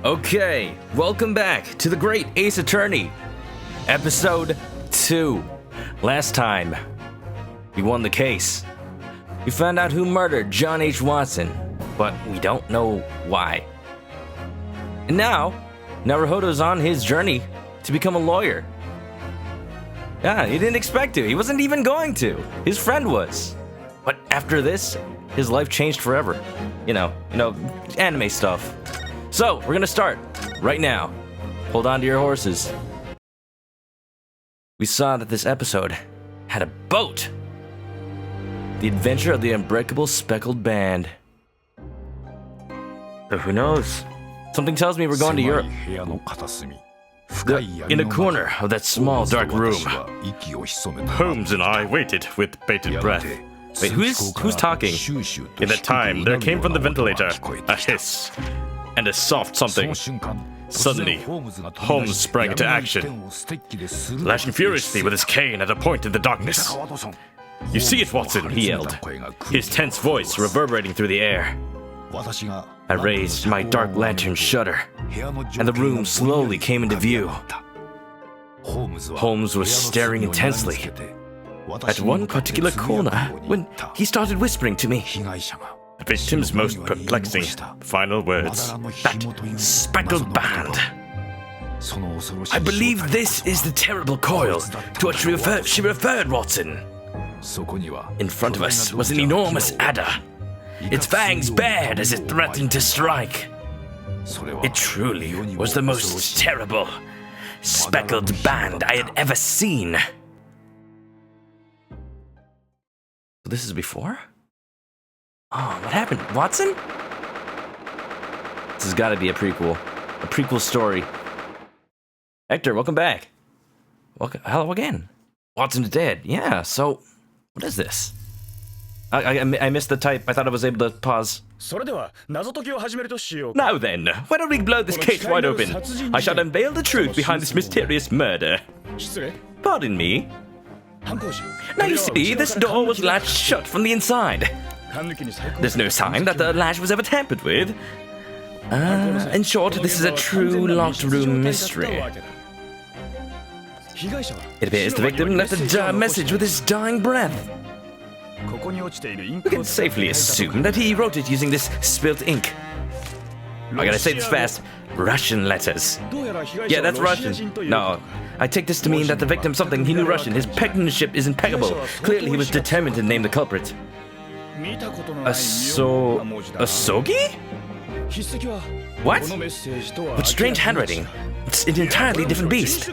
Okay, welcome back to the Great Ace Attorney, Episode 2. Last time, we won the case. We found out who murdered John H. Watson, but we don't know why. And now, Naruhodo's on his journey to become a lawyer. Yeah, he didn't expect to. He wasn't even going to. His friend was. But after this, his life changed forever. You know, anime stuff. So, we're gonna start right now. Hold on to your horses. We saw that this episode had a boat. The adventure of the unbreakable speckled band. So who knows? Something tells me we're going to Europe. In a corner of that small dark room, Holmes and I waited with bated breath. Wait, who's talking? In that time, there came from the ventilator a hiss and a soft something. Suddenly, Holmes sprang into action, lashing furiously with his cane at a point in the darkness. "You see it, Watson," he yelled, his tense voice reverberating through the air. I raised my dark lantern shutter, and the room slowly came into view. Holmes was staring intensely at one particular corner when he started whispering to me. The victim's most perplexing final words. That speckled band. I believe this is the terrible coil to which she referred, Watson. In front of us was an enormous adder, its fangs bared as it threatened to strike. It truly was the most terrible, speckled band I had ever seen. This is before? Oh, what happened? Watson? This has got to be a prequel story. Hector, welcome back. Hello again. Watson's dead. Yeah, so what is this? I missed the type. I thought I was able to pause. Now then, why don't we blow this case wide open? I shall unveil the truth behind this mysterious murder. Pardon me? Now you see, this door was latched shut from the inside. There's no sign that the latch was ever tampered with. In short, this is a true locked room mystery. It appears the victim left a message with his dying breath. We can safely assume that he wrote it using this spilt ink. I gotta say this fast. Russian letters. Yeah, that's Russian. No, I take this to mean that the victim he knew Russian. His penmanship is impeccable. Clearly he was determined to name the culprit. Asogi? What? What strange handwriting. It's an entirely different beast.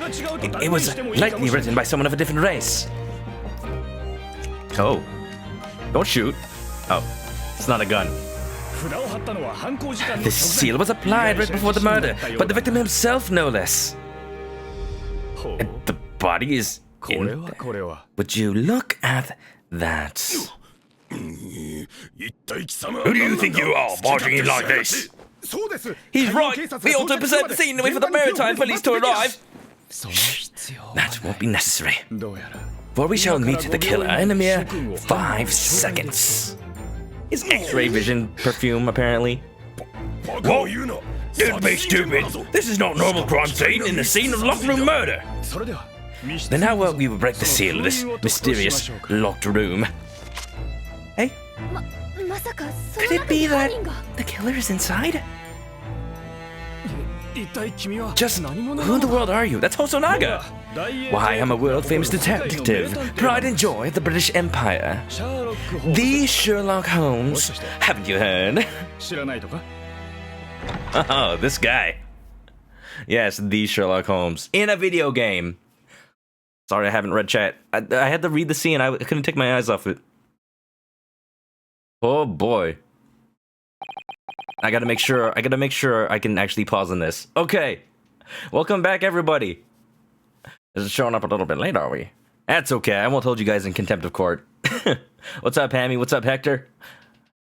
It was likely written by someone of a different race. Oh. Don't shoot. Oh, it's not a gun. This seal was applied right before the murder, but the victim himself no less. And the body is in there. Would you look at that? Who do you think you are, barging in like this? He's right. We ought to present the scene and wait for the maritime police to arrive. Shh. That won't be necessary. For we shall meet the killer in a mere 5 seconds. His X-ray vision perfume, apparently. Whoa, don't be stupid. This is not normal crime scene in the scene of locked room murder. Then how will we break the seal of this mysterious locked room? Hey? Could it be that the killer is inside? Just who in the world are you? That's Hosonaga! Why, I'm a world-famous detective, pride and joy of the British Empire. The Sherlock Holmes. Haven't you heard? Oh, this guy. Yes, the Sherlock Holmes. In a video game. Sorry, I haven't read chat. I had to read the scene. I couldn't take my eyes off it. Oh boy. I gotta make sure I can actually pause on this. Okay. Welcome back, everybody. This is showing up a little bit late, are we? That's okay. I won't hold you guys in contempt of court. What's up, Hammy? What's up, Hector?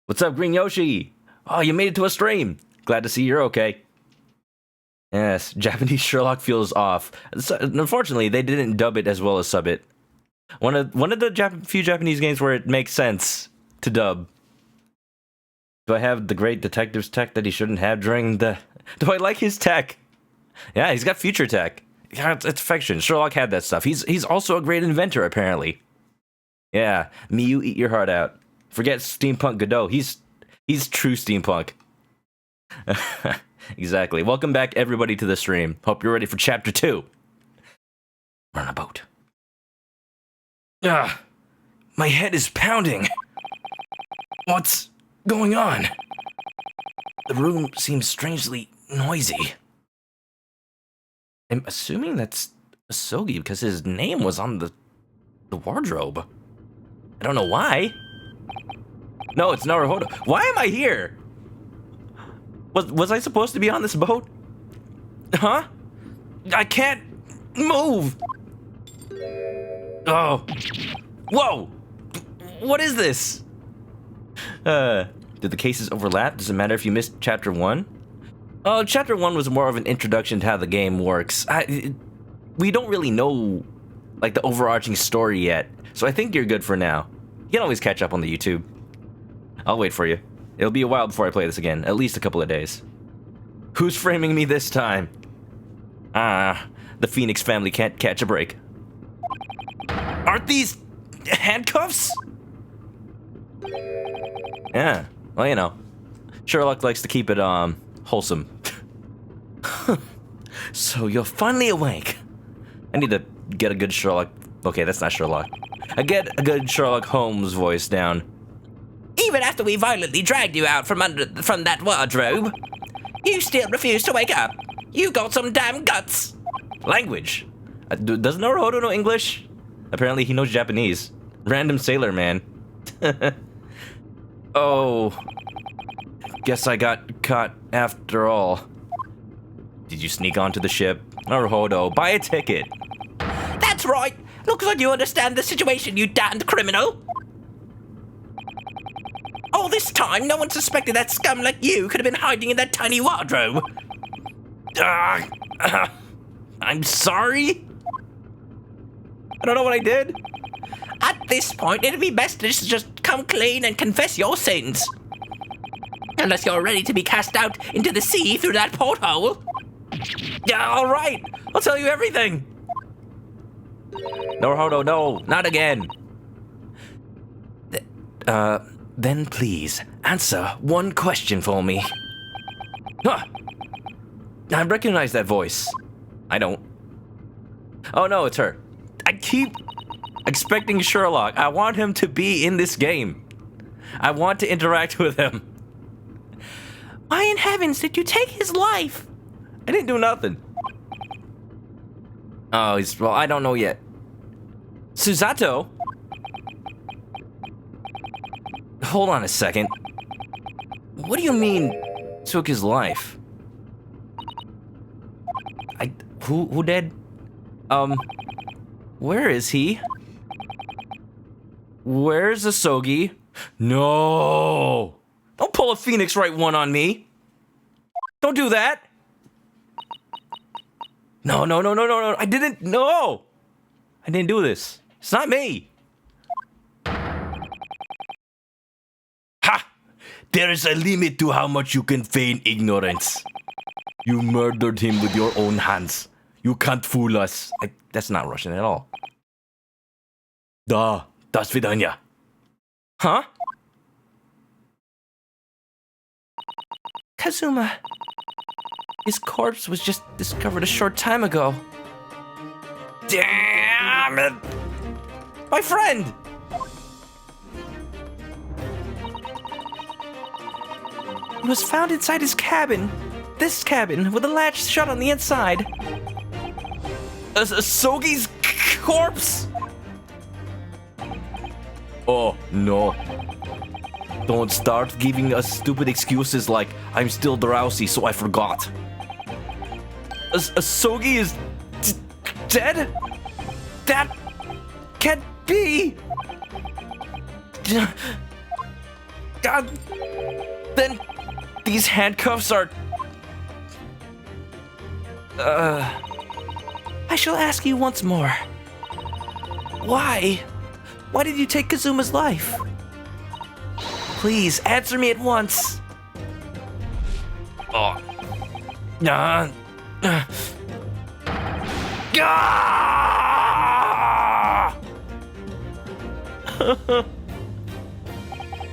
What's up, Green Yoshi? Oh, you made it to a stream. Glad to see you're okay. Yes, Japanese Sherlock feels off. So, unfortunately, they didn't dub it as well as sub it. One of the few Japanese games where it makes sense to dub. Do I have the great detective's tech that he shouldn't have during the Do I like his tech? Yeah, he's got future tech. Yeah, it's fiction. Sherlock had that stuff. He's also a great inventor, apparently. Yeah, you eat your heart out. Forget steampunk Godot. He's true steampunk. Exactly. Welcome back, everybody, to the stream. Hope you're ready for chapter 2. Run a boat. Ah, my head is pounding. What's going on? The room seems strangely noisy. I'm assuming that's Asogi because his name was on the wardrobe. I don't know why. No, it's Naruhodo. Why am I here? Was I supposed to be on this boat? Huh? I can't move. Oh. Whoa. What is this? Did the cases overlap? Does it matter if you missed chapter 1? Oh, chapter 1 was more of an introduction to how the game works. We don't really know, like, the overarching story yet, so I think you're good for now. You can always catch up on the YouTube. I'll wait for you. It'll be a while before I play this again, at least a couple of days. Who's framing me this time? The Phoenix family can't catch a break. Aren't these handcuffs? Yeah, well, you know, Sherlock likes to keep it, wholesome. So you're finally awake. I need to get a good Sherlock... Okay, that's not Sherlock. I get a good Sherlock Holmes voice down. Even after we violently dragged you out from that wardrobe, you still refuse to wake up. You got some damn guts. Language. Does Naruhodo know English? Apparently he knows Japanese. Random sailor man. Oh. Guess I got caught after all. Did you sneak onto the ship? Naruhodo, buy a ticket. That's right. Looks like you understand the situation, you damned criminal. All this time, no one suspected that scum like you could have been hiding in that tiny wardrobe. I'm sorry? I don't know what I did. At this point, it'd be best to just come clean and confess your sins. Unless you're ready to be cast out into the sea through that porthole. Yeah, all right. I'll tell you everything. Naruhodo, no, not again. Then please answer one question for me. Huh. I recognize that voice. I don't. Oh no, it's her. I keep expecting Sherlock. I want him to be in this game. I want to interact with him. Why in heavens did you take his life? I didn't do nothing. Oh, well, I don't know yet. Susato? Hold on a second. What do you mean, took his life? Who did? Where is he? Where's Asogi? No! Don't pull a Phoenix Wright one on me! Don't do that! No, I didn't, no! I didn't do this. It's not me! Ha! There is a limit to how much you can feign ignorance. You murdered him with your own hands. You can't fool us. That's not Russian at all. Da svidanya. Huh? Kazuma. His corpse was just discovered a short time ago. Damn it! My friend! It was found inside his cabin. This cabin, with the latch shut on the inside. Sogi's corpse? Oh, no. Don't start giving us stupid excuses like, I'm still drowsy, so I forgot. Asogi is dead? That can't be. God. Then these handcuffs are... I shall ask you once more. Why? Why did you take Kazuma's life? Please, answer me at once. Oh. Ah!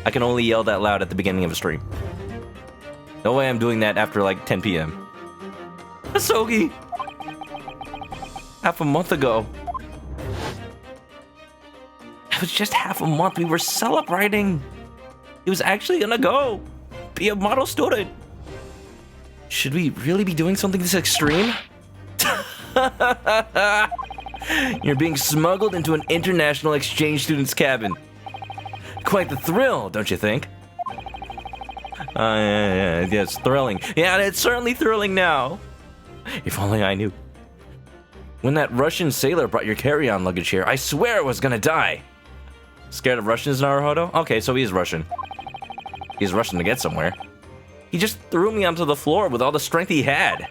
I can only yell that loud at the beginning of a stream. No way I'm doing that after like 10 p.m. Asogi! Half a month ago. It was just half a month. We were celebrating. He was actually gonna go be a model student. Should we really be doing something this extreme? You're being smuggled into an international exchange student's cabin. Quite the thrill, don't you think? Yeah, it's thrilling. Yeah, it's certainly thrilling now. If only I knew. When that Russian sailor brought your carry-on luggage here, I swear I was gonna die. Scared of Russians, Naruhodo? Okay, so he is Russian. He's rushing to get somewhere. He just threw me onto the floor with all the strength he had.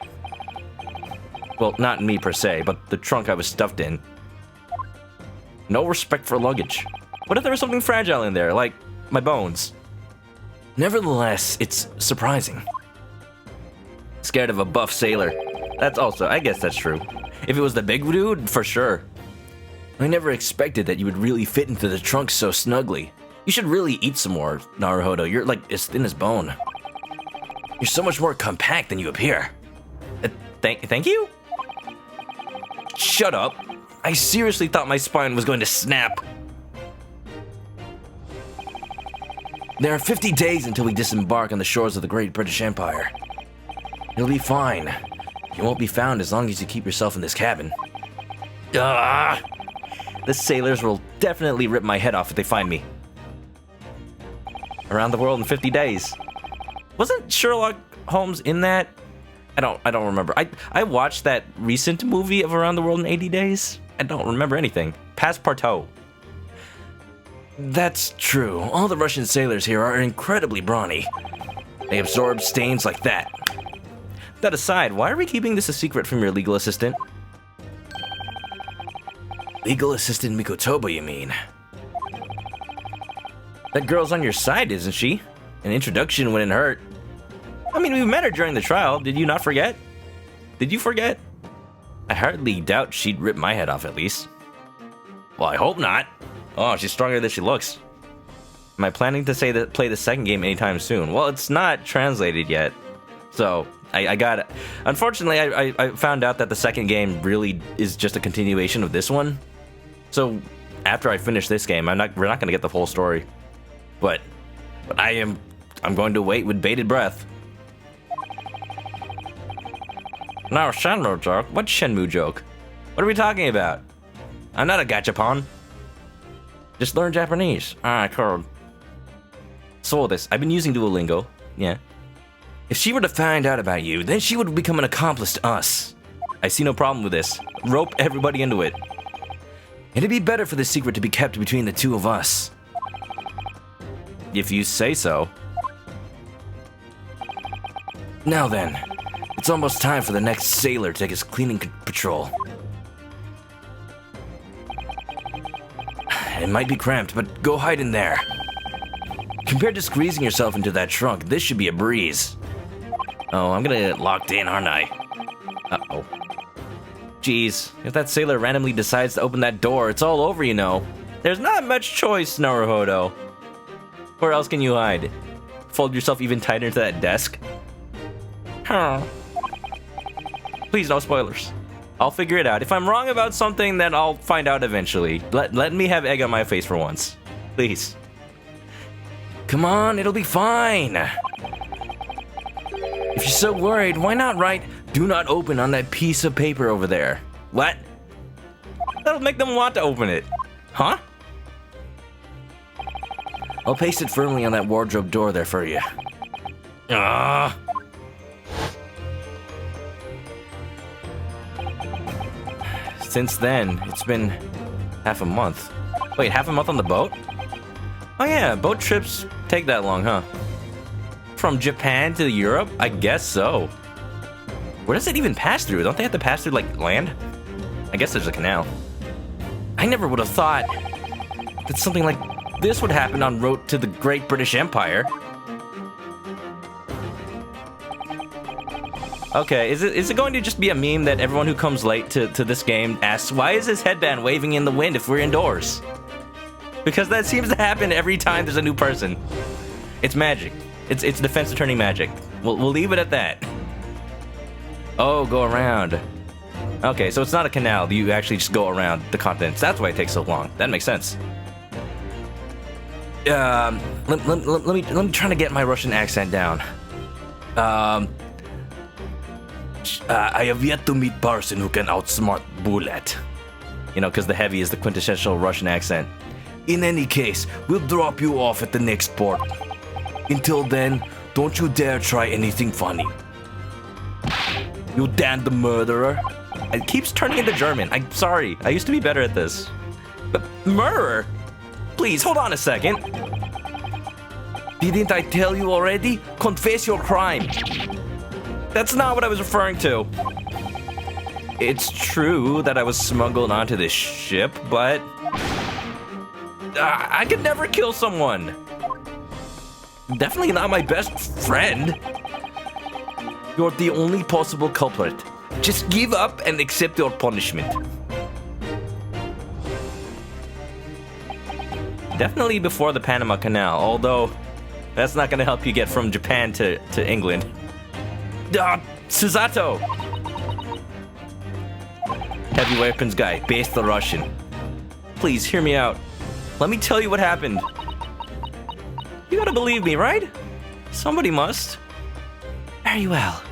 Well, not me per se, but the trunk I was stuffed in. No respect for luggage. What if there was something fragile in there, like my bones? Nevertheless, it's surprising. Scared of a buff sailor. That's also, I guess that's true. If it was the big dude, for sure. I never expected that you would really fit into the trunk so snugly. You should really eat some more, Naruhodo. You're like as thin as bone. You're so much more compact than you appear. Thank you? Shut up. I seriously thought my spine was going to snap. There are 50 days until we disembark on the shores of the Great British Empire. You'll be fine. You won't be found as long as you keep yourself in this cabin. The sailors will definitely rip my head off if they find me. Around the world in 50 days. Wasn't Sherlock Holmes in that? I don't remember. I watched that recent movie of Around the World in 80 Days. I don't remember anything. Passepartout. That's true. All the Russian sailors here are incredibly brawny. They absorb stains like that. That aside, why are we keeping this a secret from your legal assistant? Legal assistant ManokAdobo, you mean? That girl's on your side, isn't she? An introduction wouldn't hurt. I mean, we met her during the trial. Did you not forget? Did you forget? I hardly doubt she'd rip my head off at least. Well, I hope not. Oh, she's stronger than she looks. Am I planning to play the second game anytime soon? Well, it's not translated yet. So, I got it. Unfortunately, I found out that the second game really is just a continuation of this one. So, after I finish this game, we're not going to get the full story. But I'm going to wait with bated breath. Now, Shenmue joke? What Shenmue joke? What are we talking about? I'm not a gachapon. Just learn Japanese. Ah, cool. So this, I've been using Duolingo. Yeah. If she were to find out about you, then she would become an accomplice to us. I see no problem with this. Rope everybody into it. It'd be better for the secret to be kept between the two of us. If you say so. Now then, it's almost time for the next sailor to take his cleaning patrol. It might be cramped, but go hide in there. Compared to squeezing yourself into that trunk, this should be a breeze. Oh, I'm gonna get locked in, aren't I? Uh-oh. Jeez, if that sailor randomly decides to open that door, it's all over, you know. There's not much choice, Naruhodo. Where else can you hide? Fold yourself even tighter into that desk? Huh. Please, no spoilers. I'll figure it out. If I'm wrong about something, then I'll find out eventually. Let me have egg on my face for once. Please. Come on, it'll be fine. If you're so worried, why not write, "Do not open" on that piece of paper over there? What? That'll make them want to open it. Huh? I'll paste it firmly on that wardrobe door there for you. Ah. Since then, it's been half a month. Wait, half a month on the boat? Oh yeah, boat trips take that long, huh? From Japan to Europe? I guess so. Where does it even pass through? Don't they have to pass through, like, land? I guess there's a canal. I never would have thought that something like this would happen en route to the Great British Empire. Okay, is it going to just be a meme that everyone who comes late to this game asks, why is his headband waving in the wind if we're indoors? Because that seems to happen every time there's a new person. It's magic. It's defense attorney magic. We'll leave it at that. Oh, go around. Okay, so it's not a canal. You actually just go around the continents. That's why it takes so long. That makes sense. Let me try to get my Russian accent down. I have yet to meet person who can outsmart Bullet. You know, because the heavy is the quintessential Russian accent. In any case, we'll drop you off at the next port. Until then, don't you dare try anything funny. You damned murderer. It keeps turning into German. I'm sorry. I used to be better at this. But murderer? Please, hold on a second. Didn't I tell you already? Confess your crime. That's not what I was referring to. It's true that I was smuggled onto this ship, but I could never kill someone. Definitely not my best friend. You're the only possible culprit. Just give up and accept your punishment. Definitely before the Panama Canal, although that's not going to help you get from Japan to England. Susato! Heavy weapons guy, based the Russian. Please, hear me out. Let me tell you what happened. You gotta believe me, right? Somebody must. Very well.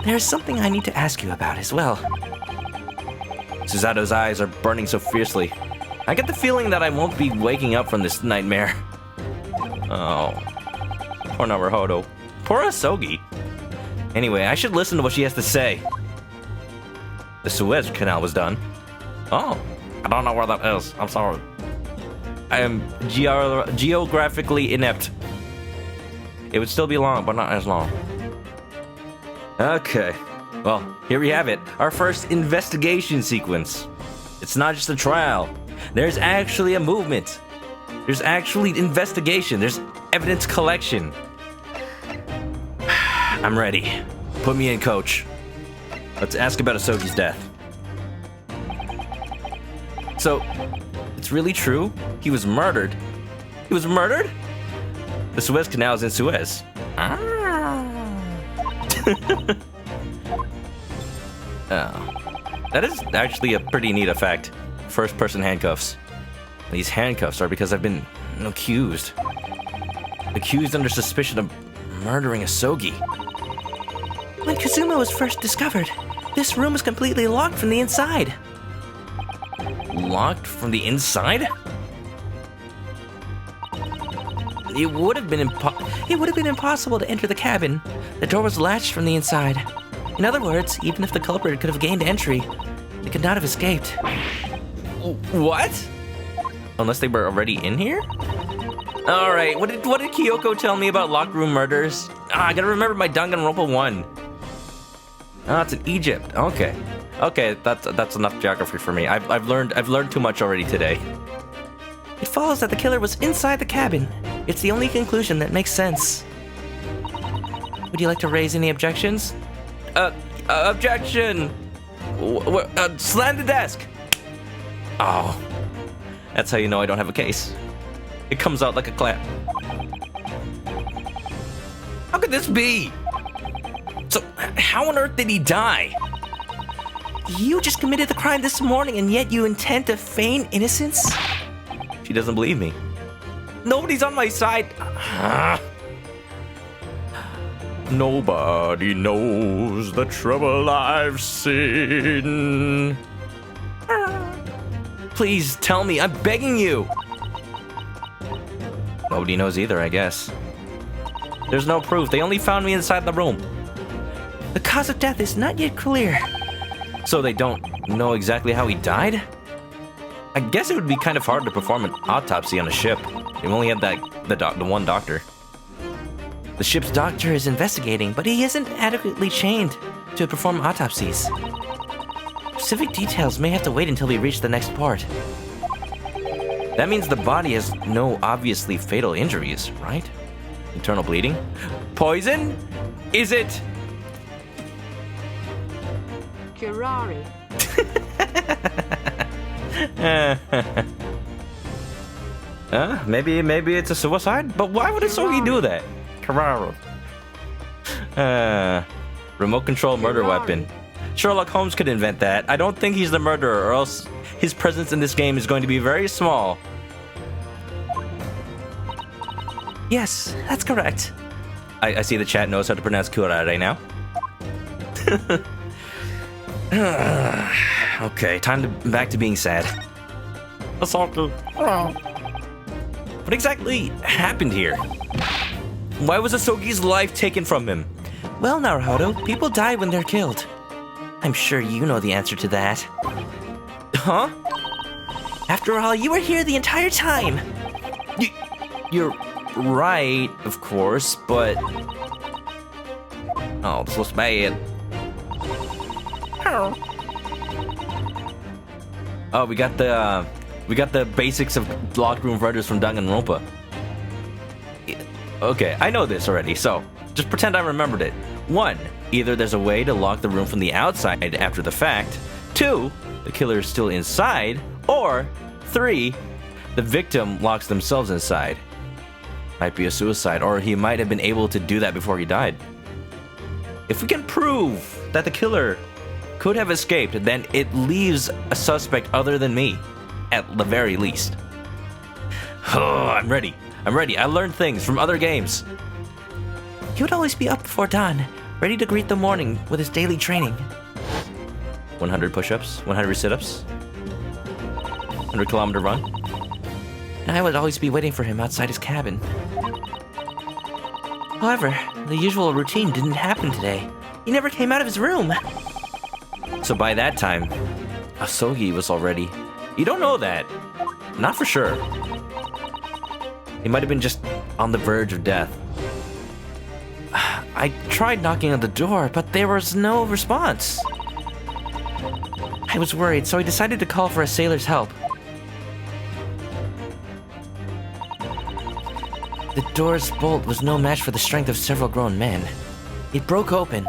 There's something I need to ask you about as well. Susato's eyes are burning so fiercely. I get the feeling that I won't be waking up from this nightmare. Oh. Poor Naruhodo. Poor Asogi. Anyway, I should listen to what she has to say. The Suez Canal was done. Oh. I don't know where that is. I'm sorry. I am geographically inept. It would still be long, but not as long. Okay. Well, here we have it. Our first investigation sequence. It's not just a trial. There's actually a movement. There's actually investigation. There's evidence collection. I'm ready. Put me in, coach. Let's ask about Asogi's death. So, it's really true? He was murdered. He was murdered? The Suez Canal is in Suez. Oh. That is actually a pretty neat effect. First person handcuffs. These handcuffs are because I've been accused. Accused under suspicion of murdering Asogi. When Kazuma was first discovered, this room was completely locked from the inside. Locked from the inside? It would have been impossible to enter the cabin. The door was latched from the inside. In other words, even if the culprit could have gained entry, they could not have escaped. What? Unless they were already in here? Alright, what did Kyoko tell me about locked room murders? I gotta remember my Danganronpa 1. It's in Egypt. Okay. Okay, that's enough geography for me. I've learned too much already today. It follows that the killer was inside the cabin. It's the only conclusion that makes sense. Would you like to raise any objections? Objection! Slam the desk! Oh. That's how you know I don't have a case. It comes out like a clap. How could this be? So, how on earth did he die? You just committed the crime this morning, and yet you intend to feign innocence? She doesn't believe me. Nobody's on my side. Nobody knows the trouble I've seen. Please tell me, I'm begging you. Nobody knows either, I guess. There's no proof. They only found me inside the room. The cause of death is not yet clear. So they don't know exactly how he died? I guess it would be kind of hard to perform an autopsy on a ship. They only had the one doctor. The ship's doctor is investigating, but he isn't adequately trained to perform autopsies. Specific details may have to wait until we reach the next port. That means the body has no obviously fatal injuries, right? Internal bleeding? Poison? Is it? Curare. Maybe it's a suicide? But why would a Sogi do that? Carraro. Remote control murder weapon. Sherlock Holmes could invent that. I don't think he's the murderer, or else his presence in this game is going to be very small. Yes, that's correct. I see the chat knows how to pronounce curare now. Okay, back to being sad. What exactly happened here? Why was Asogi's life taken from him? Well, Naruhodo, people die when they're killed. I'm sure you know the answer to that. Huh? After all, you were here the entire time. You're right, of course, but... Oh, this looks bad. Oh, we got the basics of locked room murders from Danganronpa. Okay, I know this already, so just pretend I remembered it. 1. Either there's a way to lock the room from the outside after the fact. 2. The killer is still inside. Or 3. The victim locks themselves inside. Might be a suicide, or he might have been able to do that before he died. If we can prove that the killer could have escaped, then it leaves a suspect other than me, at the very least. Oh, I'm ready. I learned things from other games. He would always be up before dawn, ready to greet the morning with his daily training. 100 push-ups, 100 sit-ups, 100-kilometer run. And I would always be waiting for him outside his cabin. However, the usual routine didn't happen today. He never came out of his room. So by that time, Asogi was already... You don't know that. Not for sure. He might have been just on the verge of death. I tried knocking on the door, but there was no response. I was worried, so I decided to call for a sailor's help. The door's bolt was no match for the strength of several grown men. It broke open.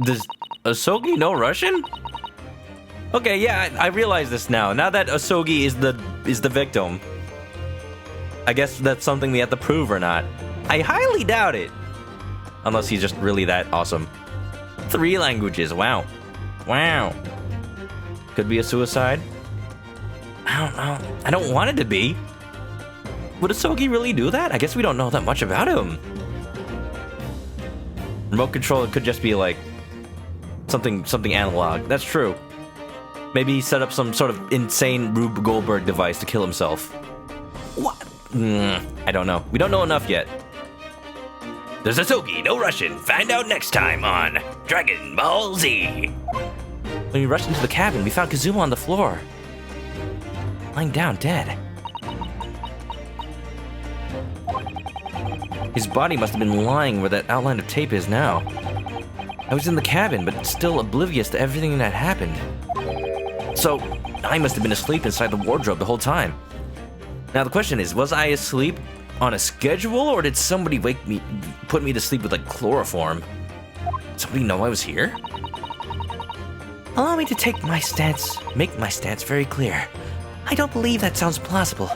Does Asogi know Russian? Okay, yeah, I realize this now. Now that Asogi is the victim, I guess that's something we have to prove or not. I highly doubt it. Unless he's just really that awesome. 3 languages, wow. Wow. Could be a suicide. I don't know. I don't want it to be. Would Asogi really do that? I guess we don't know that much about him. Remote control could just be like something analog. That's true. Maybe he set up some sort of insane Rube Goldberg device to kill himself. What? I don't know. We don't know enough yet. There's Asogi, no Russian. Find out next time on Dragon Ball Z. When we rushed into the cabin, we found Kazuma on the floor, lying down dead. His body must have been lying where that outline of tape is now. I was in the cabin, but still oblivious to everything that happened. So, I must have been asleep inside the wardrobe the whole time. Now the question is, was I asleep on a schedule, or did somebody put me to sleep with like chloroform? Somebody know I was here? Allow me to make my stance very clear. I don't believe that sounds plausible.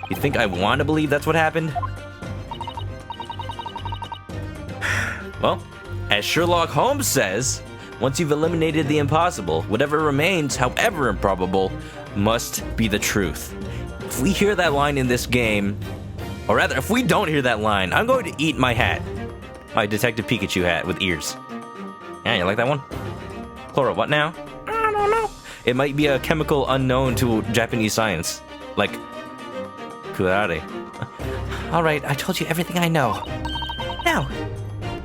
You think I want to believe that's what happened? Well, as Sherlock Holmes says, once you've eliminated the impossible, whatever remains, however improbable, must be the truth. If we hear that line in this game, or rather, if we don't hear that line, I'm going to eat my hat. My Detective Pikachu hat with ears. Yeah, you like that one? Chloro, what now? I don't know. It might be a chemical unknown to Japanese science. Like, curare. Alright, I told you everything I know. Now,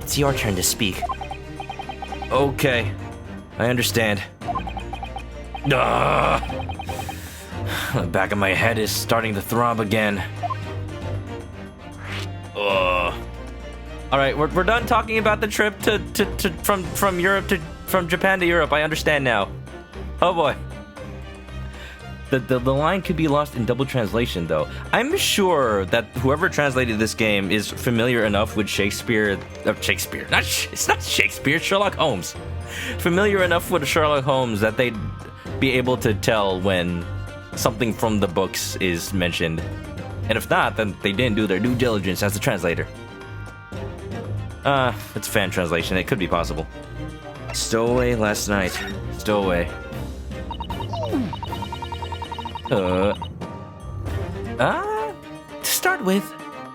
it's your turn to speak. Okay, I understand. The back of my head is starting to throb again. All right, we're done talking about the trip from Japan to Europe. I understand now. Oh boy. The line could be lost in double translation, though. I'm sure that whoever translated this game is familiar enough with Shakespeare. It's not Shakespeare, Sherlock Holmes. Familiar enough with Sherlock Holmes that they'd be able to tell when something from the books is mentioned. And if not, then they didn't do their due diligence as the translator. It's fan translation. It could be possible. Stowaway last night. Stowaway. To start with,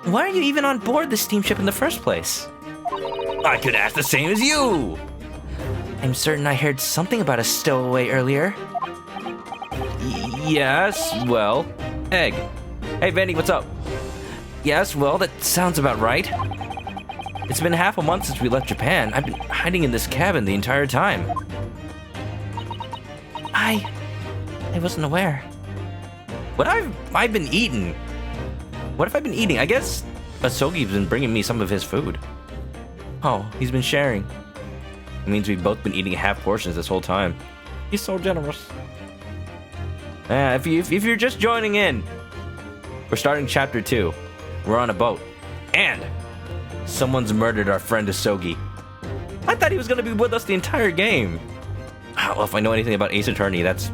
why are you even on board this steamship in the first place? I could ask the same as you! I'm certain I heard something about a stowaway earlier. Yes, well, Egg. Hey, Vanny, what's up? Yes, well, that sounds about right. It's been half a month since we left Japan. I've been hiding in this cabin the entire time. I wasn't aware. What have I been eating? What have I been eating? I guess Asogi's been bringing me some of his food. Oh, he's been sharing. It means we've both been eating half portions this whole time. He's so generous. If you're just joining in, we're starting chapter 2. We're on a boat. And someone's murdered our friend Asogi. I thought he was going to be with us the entire game. Well, if I know anything about Ace Attorney, that's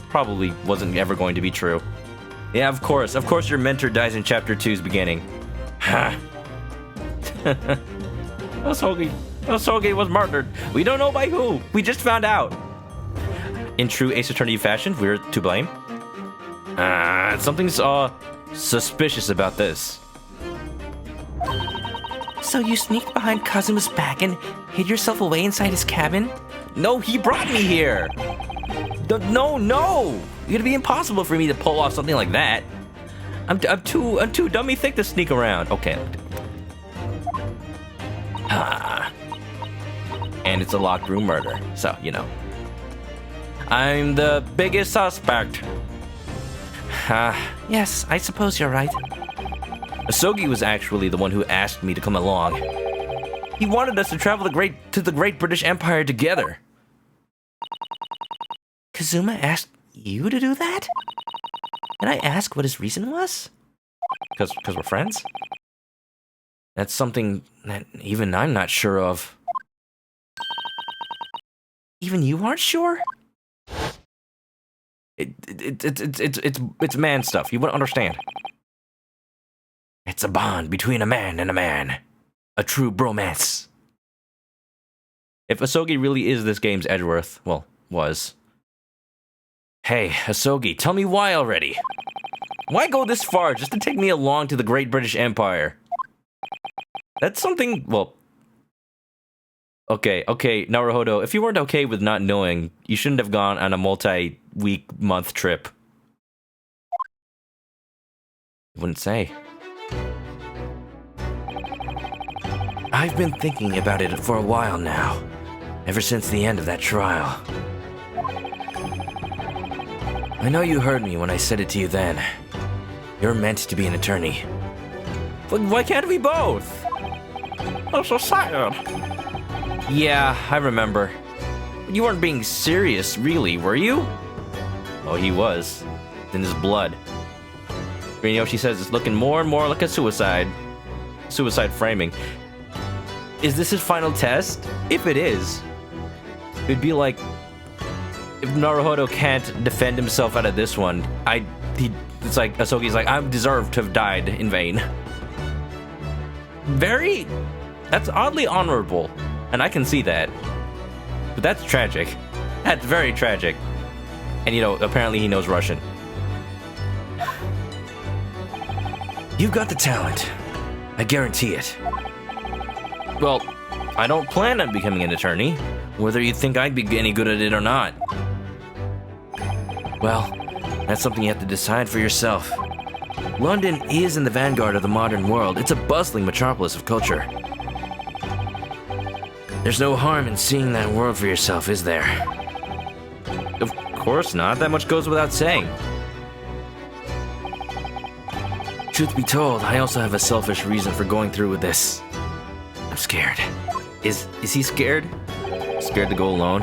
probably wasn't ever going to be true. Yeah, of course your mentor dies in chapter 2's beginning. Ha. Asogi was murdered. We don't know by who. We just found out. In true Ace Attorney fashion, we're to blame. Something's suspicious about this. So you sneaked behind Kazuma's back and hid yourself away inside his cabin? No, he brought me here. No! It'd be impossible for me to pull off something like that. I'm too dummy thick to sneak around. Okay. And it's a locked room murder, so you know. I'm the biggest suspect. Yes, I suppose you're right. Asogi was actually the one who asked me to come along. He wanted us to travel to the Great British Empire together. Kazuma asked you to do that? Can I ask what his reason was? Because we're friends? That's something that even I'm not sure of. Even you aren't sure? It's man stuff. You wouldn't understand. It's a bond between a man and a man. A true bromance. If Asogi really is this game's Edgeworth, well, was. Hey, Asogi, tell me why already. Why go this far just to take me along to the Great British Empire? That's something, well... Okay, Naruhodo, if you weren't okay with not knowing, you shouldn't have gone on a multi-week, month trip. I wouldn't say. I've been thinking about it for a while now, ever since the end of that trial. I know you heard me when I said it to you then. You're meant to be an attorney. But why can't we both? I'm so sad. Yeah, I remember. You weren't being serious, really, were you? Oh, he was. In his blood. You know, she says it's looking more and more like a suicide. Suicide framing. Is this his final test? If it is, it'd be like if Naruhodo can't defend himself out of this one. It's like Asogi's like, I deserve to have died in vain. That's oddly honorable, and I can see that. But that's tragic. That's very tragic. And you know, apparently he knows Russian. You've got the talent. I guarantee it. Well, I don't plan on becoming an attorney, whether you think I'd be any good at it or not. Well, that's something you have to decide for yourself. London is in the vanguard of the modern world. It's a bustling metropolis of culture. There's no harm in seeing that world for yourself, is there? Of course not. That much goes without saying. Truth be told, I also have a selfish reason for going through with this. I'm scared. Is he scared? Scared to go alone?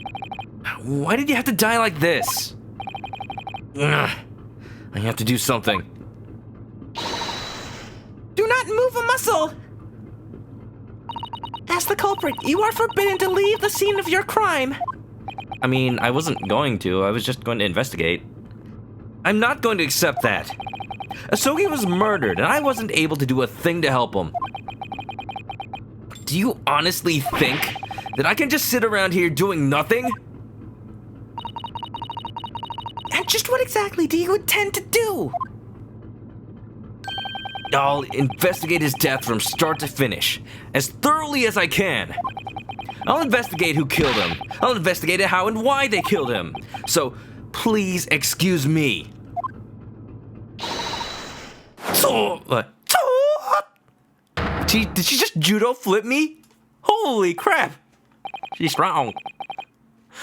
Why did you have to die like this? Ugh. I have to do something. Do not move a muscle! As the culprit, you are forbidden to leave the scene of your crime. I mean, I wasn't going to. I was just going to investigate. I'm not going to accept that. Asogi was murdered, and I wasn't able to do a thing to help him. Do you honestly think that I can just sit around here doing nothing? And just what exactly do you intend to do? I'll investigate his death from start to finish, as thoroughly as I can. I'll investigate who killed him. I'll investigate how and why they killed him. So, please excuse me. Did she just judo flip me? Holy crap! She's strong.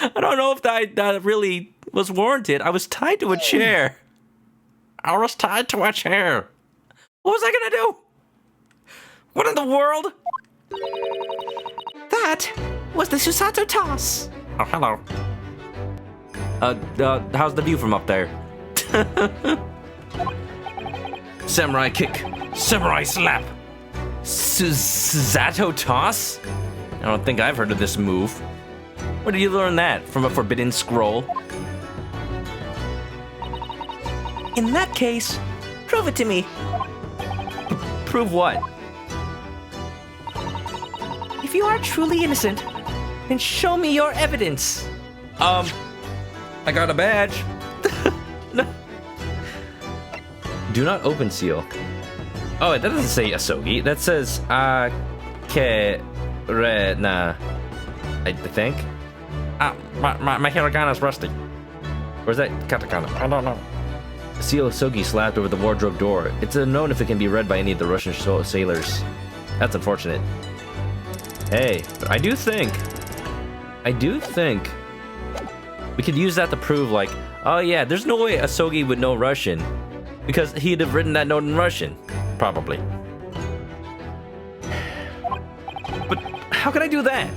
I don't know if that really was warranted. I was tied to a chair. I was tied to a chair. What was I gonna do? What in the world? That was the Susato toss. Oh, hello. How's the view from up there? Samurai kick. Samurai slap. Susato toss? I don't think I've heard of this move. Where did you learn that? From a forbidden scroll? In that case, prove it to me. Prove what? If you are truly innocent, then show me your evidence. I got a badge. No. Do not open seal. Oh, that doesn't say Asogi. That says Akerena. I think. My hiragana's rusty. Or is that katakana? I don't know. Seal Asogi slapped over the wardrobe door. It's unknown if it can be read by any of the Russian sailors. That's unfortunate. Hey, but I do think we could use that to prove, like, oh yeah, there's no way Asogi would know Russian, because he'd have written that note in Russian, probably. But how can I do that?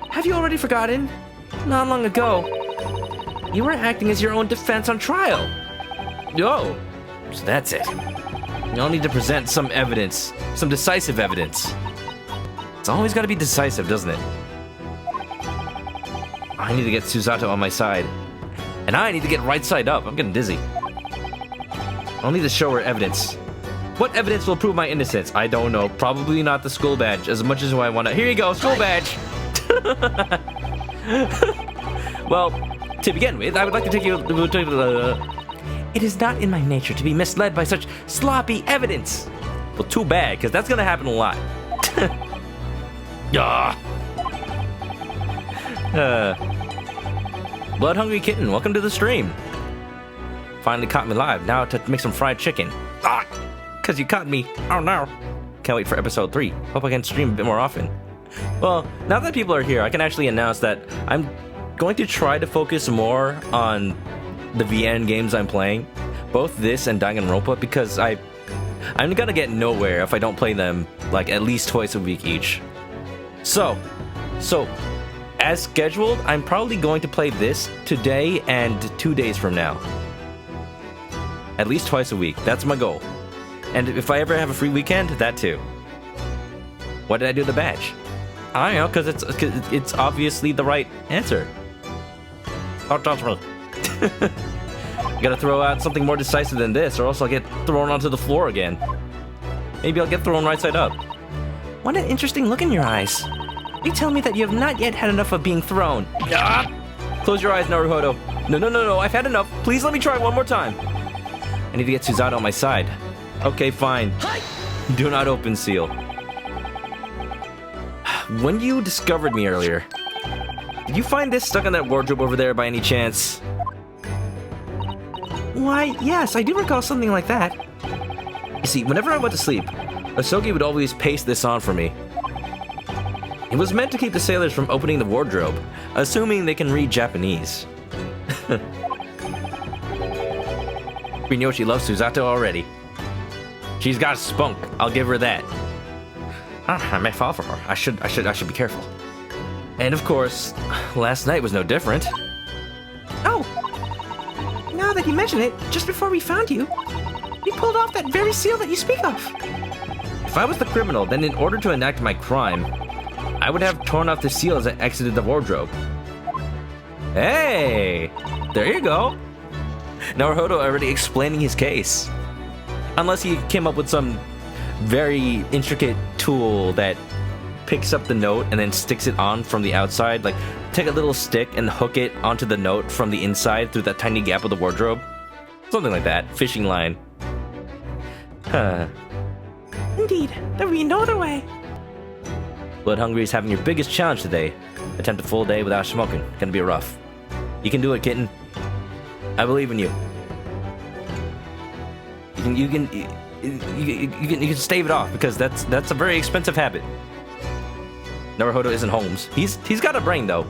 Have you already forgotten? Not long ago, you were acting as your own defense on trial. Oh, so that's it. Y'all need to present some evidence, some decisive evidence. It's always got to be decisive, doesn't it? I need to get Susato on my side. And I need to get right side up. I'm getting dizzy. I'll need to show her evidence. What evidence will prove my innocence? I don't know. Probably not the school badge, as much as I want to. Here you go, school badge! Well, to begin with, I would like to take you to... It is not in my nature to be misled by such sloppy evidence. Well, too bad, because that's going to happen a lot. Blood-hungry kitten, welcome to the stream. Finally caught me live. Now to make some fried chicken. Because you caught me. Oh no. Can't wait for episode 3. Hope I can stream a bit more often. Well, now that people are here, I can actually announce that I'm going to try to focus more on the VN games I'm playing. Both this and Danganronpa, because I'm gonna get nowhere if I don't play them like at least twice a week each. So, as scheduled, I'm probably going to play this today and 2 days from now. At least twice a week. That's my goal. And if I ever have a free weekend, that too. Why did I do the badge? I don't know, because it's obviously the right answer. Don't touch me. Gotta throw out something more decisive than this, or else I'll get thrown onto the floor again. Maybe I'll get thrown right side up. What an interesting look in your eyes. You tell me that you have not yet had enough of being thrown. Close your eyes, Naruhodo. No, I've had enough. Please let me try one more time. I need to get Susato on my side. Okay, fine. Do not open seal. When you discovered me earlier, did you find this stuck in that wardrobe over there by any chance? Why, yes, I do recall something like that. You see, whenever I went to sleep, Asogi would always paste this on for me. It was meant to keep the sailors from opening the wardrobe, assuming they can read Japanese. We know she loves Susato already. She's got spunk, I'll give her that. I may fall for her. I should be careful. And of course, last night was no different. Oh! Now that you mention it, just before we found you, we pulled off that very seal that you speak of. If I was the criminal, then in order to enact my crime, I would have torn off the seal as I exited the wardrobe. Hey! There you go! Naruhodo already explaining his case. Unless he came up with some very intricate tool that picks up the note and then sticks it on from the outside. Like, take a little stick and hook it onto the note from the inside through that tiny gap of the wardrobe. Something like that. Fishing line. Huh. Indeed, there will be no other way. Blood Hungry is having your biggest challenge today. Attempt a full day without smoking. Gonna be rough. You can do it, kitten. I believe in you. You can stave it off because that's a very expensive habit. Naruhodo isn't Holmes. He's got a brain though.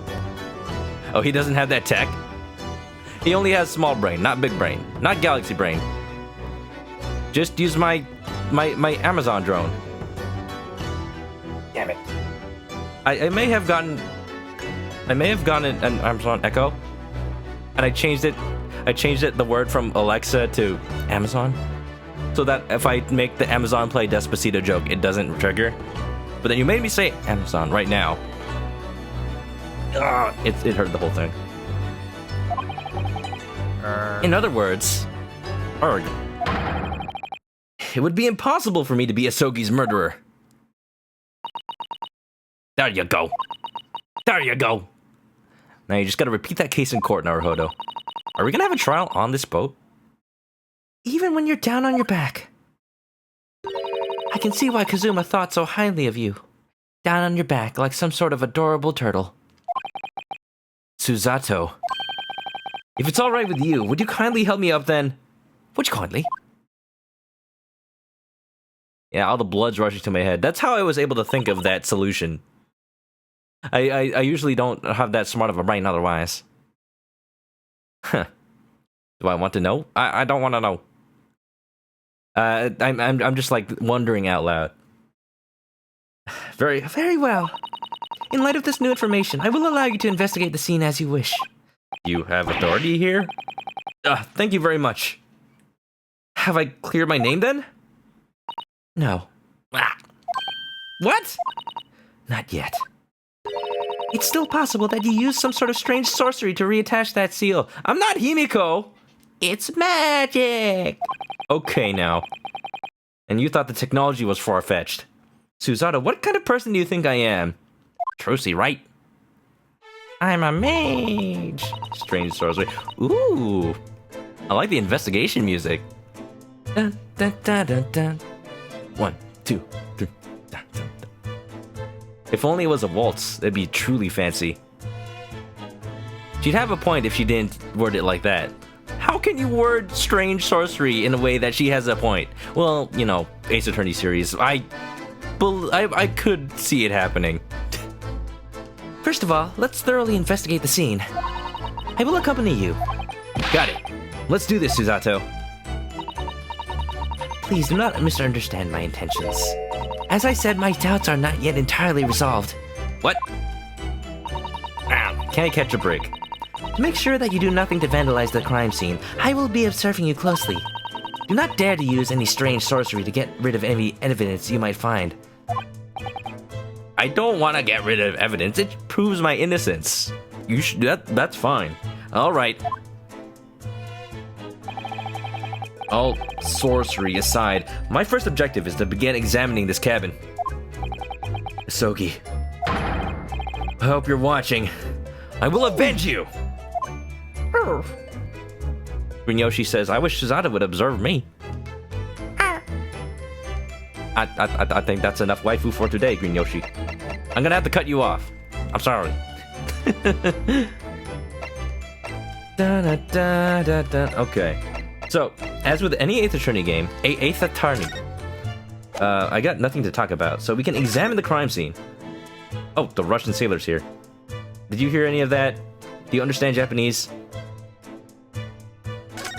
Oh, he doesn't have that tech. He only has small brain, not big brain, not galaxy brain. Just use my Amazon drone. Damn it. I may have gotten an Amazon Echo, and I changed it the word from Alexa to Amazon, so that if I make the Amazon Play Despacito joke, it doesn't trigger. But then you made me say Amazon right now. It hurt the whole thing. In other words, Arg. It would be impossible for me to be Asogi's murderer. There you go. There you go. Now you just gotta repeat that case in court, Naruhodo. Are we gonna have a trial on this boat? Even when you're down on your back. I can see why Kazuma thought so highly of you. Down on your back like some sort of adorable turtle. Susato. If it's alright with you, would you kindly help me up then? Would you kindly? Yeah, all the blood's rushing to my head. That's how I was able to think of that solution. I usually don't have that smart of a brain otherwise. Huh. Do I want to know? I don't want to know. I'm just like wondering out loud. Very well. In light of this new information, I will allow you to investigate the scene as you wish. You have authority here? Thank you very much. Have I cleared my name then? No. What? Not yet. It's still possible that you used some sort of strange sorcery to reattach that seal. I'm not Himiko! It's magic! Okay now. And you thought the technology was far-fetched. Susato, what kind of person do you think I am? Trucy, right? I'm a mage. Strange sorcery. Ooh. I like the investigation music. Dun, dun, dun, dun, dun. 1, 2, 3. Dun, dun, dun. If only it was a waltz, it'd be truly fancy. She'd have a point if she didn't word it like that. How can you word strange sorcery in a way that she has a point? Well, you know, Ace Attorney series, I could see it happening. First of all, let's thoroughly investigate the scene. I will accompany you. Got it. Let's do this, Susato. Please do not misunderstand my intentions. As I said, my doubts are not yet entirely resolved. What? Can't catch a break. To make sure that you do nothing to vandalize the crime scene, I will be observing you closely. Do not dare to use any strange sorcery to get rid of any evidence you might find. I don't want to get rid of evidence. It proves my innocence. You should. That's fine. All right. All sorcery aside, my first objective is to begin examining this cabin. Asogi, I hope you're watching. I will avenge you. Green Yoshi says, I wish Susato would observe me. I think that's enough waifu for today, Green Yoshi. I'm gonna have to cut you off. I'm sorry. Okay. So, as with any 8th Attorney game, I got nothing to talk about, so we can examine the crime scene. Oh, the Russian sailor's here. Did you hear any of that? Do you understand Japanese?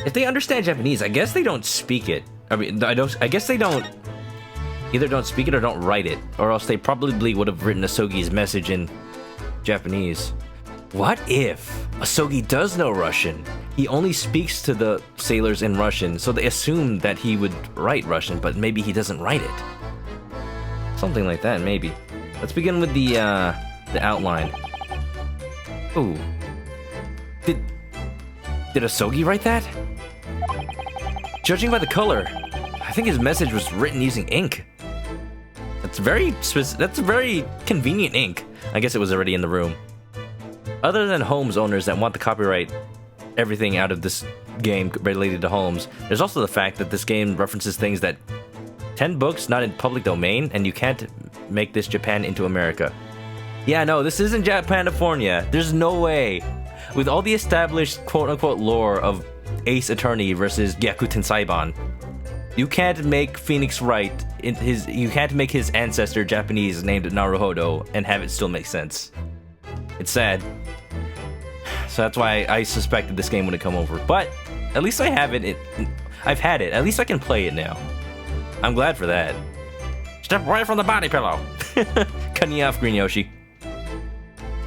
If they understand Japanese, I guess they don't speak it. I mean, I guess they don't... Either don't speak it or don't write it, or else they probably would have written Asogi's message in Japanese. What if Asogi does know Russian? He only speaks to the sailors in Russian, so they assume that he would write Russian, but maybe he doesn't write it. Something like that, maybe. Let's begin with the outline. Ooh. Did Asogi write that? Judging by the color, I think his message was written using ink. That's very convenient ink. I guess it was already in the room. Other than Holmes owners that want to copyright everything out of this game related to Holmes, there's also the fact that this game references things that 10 books not in public domain, and you can't make this Japan into America. Yeah, no, this isn't Japanifornia. There's no way. With all the established quote-unquote lore of Ace Attorney versus Gyakuten Saiban, you can't make Phoenix Wright you can't make his ancestor Japanese named Naruhodo and have it still make sense. It's sad. So that's why I suspected this game wouldn't come over. But at least I have it. I've had it. At least I can play it now. I'm glad for that. Step away from the body pillow. Cutting you off, Green Yoshi.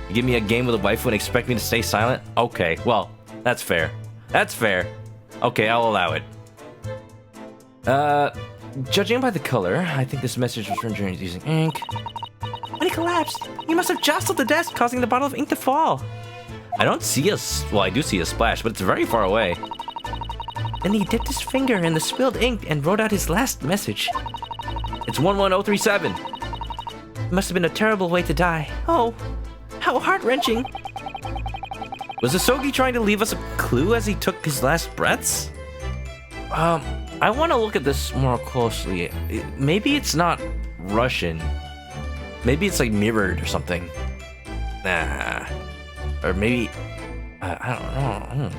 You give me a game with a waifu and expect me to stay silent? Okay, well, that's fair. That's fair. Okay, I'll allow it. Judging by the color, I think this message was rendered using ink. When he collapsed, he must have jostled the desk, causing the bottle of ink to fall. I don't see well, I do see a splash, but it's very far away. Then he dipped his finger in the spilled ink and wrote out his last message. It's 11037. It must have been a terrible way to die. Oh, how heart-wrenching. Was Asogi trying to leave us a clue as he took his last breaths? I want to look at this more closely. Maybe it's not Russian. Maybe it's like mirrored or something. Nah. Or maybe... I don't know.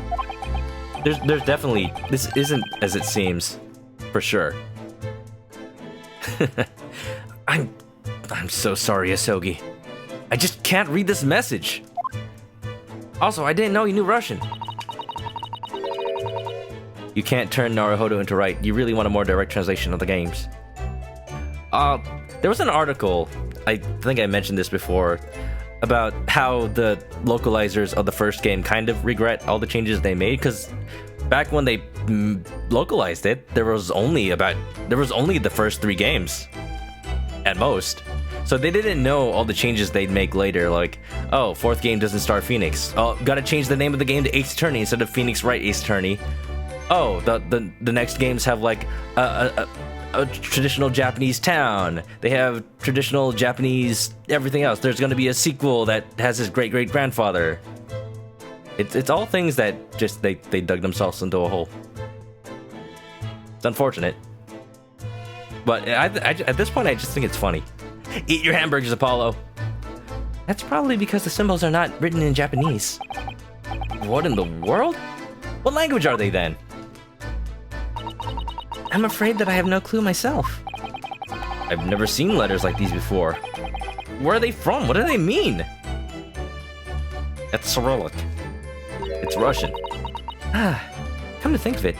There's definitely... This isn't as it seems. For sure. I'm so sorry, Asogi. I just can't read this message. Also, I didn't know you knew Russian. You can't turn Naruhodo into right. You really want a more direct translation of the games. There was an article, I think I mentioned this before, about how the localizers of the first game kind of regret all the changes they made, because back when they localized it, there was only the first 3 games at most. So they didn't know all the changes they'd make later, like, oh, 4th game doesn't start Phoenix. Oh, gotta change the name of the game to Ace Attorney instead of Phoenix Wright Ace Attorney. Oh, the next games have like a traditional Japanese town. They have traditional Japanese everything else. There's gonna be a sequel that has his great-great-grandfather. It's all things that just they dug themselves into a hole. It's unfortunate. But at this point, I just think it's funny. Eat your hamburgers, Apollo. That's probably because the symbols are not written in Japanese. What in the world? What language are they then? I'm afraid that I have no clue myself. I've never seen letters like these before. Where are they from? What do they mean? That's Cyrillic. It's Russian. Come to think of it.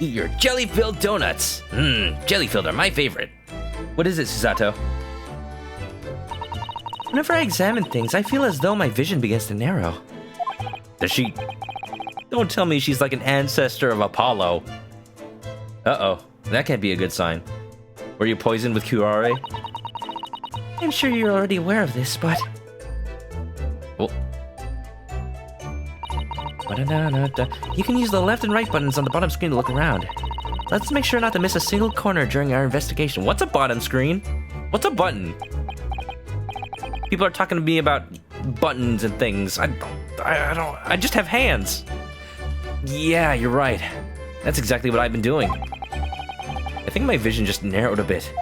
Eat your jelly-filled donuts. Jelly-filled are my favorite. What is it, Susato? Whenever I examine things, I feel as though my vision begins to narrow. Does she... Don't tell me she's like an ancestor of Apollo. Uh-oh. That can't be a good sign. Were you poisoned with curare? I'm sure you're already aware of this, but... Well... You can use the left and right buttons on the bottom screen to look around. Let's make sure not to miss a single corner during our investigation. What's a bottom screen? What's a button? People are talking to me about buttons and things. I just have hands. Yeah, you're right. That's exactly what I've been doing. I think my vision just narrowed a bit.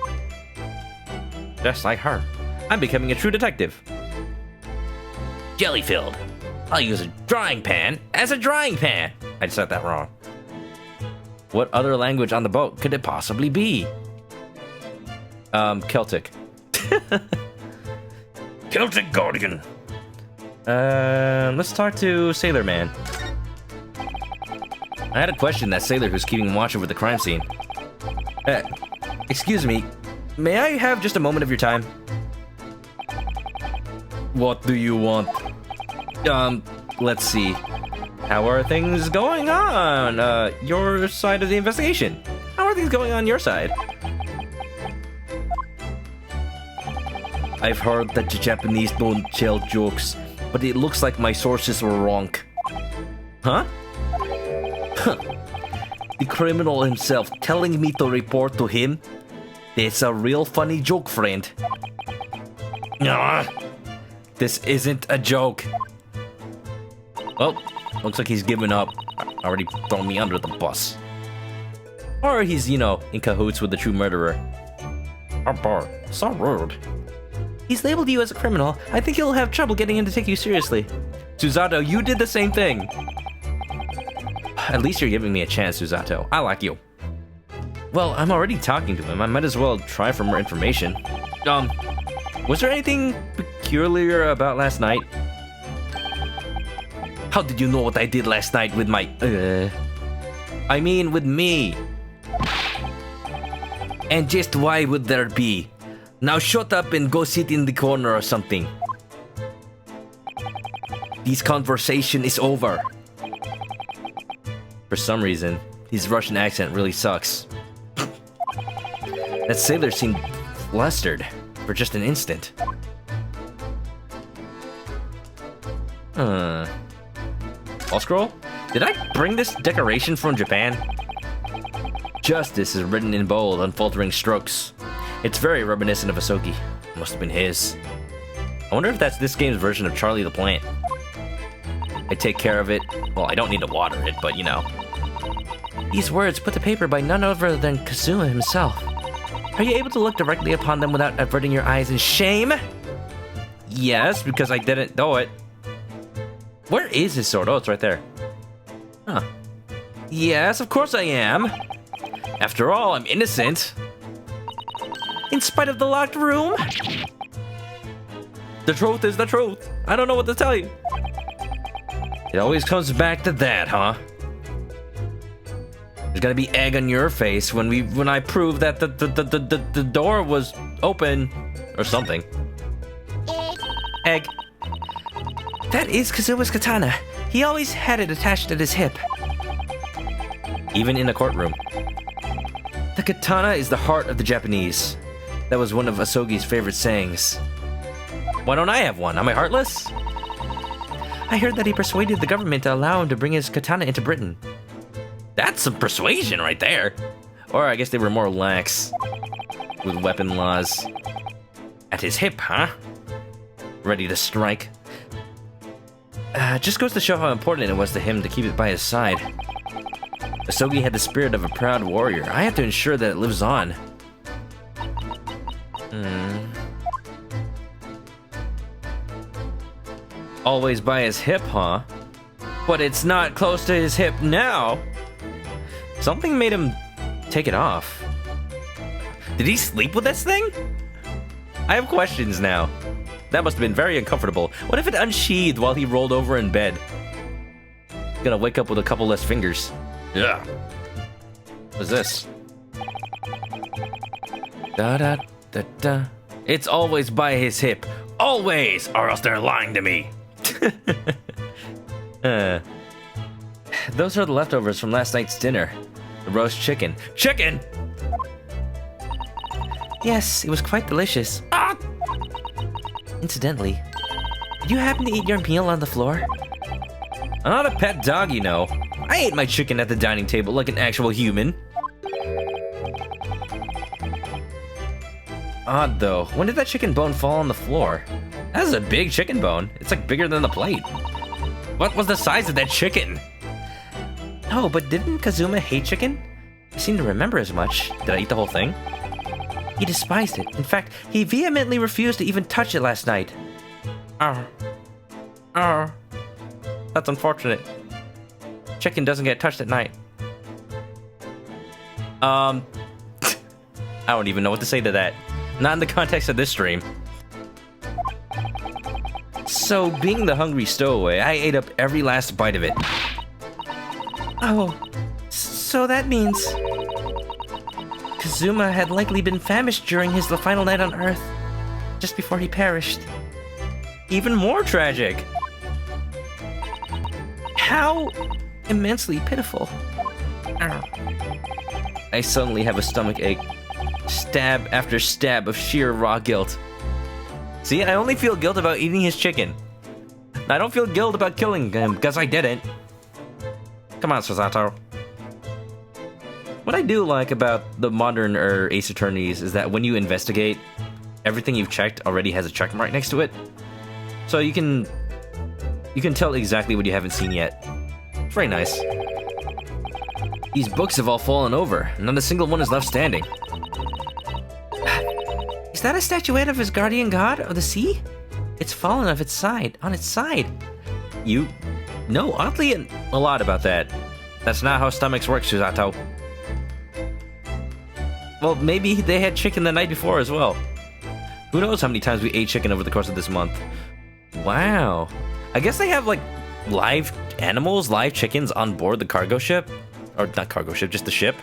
Just like her. I'm becoming a true detective. Jelly-filled. I'll use a drying pan as a drying pan. I said that wrong. What other language on the boat could it possibly be? Celtic. Celtic Guardian. Let's talk to Sailor Man. I had a question that sailor who's keeping watch over the crime scene. Excuse me, may I have just a moment of your time? What do you want? Let's see. How are things going on? Your side of the investigation. How are things going on your side? I've heard that the Japanese don't tell jokes, but it looks like my sources were wrong. Huh? The criminal himself telling me to report to him? It's a real funny joke, friend. This isn't a joke. Well, looks like he's given up. Already thrown me under the bus. Or he's, you know, in cahoots with the true murderer. So rude. He's labeled you as a criminal. I think he'll have trouble getting him to take you seriously. Susato, you did the same thing. At least you're giving me a chance, Susato. I like you. Well, I'm already talking to him. I might as well try for more information. Was there anything peculiar about last night? How did you know what I did last night with my... I mean, with me. And just why would there be? Now shut up and go sit in the corner or something. This conversation is over. For some reason, his Russian accent really sucks. That sailor seemed flustered for just an instant. Wall scroll? Did I bring this decoration from Japan? Justice is written in bold, unfaltering strokes. It's very reminiscent of Asogi. Must have been his. I wonder if that's this game's version of Charlie the Plant. I take care of it. Well, I don't need to water it, but you know. These words put to paper by none other than Kazuma himself. Are you able to look directly upon them without averting your eyes in shame? Yes, because I didn't know it. Where is his sword? Oh, it's right there. Huh. Yes, of course I am. After all, I'm innocent. In spite of the locked room? The truth is the truth. I don't know what to tell you. It always comes back to that, huh? There's gonna be egg on your face when I prove that the door was open or something. Egg. That is Kazuma's katana. He always had it attached at his hip. Even in a courtroom. The katana is the heart of the Japanese. That was one of Asogi's favorite sayings. Why don't I have one? Am I heartless? I heard that he persuaded the government to allow him to bring his katana into Britain. That's some persuasion right there. Or I guess they were more lax with weapon laws. At his hip, huh? Ready to strike. Just goes to show how important it was to him to keep it by his side. Asogi had the spirit of a proud warrior. I have to ensure that it lives on. Always by his hip, huh? But it's not close to his hip now. Something made him take it off. Did he sleep with this thing? I have questions now. That must have been very uncomfortable. What if it unsheathed while he rolled over in bed? Gonna wake up with a couple less fingers. Yeah. What's this? Da da da da. It's always by his hip. Always, or else they're lying to me. Those are the leftovers from last night's dinner. The roast chicken. Chicken! Yes, it was quite delicious. Ah! Incidentally, did you happen to eat your meal on the floor? I'm not a pet dog, you know. I ate my chicken at the dining table like an actual human. Odd though, when did that chicken bone fall on the floor? That is a big chicken bone. It's like bigger than the plate. What was the size of that chicken? Oh, but didn't Kazuma hate chicken? I seem to remember as much. Did I eat the whole thing? He despised it. In fact, he vehemently refused to even touch it last night. That's unfortunate. Chicken doesn't get touched at night. I don't even know what to say to that. Not in the context of this stream. So, being the hungry stowaway, I ate up every last bite of it. Oh, so that means Kazuma had likely been famished during his final night on Earth, just before he perished. Even more tragic. How immensely pitiful. I suddenly have a stomach ache. Stab after stab of sheer raw guilt. See, I only feel guilt about eating his chicken. I don't feel guilt about killing him because I didn't. Come on, Susato. What I do like about the modern Ace Attorneys is that when you investigate, everything you've checked already has a check mark next to it. So you can tell exactly what you haven't seen yet. Very nice. These books have all fallen over. Not a single one is left standing. Is that a statuette of his guardian god of the sea? It's fallen on its side. You know oddly a lot about that. That's not how stomachs work, Susato. Well, maybe they had chicken the night before as well. Who knows how many times we ate chicken over the course of this month. Wow. I guess they have, like, live animals, live chickens on board the cargo ship. Or not cargo ship, just the ship.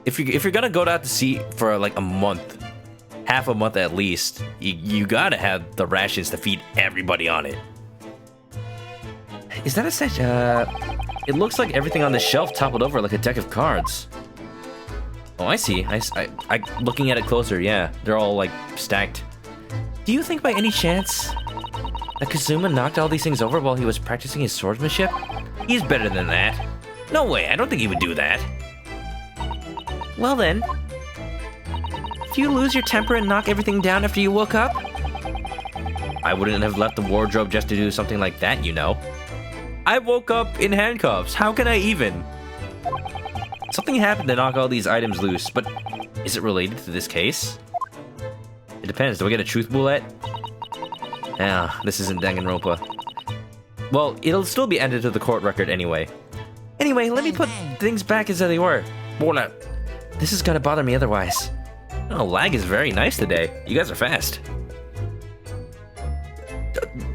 If you're gonna go out to sea for, like, a month, half a month at least, you gotta have the rations to feed everybody on it. Is that a set? It looks like everything on the shelf toppled over like a deck of cards. Oh, I see. I looking at it closer, yeah. They're all, like, stacked. Do you think by any chance that Kazuma knocked all these things over while he was practicing his swordsmanship? He's better than that. No way, I don't think he would do that. Well then, if you lose your temper and knock everything down after you woke up? I wouldn't have left the wardrobe just to do something like that, you know. I woke up in handcuffs. How can I even? Something happened to knock all these items loose, but is it related to this case? It depends. Do I get a truth bullet? Ah, this isn't Danganronpa. Well, it'll still be added to the court record anyway. Anyway, let me put things back as they were. Bola. This is gonna bother me otherwise. Oh, lag is very nice today. You guys are fast.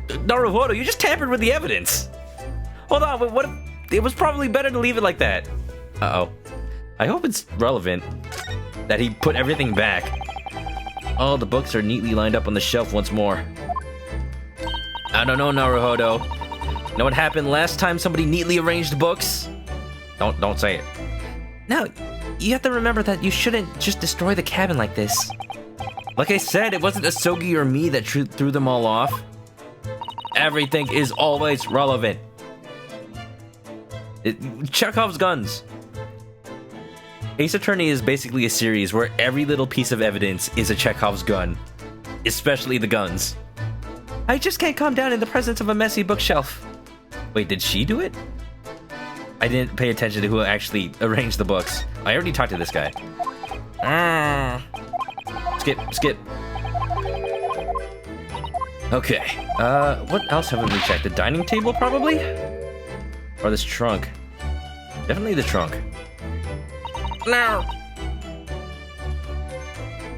Naruhodo, you just tampered with the evidence. Hold on, but what if it was probably better to leave it like that? Uh-oh. I hope it's relevant that he put everything back. All the books are neatly lined up on the shelf once more. I don't know, Naruhodo. Know what happened last time somebody neatly arranged books? Don't say it. No, you have to remember that you shouldn't just destroy the cabin like this. Like I said, it wasn't Asogi or me that threw them all off. Everything is always relevant. Chekhov's guns. Ace Attorney is basically a series where every little piece of evidence is a Chekhov's gun. Especially the guns. I just can't calm down in the presence of a messy bookshelf. Wait, did she do it? I didn't pay attention to who actually arranged the books. I already talked to this guy. Skip. Okay. What else haven't we checked? The dining table, probably? Or this trunk? Definitely the trunk. No!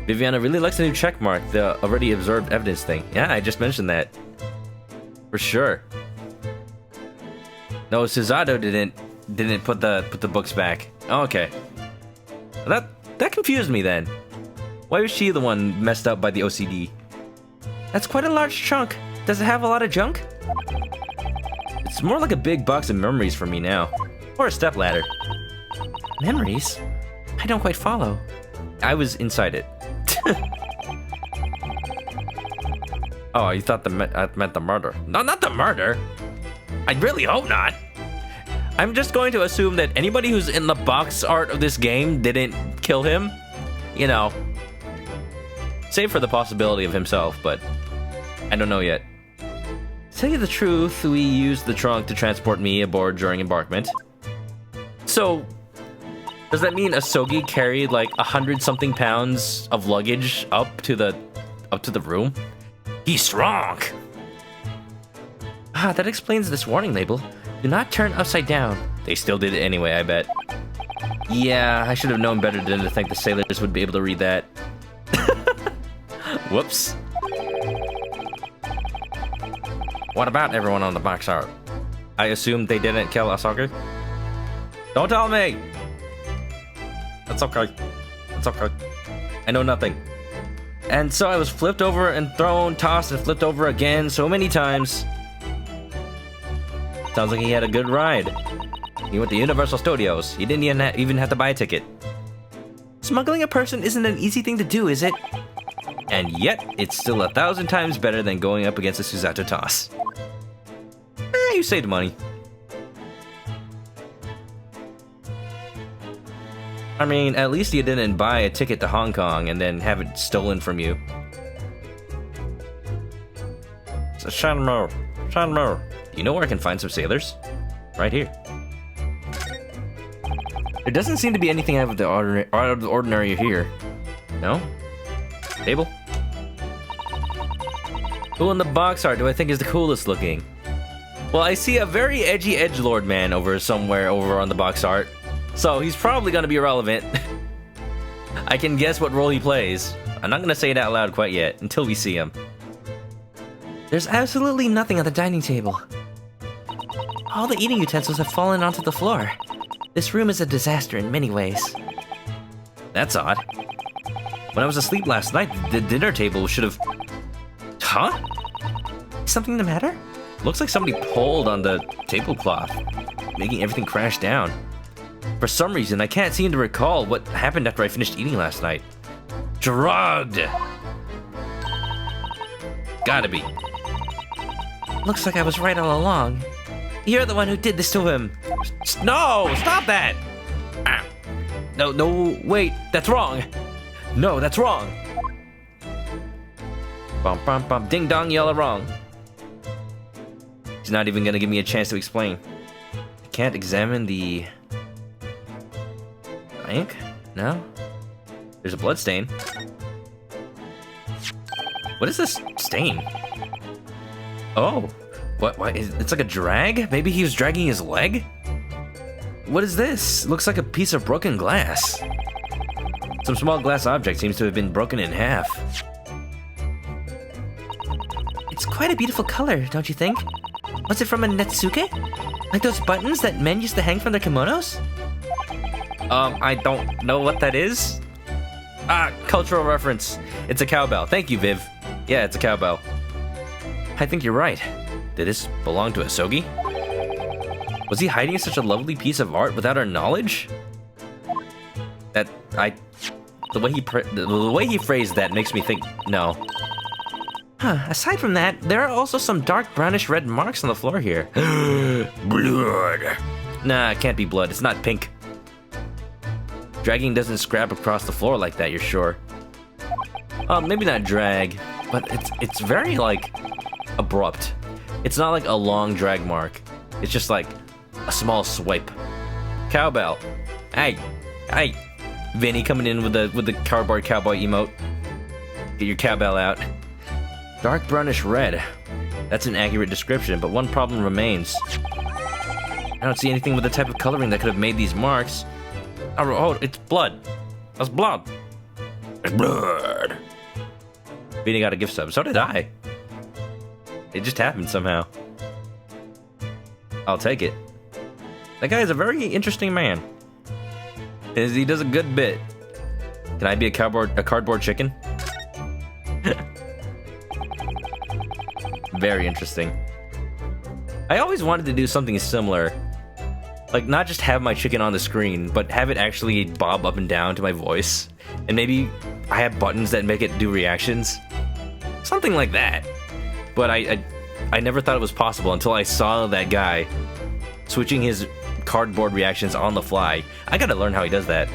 Viviana really likes the new check mark, the already observed evidence thing. Yeah, I just mentioned that. For sure. No, Susato didn't put the books back. Oh, okay. That confused me then. Why was she the one messed up by the OCD? That's quite a large trunk. Does it have a lot of junk? It's more like a big box of memories for me now. Or a stepladder. Memories? I don't quite follow. I was inside it. Oh, you thought I meant the murder. No, not the murder. I really hope not. I'm just going to assume that anybody who's in the box art of this game didn't kill him. You know. Save for the possibility of himself, but I don't know yet. To tell you the truth, we used the trunk to transport me aboard during embarkment. So, does that mean Asogi carried like 100-something pounds of luggage up to the room? He's strong. Ah, that explains this warning label. Do not turn upside down. They still did it anyway, I bet. Yeah, I should have known better than to think the sailors would be able to read that. Whoops. What about everyone on the box art? I assume they didn't kill Asogi? Don't tell me! That's okay. That's okay. I know nothing. And so I was flipped over and thrown, tossed and flipped over again so many times. Sounds like he had a good ride. He went to Universal Studios. He didn't even have to buy a ticket. Smuggling a person isn't an easy thing to do, is it? And yet, it's still 1,000 times better than going up against a Susato toss. You saved money. I mean, at least you didn't buy a ticket to Hong Kong and then have it stolen from you. So Shanmo. You know where I can find some sailors? Right here. There doesn't seem to be anything out of the ordinary here. No? Table? Who in the box art do I think is the coolest looking? Well, I see a very edgy edgelord man over somewhere over on the box art. So he's probably gonna be irrelevant. I can guess what role he plays. I'm not gonna say it out loud quite yet, until we see him. There's absolutely nothing on the dining table. All the eating utensils have fallen onto the floor. This room is a disaster in many ways. That's odd. When I was asleep last night, the dinner table should have... Huh? Is something the matter? Looks like somebody pulled on the tablecloth, making everything crash down. For some reason, I can't seem to recall what happened after I finished eating last night. Drugged! Gotta be. Looks like I was right all along. You're the one who did this to him. No! Stop that! Ah. No, wait, that's wrong. No, that's wrong. Bum, bum, bum, ding dong, y'all are wrong. He's not even gonna give me a chance to explain. I can't examine the... ink? No? There's a blood stain. What is this stain? Oh, what? It's like a drag? Maybe he was dragging his leg? What is this? Looks like a piece of broken glass. Some small glass object seems to have been broken in half. It's quite a beautiful color, don't you think? Was it from a Netsuke? Like those buttons that men used to hang from their kimonos? I don't know what that is. Ah, cultural reference. It's a cowbell. Thank you, Viv. Yeah, it's a cowbell. I think you're right. Did this belong to Asogi? Was he hiding such a lovely piece of art without our knowledge? The way he phrased that makes me think no. Huh, aside from that, there are also some dark brownish red marks on the floor here. Blood. Nah, it can't be blood. It's not pink. Dragging doesn't scrap across the floor like that, you're sure. Maybe not drag, but it's very, like, abrupt. It's not like a long drag mark. It's just like a small swipe. Cowbell. Hey. Vinny coming in with the cardboard cowboy emote. Get your cowbell out. Dark brownish red. That's an accurate description, but one problem remains. I don't see anything with the type of coloring that could have made these marks. Oh, it's blood. That's blood. It's blood. Vinny got a gift sub. So did I. It just happened somehow. I'll take it. That guy is a very interesting man. He does a good bit. Can I be a cardboard chicken? Very interesting. I always wanted to do something similar. Like, not just have my chicken on the screen, but have it actually bob up and down to my voice. And maybe I have buttons that make it do reactions. Something like that. But I never thought it was possible until I saw that guy switching his cardboard reactions on the fly. I gotta learn how he does that.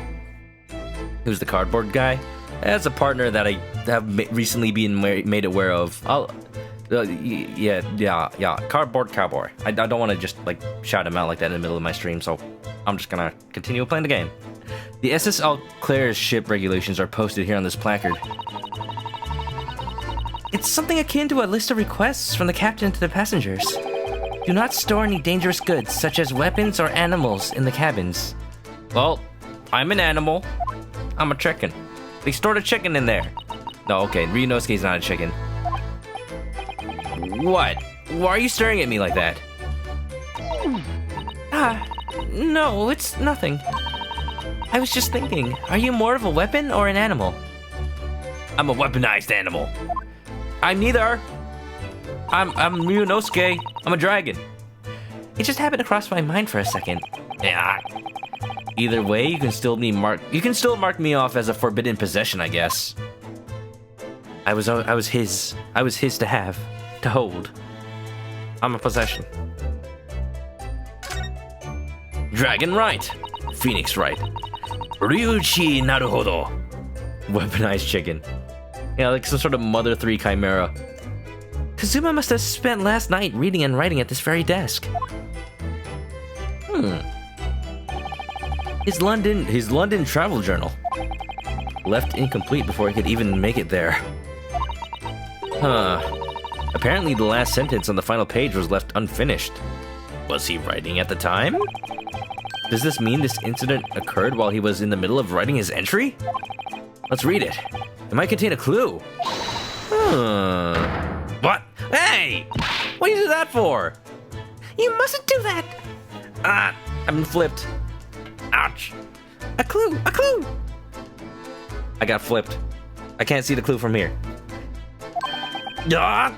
Who's the cardboard guy? That's a partner that I have recently been made aware of. Yeah, cardboard cowboy. I don't want to just like shout him out like that in the middle of my stream, so I'm just gonna continue playing the game. The SS All Claire's ship regulations are posted here on this placard. It's something akin to a list of requests from the captain to the passengers. Do not store any dangerous goods, such as weapons or animals, in the cabins. Well, I'm an animal. I'm a chicken. They stored a chicken in there. No, okay, Ryunosuke's not a chicken. What? Why are you staring at me like that? No, it's nothing. I was just thinking, are you more of a weapon or an animal? I'm a weaponized animal. I'm neither. I'm Ryunosuke. I'm a dragon. It just happened to cross my mind for a second. Yeah. Either way, you can still mark me off as a forbidden possession, I guess. I was his. I was his to have, to hold. I'm a possession. Dragon right. Phoenix right. Ryuchi naruhodo. Weaponized chicken. Yeah, like some sort of Mother 3 chimera. Kazuma must have spent last night reading and writing at this very desk. His London travel journal. Left incomplete before he could even make it there. Huh. Apparently the last sentence on the final page was left unfinished. Was he writing at the time? Does this mean this incident occurred while he was in the middle of writing his entry? Let's read it. It might contain a clue. What? Hey! What do you do that for? You mustn't do that! Ah! I've been flipped. Ouch! A clue! A clue! I got flipped. I can't see the clue from here. Ah!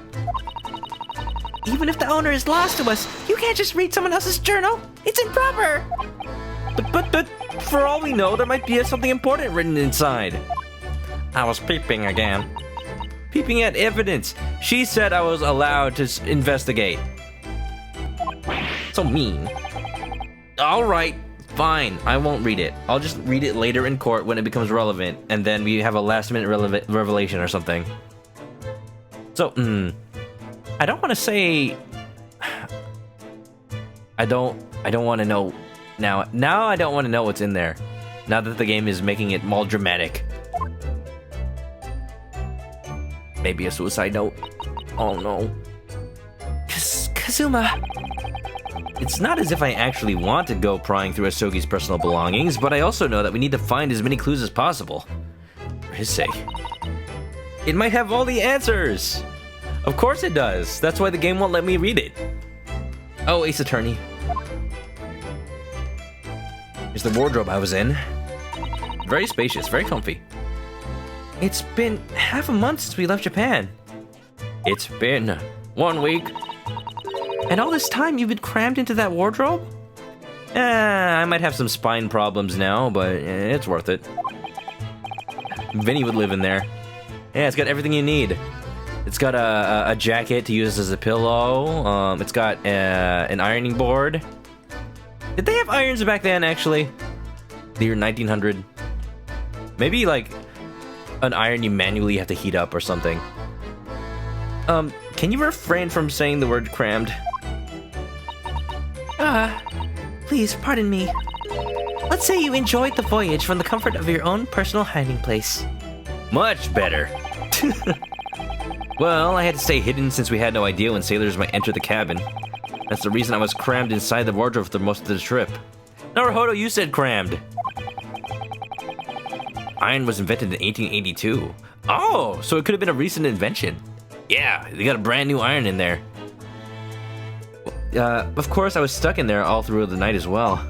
Even if the owner is lost to us, you can't just read someone else's journal. It's improper. But for all we know, there might be something important written inside. I was peeping again. Peeping at evidence. She said I was allowed to investigate. So mean. All right, fine. I won't read it. I'll just read it later in court when it becomes relevant, and then we have a last-minute revelation or something. So, I don't want to say. I don't want to know now. Now I don't want to know what's in there. Now that the game is making it more dramatic. Maybe a suicide note. Oh no. Kazuma. It's not as if I actually want to go prying through Asogi's personal belongings, but I also know that we need to find as many clues as possible. For his sake. It might have all the answers! Of course it does. That's why the game won't let me read it. Oh, Ace Attorney. Here's the wardrobe I was in. Very spacious, very comfy. It's been half a month since we left Japan. It's been 1 week. And all this time you've been crammed into that wardrobe? I might have some spine problems now, but it's worth it. Vinny would live in there. Yeah, it's got everything you need. It's got a jacket to use as a pillow. It's got an ironing board. Did they have irons back then, actually? The year 1900. Maybe, like, an iron you manually have to heat up or something. Can you refrain from saying the word crammed? Please, pardon me. Let's say you enjoyed the voyage from the comfort of your own personal hiding place. Much better. Well, I had to stay hidden since we had no idea when sailors might enter the cabin. That's the reason I was crammed inside the wardrobe for most of the trip. Naruhodo, you said crammed. Iron was invented in 1882. Oh, so it could have been a recent invention. Yeah, they got a brand new iron in there. Of course, I was stuck in there all through the night as well.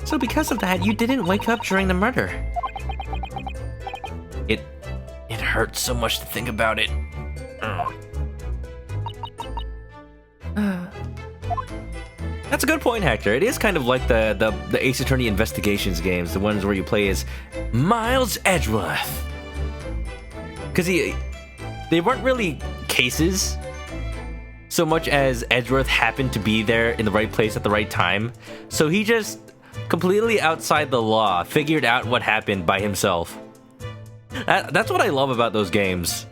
So because of that, you didn't wake up during the murder. It hurts so much to think about it. That's a good point, Hector. It is kind of like the Ace Attorney Investigations games, the ones where you play as Miles Edgeworth. Because they weren't really cases, so much as Edgeworth happened to be there in the right place at the right time. So he just, completely outside the law, figured out what happened by himself. That's what I love about those games.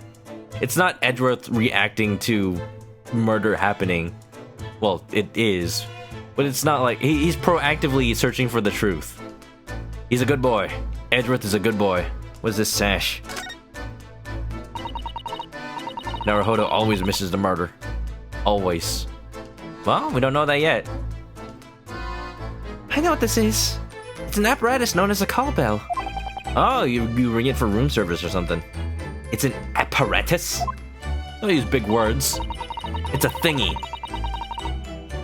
It's not Edgeworth reacting to murder happening. Well, it is. But it's not like... He's proactively searching for the truth. He's a good boy. Edgeworth is a good boy. What's this sash? Naruhodo always misses the murder. Always. Well, we don't know that yet. I know what this is. It's an apparatus known as a call bell. Oh, you ring it for room service or something. It's an apparatus? Don't use big words. It's a thingy.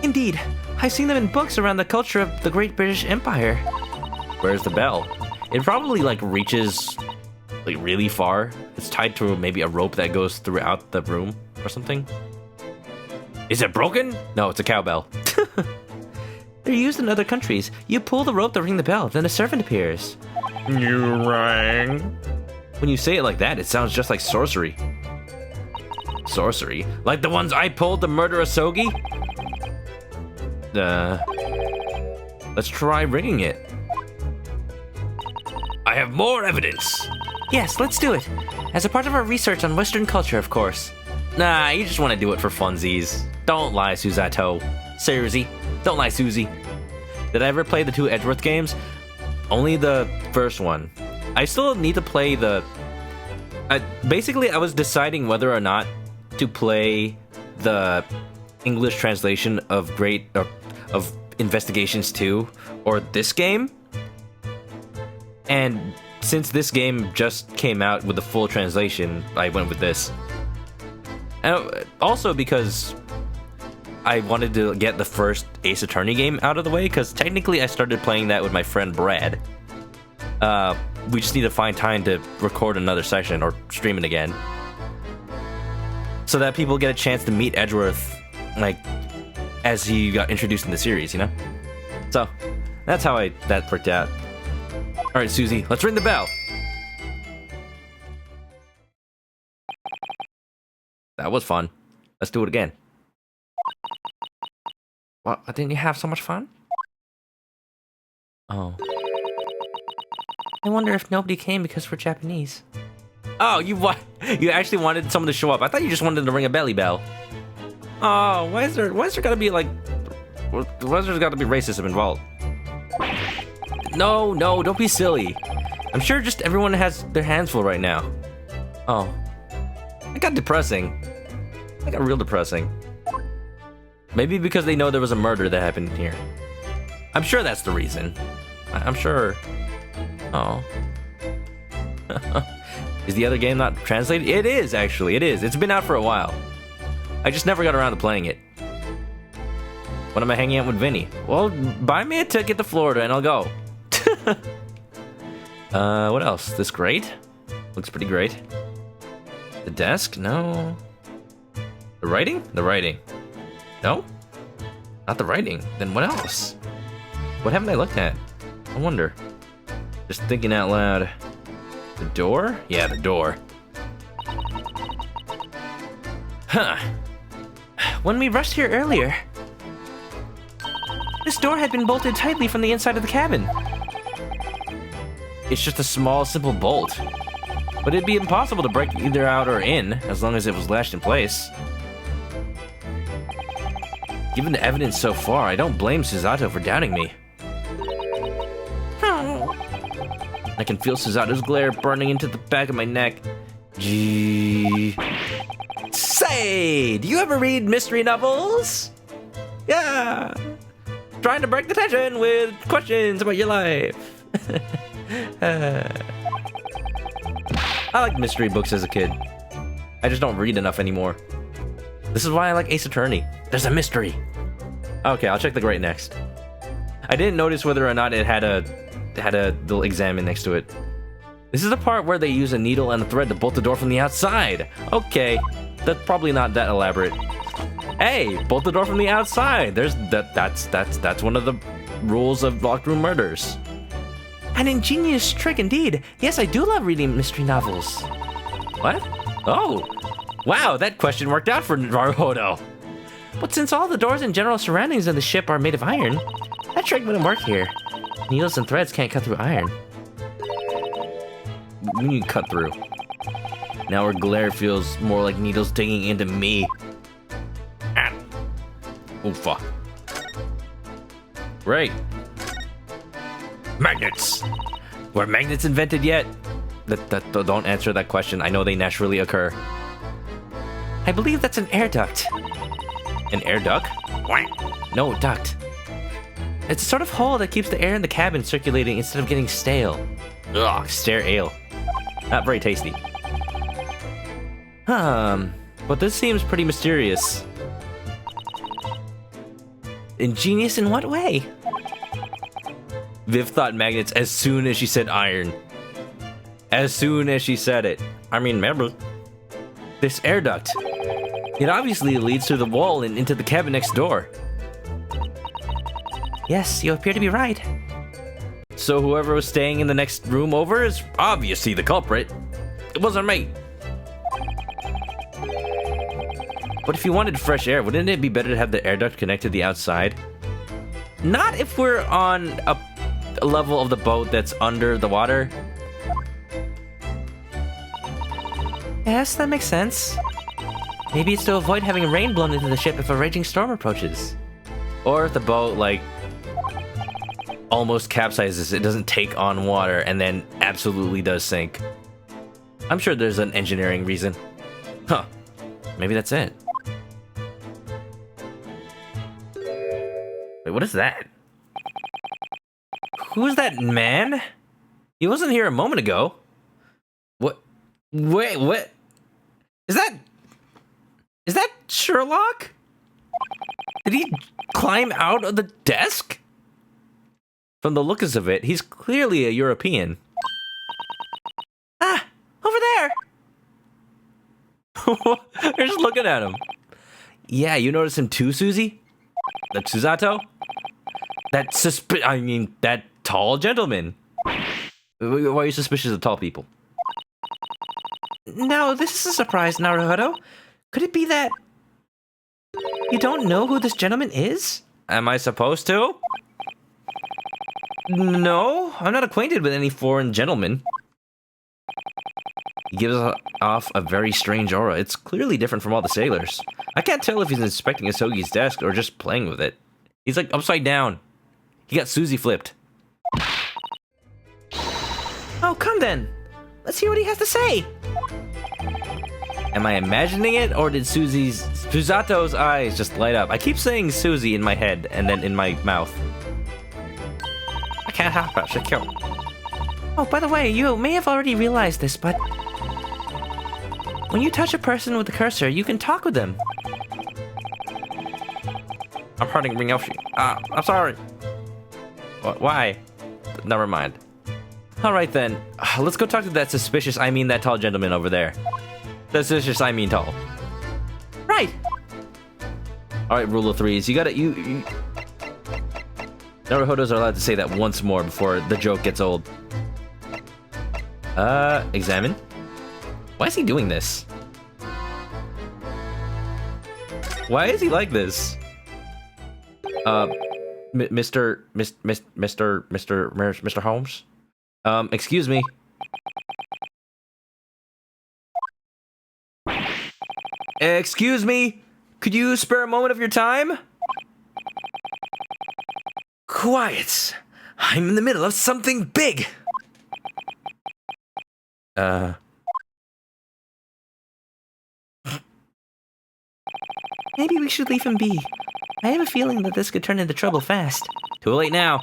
Indeed. I've seen them in books around the culture of the Great British Empire. Where's the bell? It probably, like, reaches like really far. It's tied to maybe a rope that goes throughout the room or something. Is it broken? No, it's a cowbell. They're used in other countries. You pull the rope to ring the bell, then a servant appears. You rang. When you say it like that, it sounds just like sorcery. Sorcery? Like the ones I pulled to murder Asogi? Let's try ringing it. I have more evidence. Yes, let's do it. As a part of our research on Western culture, of course. Nah, you just want to do it for funsies. Don't lie, Susato. Seriously, don't lie, Susie. Did I ever play the 2 Edgeworth games? Only the first one. I still need to play the... basically, I was deciding whether or not to play the English translation of of Investigations 2 or this game. And since this game just came out with the full translation, I went with this. And also because I wanted to get the first Ace Attorney game out of the way, because technically I started playing that with my friend Brad. We just need to find time to record another session or stream it again, so that people get a chance to meet Edgeworth, like, as he got introduced in the series, you know? So, that's how that worked out. Alright, Susie, let's ring the bell! That was fun. Let's do it again. What, didn't you have so much fun? Oh. I wonder if nobody came because we're Japanese. Oh, you actually wanted someone to show up. I thought you just wanted to ring a belly bell. Oh, why is there gotta be like... Why is there gotta be racism involved? No, don't be silly. I'm sure just everyone has their hands full right now. Oh. That got depressing. That got real depressing. Maybe because they know there was a murder that happened here. I'm sure that's the reason. I'm sure. Oh. Is the other game not translated? It is, actually. It is. It's been out for a while. I just never got around to playing it. When am I hanging out with Vinny? Well, buy me a ticket to Florida and I'll go. What else? This grate? Looks pretty great. The desk? No. The writing? The writing. No? Not the writing. Then what else? What haven't I looked at? I wonder. Just thinking out loud. The door? Yeah, the door. Huh. When we rushed here earlier, this door had been bolted tightly from the inside of the cabin. It's just a small, simple bolt. But it'd be impossible to break either out or in, as long as it was lashed in place. Given the evidence so far, I don't blame Susato for doubting me. I can feel Susato's glare burning into the back of my neck. Gee. Say, do you ever read mystery novels? Yeah. Trying to break the tension with questions about your life. I liked mystery books as a kid. I just don't read enough anymore. This is why I like Ace Attorney. There's a mystery. Okay, I'll check the grate next. I didn't notice whether or not it had a little examine next to it. This is the part where they use a needle and a thread to bolt the door from the outside. Okay, that's probably not that elaborate. Hey, bolt the door from the outside. That's one of the rules of locked room murders. An ingenious trick indeed. Yes, I do love reading mystery novels. What? Oh, wow, that question worked out for Naruhodo. But since all the doors and general surroundings of the ship are made of iron, that trick wouldn't work here. Needles and threads can't cut through iron. We need cut through. Now her glare feels more like needles digging into me. Ah. Oh, fuck. Right. Magnets! Were magnets invented yet? Don't answer that question. I know they naturally occur. I believe that's an air duct. An air duct? No, duct. It's a sort of hole that keeps the air in the cabin circulating instead of getting stale. Ugh, stare ale. Not very tasty. But this seems pretty mysterious. Ingenious in what way? Viv thought magnets as soon as she said iron. as soon as she said it. I mean, remember, this air duct. It obviously leads through the wall and into the cabin next door. Yes, you appear to be right. So whoever was staying in the next room over is obviously the culprit. It wasn't me. But if you wanted fresh air, wouldn't it be better to have the air duct connect to the outside? Not if we're on a level of the boat that's under the water. Yes, that makes sense. Maybe it's to avoid having rain blown into the ship if a raging storm approaches. Or if the boat, like, almost capsizes, it doesn't take on water and then absolutely does sink. I'm sure there's an engineering reason. Huh. Maybe that's it. Wait, what is that? Who's that man? He wasn't here a moment ago. What? Wait, what? Is that Sherlock? Did he climb out of the desk? From the looks of it, he's clearly a European. Ah, over there! They're just looking at him. Yeah, you notice him too, Susie? That Susato? That tall gentleman. Why are you suspicious of tall people? Now, this is a surprise, Naruhodo. Could it be that you don't know who this gentleman is? Am I supposed to? No, I'm not acquainted with any foreign gentlemen. He gives off a very strange aura. It's clearly different from all the sailors. I can't tell if he's inspecting Asogi's desk or just playing with it. He's like upside down. He got Susie flipped. Oh, come then. Let's hear what he has to say. Am I imagining it, or did Susato's eyes just light up? I keep saying Susie in my head and then in my mouth. I can't help it, she's cute. Oh, by the way, you may have already realized this, but when you touch a person with the cursor, you can talk with them. I'm hurting Ringoshi. I'm sorry. Why? Never mind. Alright then, let's go talk to that that tall gentleman over there. Suspicious, tall. Right! Alright, rule of threes. You gotta, Naruhodos are allowed to say that once more before the joke gets old. Examine? Why is he doing this? Why is he like this? Mr. Holmes? Excuse me. Excuse me? Could you spare a moment of your time? Quiet. I'm in the middle of something big. Maybe we should leave him be. I have a feeling that this could turn into trouble fast. Too late now.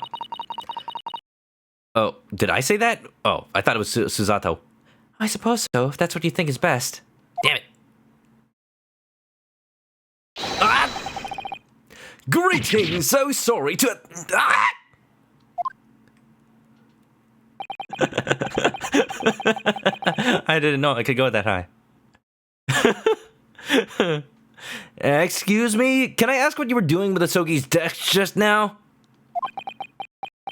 Oh, did I say that? Oh, I thought it was Susato. I suppose so, if that's what you think is best. Damn it. Greetings, so sorry to... I didn't know I could go that high. Excuse me, can I ask what you were doing with Asogi's desk just now?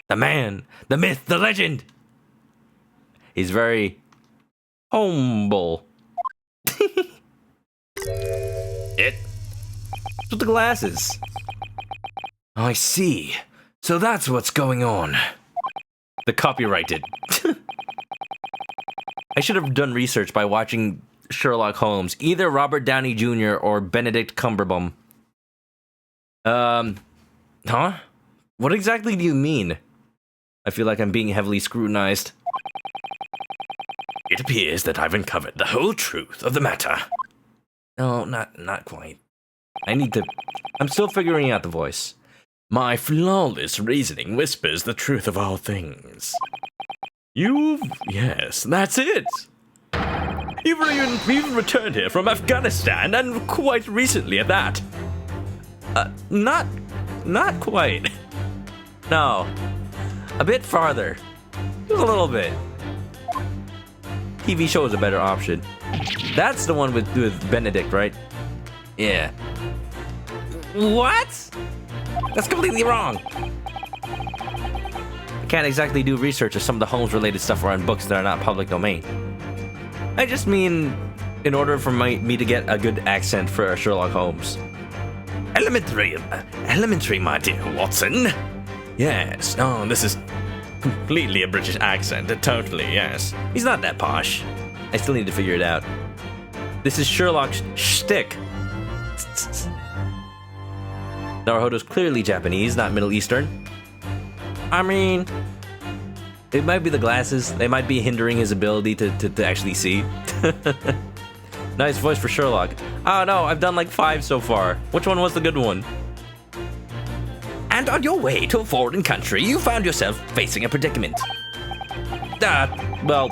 The man, the myth, the legend. He's very humble. It with the glasses. I see. So that's what's going on. The copyrighted. I should have done research by watching Sherlock Holmes, either Robert Downey Jr. or Benedict Cumberbatch. Huh? What exactly do you mean? I feel like I'm being heavily scrutinized. It appears that I've uncovered the whole truth of the matter. No, not quite. I'm still figuring out the voice. My flawless reasoning whispers the truth of all things. Yes, that's it. You've even returned here from Afghanistan, and quite recently at that. Not quite. No. A bit farther. Just a little bit. TV show is a better option. That's the one with Benedict, right? Yeah. What? That's completely wrong. I can't exactly do research if some of the Holmes-related stuff are in books that are not public domain. I just mean, in order for me to get a good accent for Sherlock Holmes. Elementary, my dear Watson. Yes, oh, this is completely a British accent, totally, yes. He's not that posh. I still need to figure it out. This is Sherlock's shtick. Naruhodo's clearly Japanese, not Middle Eastern. I mean, it might be the glasses. They might be hindering his ability to actually see. Nice voice for Sherlock. Oh no, I've done like 5 so far. Which one was the good one? And on your way to a foreign country, you found yourself facing a predicament. Well,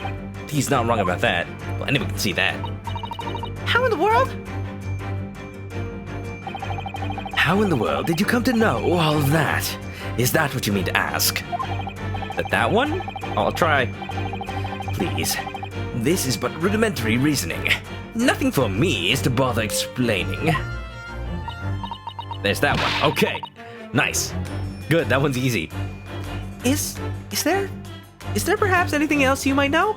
he's not wrong about that. Well, anyone can see that. How in the world? How in the world did you come to know all of that? Is that what you mean to ask? That one? I'll try. Please, this is but rudimentary reasoning. Nothing for me is to bother explaining. There's that one. Okay. Nice. Good, that one's easy. Is there perhaps anything else you might know?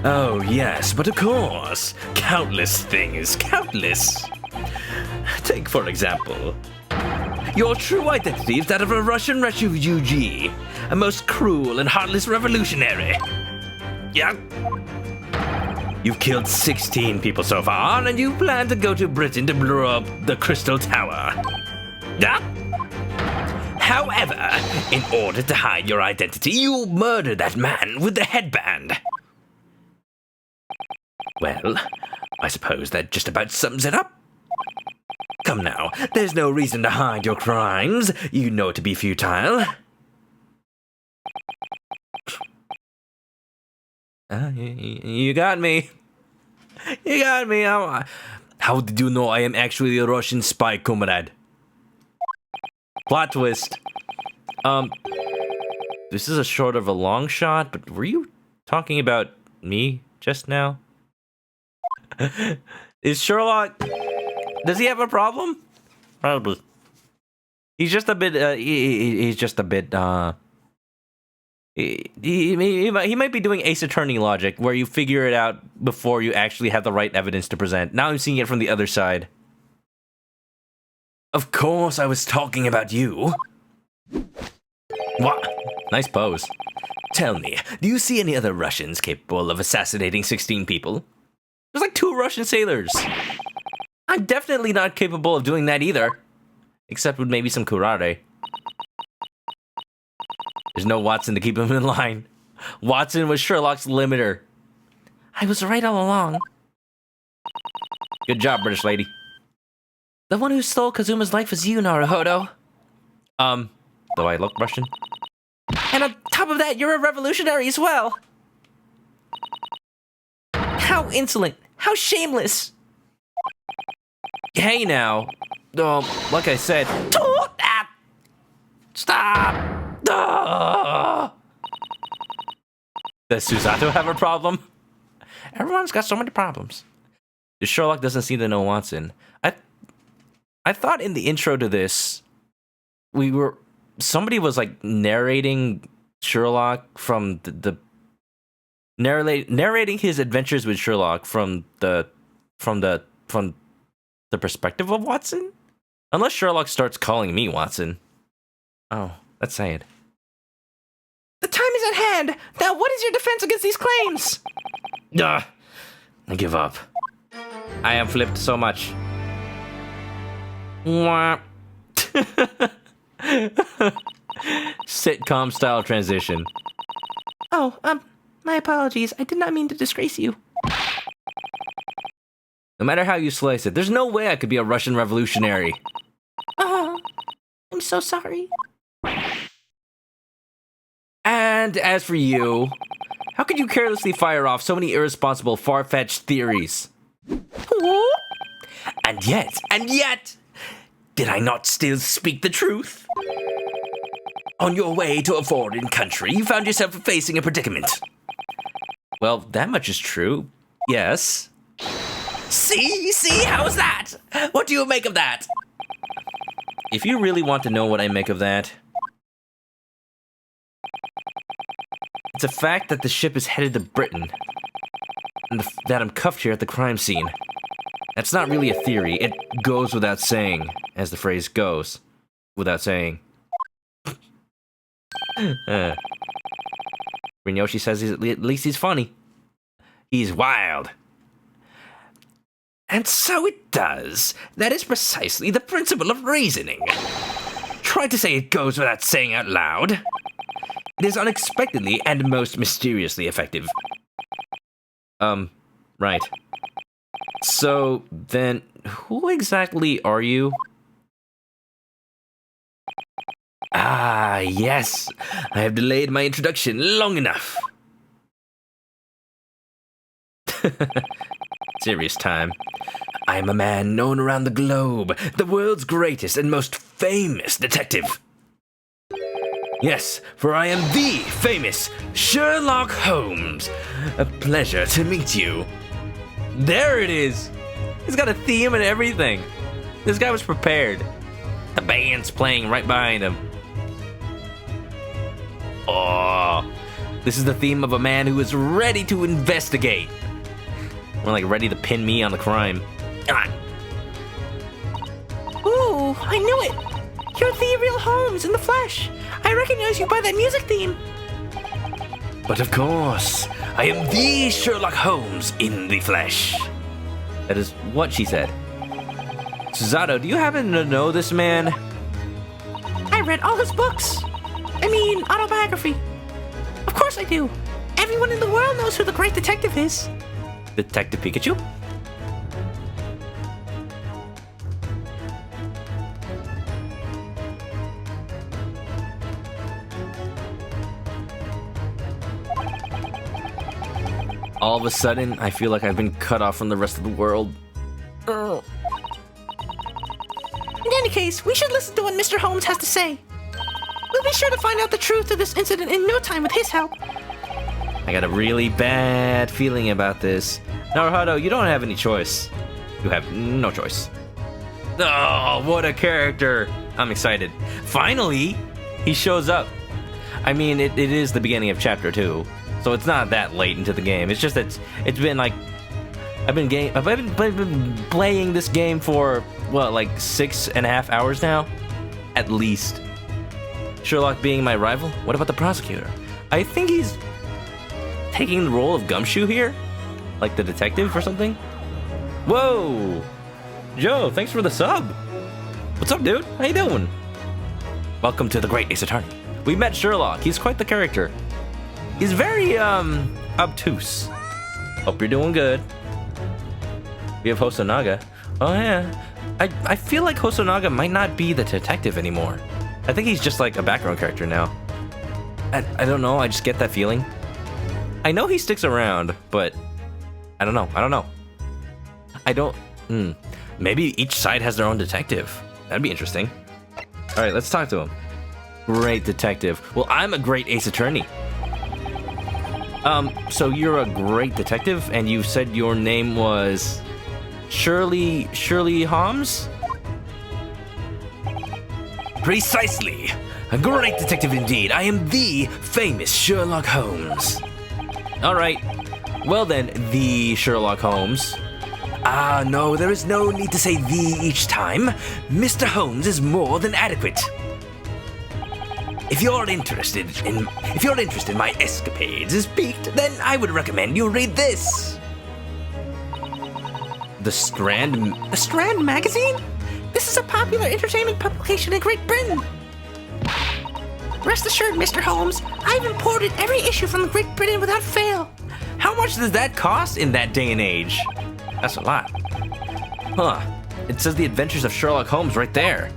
Oh, yes, but of course. Countless things, countless. Take, for example, your true identity is that of a Russian refugee, a most cruel and heartless revolutionary. Yeah. You've killed 16 people so far, and you plan to go to Britain to blow up the Crystal Tower. Yeah. However, in order to hide your identity, you murdered that man with the headband. Well, I suppose that just about sums it up. Come now, there's no reason to hide your crimes. You know it to be futile. You got me. You got me. How did you know I am actually a Russian spy, comrade? Plot twist. This is a short of a long shot, but were you talking about me just now? Is Sherlock... Does he have a problem? Probably. He's just a bit, he's just a bit, he might be doing Ace Attorney logic, where you figure it out before you actually have the right evidence to present. Now I'm seeing it from the other side. Of course I was talking about you. What? Nice pose. Tell me, do you see any other Russians capable of assassinating 16 people? There's like 2 Russian sailors. I'm definitely not capable of doing that either. Except with maybe some karate. There's no Watson to keep him in line. Watson was Sherlock's limiter. I was right all along. Good job, British lady. The one who stole Kazuma's life was you, Naruhodo. Do I look Russian? And on top of that, you're a revolutionary as well. How insolent. How shameless. Hey now. Like I said... Stop! Does Susato have a problem? Everyone's got so many problems. Sherlock doesn't seem to know Watson. I thought in the intro to this, somebody was like narrating Sherlock from narrating his adventures with Sherlock from the perspective of Watson? Unless Sherlock starts calling me Watson. Oh, that's sad. The time is at hand. Now, what is your defense against these claims? I give up. I have flipped so much. Sitcom style transition. Oh, my apologies. I did not mean to disgrace you. No matter how you slice it, there's no way I could be a Russian revolutionary. Oh, I'm so sorry. And as for you, how could you carelessly fire off so many irresponsible, far-fetched theories? And yet, did I not still speak the truth? On your way to a foreign country, you found yourself facing a predicament. Well, that much is true. Yes. See, how's that? What do you make of that? If you really want to know what I make of that, it's a fact that the ship is headed to Britain, and that I'm cuffed here at the crime scene. That's not really a theory. It goes without saying, as the phrase goes, without saying. Rinyoshi says at least he's funny. He's wild. And so it does. That is precisely the principle of reasoning. Try to say it goes without saying out loud. It is unexpectedly and most mysteriously effective. Right. So, then, who exactly are you? Ah, yes. I have delayed my introduction long enough. Serious time. I am a man known around the globe, the world's greatest and most famous detective. Yes, for I am the famous Sherlock Holmes. A pleasure to meet you. There it is! He's got a theme and everything. This guy was prepared. The band's playing right behind him. Oh, this is the theme of a man who is ready to investigate. More like ready to pin me on the crime. Ah. Ooh, I knew it! You're the real Holmes in the flesh. I recognize you by that music theme. But of course, I am the Sherlock Holmes in the flesh. That is what she said. Suzato, do you happen to know this man? I read all his books. I mean, autobiography. Of course I do. Everyone in the world knows who the great detective is. Detective Pikachu? All of a sudden, I feel like I've been cut off from the rest of the world. In any case, we should listen to what Mr. Holmes has to say. We'll be sure to find out the truth of this incident in no time with his help. I got a really bad feeling about this. Naruhodo, you don't have any choice. You have no choice. Oh, what a character! I'm excited. Finally, he shows up. I mean, it is the beginning of chapter 2, so it's not that late into the game. It's just that it's been like I've been playing this game for what, like 6.5 hours now, at least. Sherlock being my rival. What about the prosecutor? I think he's taking the role of Gumshoe here, like the detective or something. Whoa, Joe! Thanks for the sub. What's up, dude? How you doing? Welcome to the Great Ace Attorney. We met Sherlock. He's quite the character. He's very obtuse. Hope you're doing good. We have Hosonaga. Oh yeah. I feel like Hosonaga might not be the detective anymore. I think he's just like a background character now. I don't know, I just get that feeling. I know he sticks around, but I don't know. Maybe each side has their own detective. That'd be interesting. All right, let's talk to him. Great detective. Well, I'm a great ace attorney. So you're a great detective, and you said your name was Shirley Holmes? Precisely. A great detective indeed. I am the famous Sherlock Holmes. All right. Well then, the Sherlock Holmes. Ah, no, there is no need to say the each time. Mr. Holmes is more than adequate. If your interest in my escapades is piqued, then I would recommend you read this. The Strand magazine? This is a popular entertainment publication in Great Britain. Rest assured, Mr. Holmes, I've imported every issue from Great Britain without fail. How much does that cost in that day and age? That's a lot. Huh. It says The Adventures of Sherlock Holmes right there.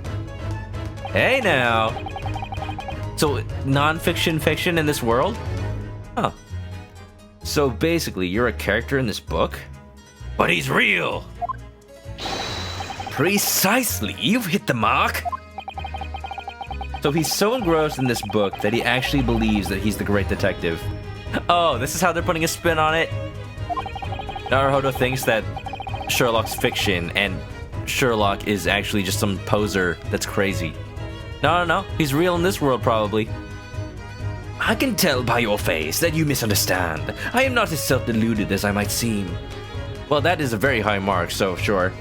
Hey now. So, non-fiction fiction in this world? Huh. So basically, you're a character in this book? But he's real. Precisely. You've hit the mark. So he's so engrossed in this book that he actually believes that he's the great detective. Oh, this is how they're putting a spin on it? Naruhodo thinks that Sherlock's fiction and Sherlock is actually just some poser that's crazy. No. He's real in this world, probably. I can tell by your face that you misunderstand. I am not as self-deluded as I might seem. Well, that is a very high mark, so sure.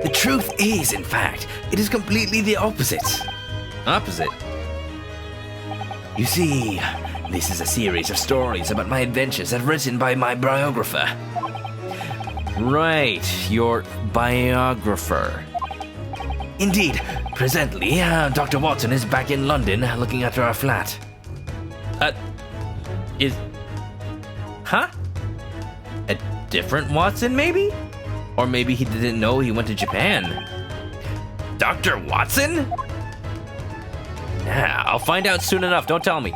The truth is, in fact, it is completely the opposite. Opposite? You see, this is a series of stories about my adventures as written by my biographer. Right, your biographer. Indeed, presently, Dr. Watson is back in London looking after our flat. Huh? A different Watson, maybe? Or maybe he didn't know he went to Japan. Dr. Watson? Yeah, I'll find out soon enough, don't tell me.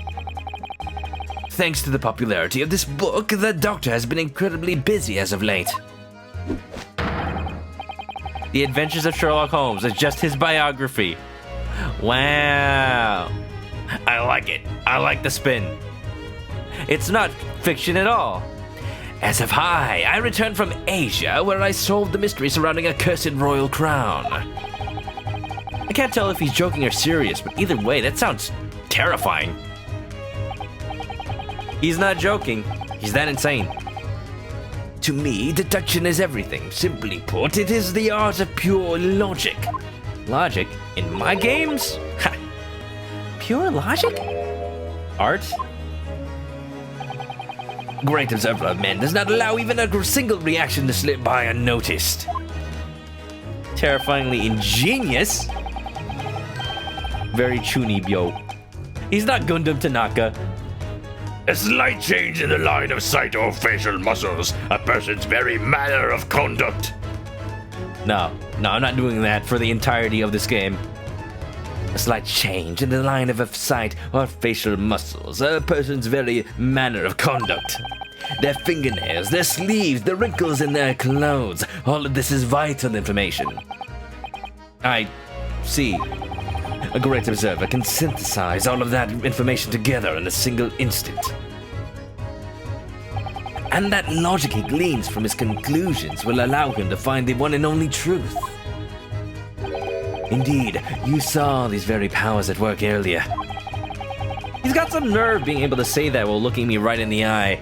Thanks to the popularity of this book, the doctor has been incredibly busy as of late. The Adventures of Sherlock Holmes is just his biography. Wow. I like it. I like the spin. It's not fiction at all. As of I returned from Asia, where I solved the mystery surrounding a cursed royal crown. I can't tell if he's joking or serious, but either way, that sounds terrifying. He's not joking. He's that insane. To me, deduction is everything. Simply put, it is the art of pure logic. Logic? In my games? Ha! Pure logic? Art? Great observer of men does not allow even a single reaction to slip by unnoticed. Terrifyingly ingenious? Very Chunibyo. He's not Gundam Tanaka. A slight change in the line of sight or facial muscles, a person's very manner of conduct. No, I'm not doing that for the entirety of this game. A slight change in the line of sight or facial muscles, a person's very manner of conduct. Their fingernails, their sleeves, the wrinkles in their clothes, all of this is vital information. I see. A great observer can synthesize all of that information together in a single instant. And that logic he gleans from his conclusions will allow him to find the one and only truth. Indeed, you saw these very powers at work earlier. He's got some nerve being able to say that while looking me right in the eye.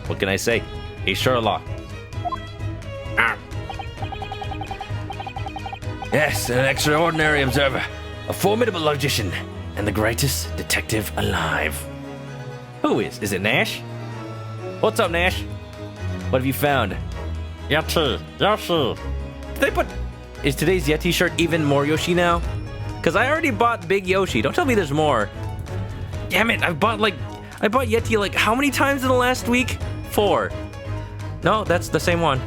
What can I say? He's Sherlock. Yes, an extraordinary observer, a formidable logician, and the greatest detective alive. Who is? Is it Nash? What's up, Nash? What have you found? Yoshi. Did they put... Is today's Yeti shirt even more Yoshi now? Because I already bought Big Yoshi. Don't tell me there's more. Damn it, I bought Yeti like how many times in the last week? 4. No, that's the same one.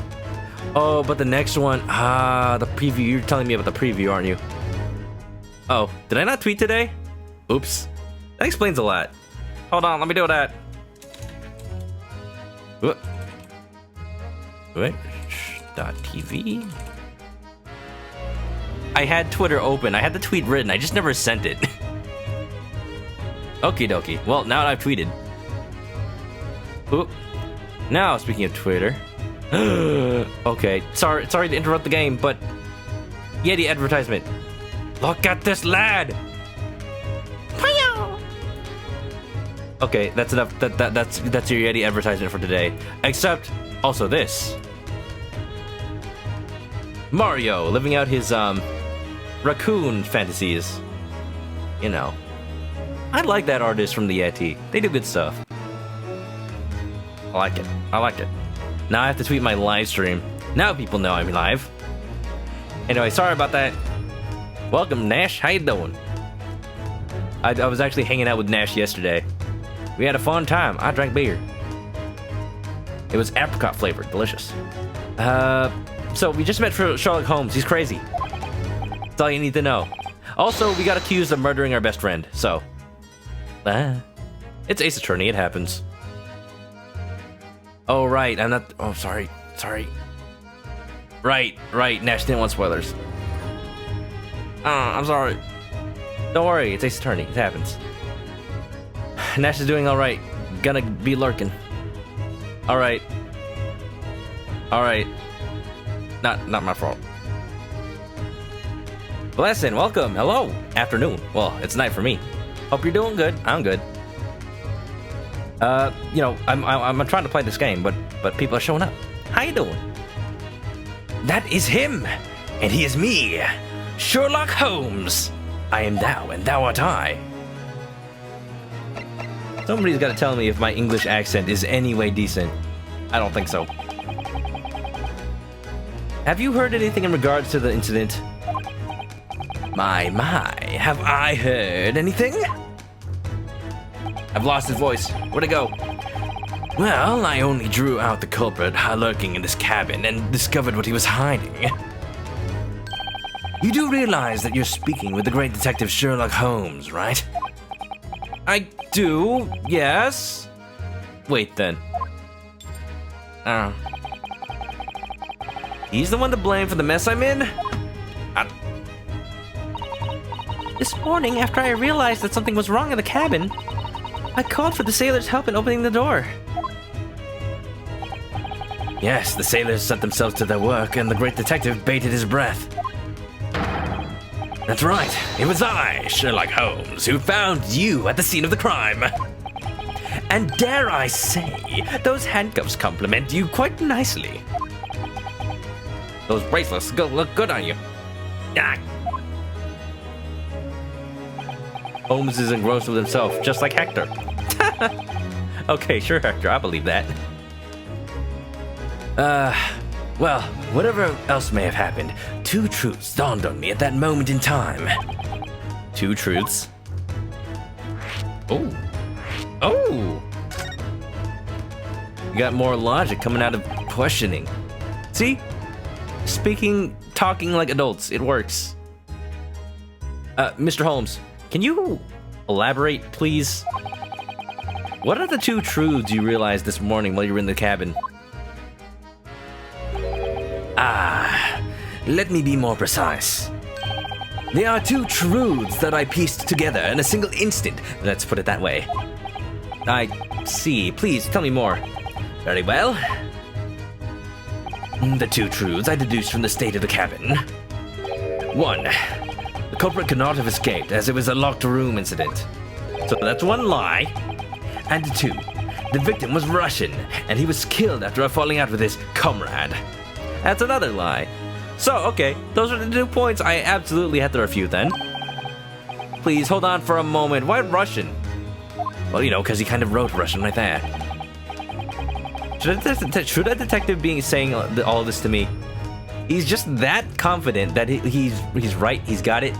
Oh, but the next one, the preview. You're telling me about the preview, aren't you? Oh, did I not tweet today? Oops. That explains a lot. Hold on, let me do that. Twitch.tv. I had Twitter open. I had the tweet written. I just never sent it. Okie dokie. Well, now I've tweeted. Oop. Now, speaking of Twitter. Okay. Sorry to interrupt the game, but Yeti advertisement. Look at this lad. Okay, that's enough. That's your Yeti advertisement for today. Except also this. Mario living out his raccoon fantasies. You know. I like that artist from the Yeti. They do good stuff. I like it. Now I have to tweet my live stream. Now people know I'm live. Anyway, sorry about that. Welcome, Nash. How you doing? I was actually hanging out with Nash yesterday. We had a fun time. I drank beer. It was apricot flavored. Delicious. So we just met for Sherlock Holmes. He's crazy. That's all you need to know. Also, we got accused of murdering our best friend, so... It's Ace Attorney, it happens. Oh, right, I'm not... Oh, sorry. Right, Nash didn't want spoilers. I'm sorry. Don't worry, it's Ace Attorney, it happens. Nash is doing alright. Gonna be lurking. Alright. Alright. Not my fault. Blessing, welcome. Hello. Afternoon. Well, it's night for me. Hope you're doing good. I'm good. You know, I'm trying to play this game, but people are showing up. How you doing? That is him, and he is me, Sherlock Holmes. I am thou, and thou art I. Somebody's got to tell me if my English accent is any way decent. I don't think so. Have you heard anything in regards to the incident? My, have I heard anything? I've lost his voice. Where'd it go? Well, I only drew out the culprit lurking in this cabin and discovered what he was hiding. You do realize that you're speaking with the great detective Sherlock Holmes, right? I do, yes. Wait then. He's the one to blame for the mess I'm in? This morning, after I realized that something was wrong in the cabin, I called for the sailors' help in opening the door. Yes, the sailors set themselves to their work, and the great detective bated his breath. That's right, it was I, Sherlock Holmes, who found you at the scene of the crime. And dare I say, those handcuffs compliment you quite nicely. Those bracelets look good on you. Ah. Holmes is engrossed with himself, just like Hector. Okay, sure, Hector, I believe that. Well, whatever else may have happened, two truths dawned on me at that moment in time. Two truths? Oh. Oh! You got more logic coming out of questioning. See? Talking like adults, it works. Mr. Holmes, can you elaborate, please? What are the two truths you realized this morning while you were in the cabin? Let me be more precise. There are two truths that I pieced together in a single instant. Let's put it that way. I see. Please, tell me more. Very well. The two truths I deduced from the state of the cabin. One, the culprit could not have escaped as it was a locked room incident. So that's one lie. And two, the victim was Russian and he was killed after a falling out with his comrade. That's another lie. So, okay, those are the 2 points I absolutely had to refute then. Please, hold on for a moment. Why Russian? Well, you know, because he kind of wrote Russian right there. Should a detective be saying all this to me? He's just that confident that he's right, he's got it.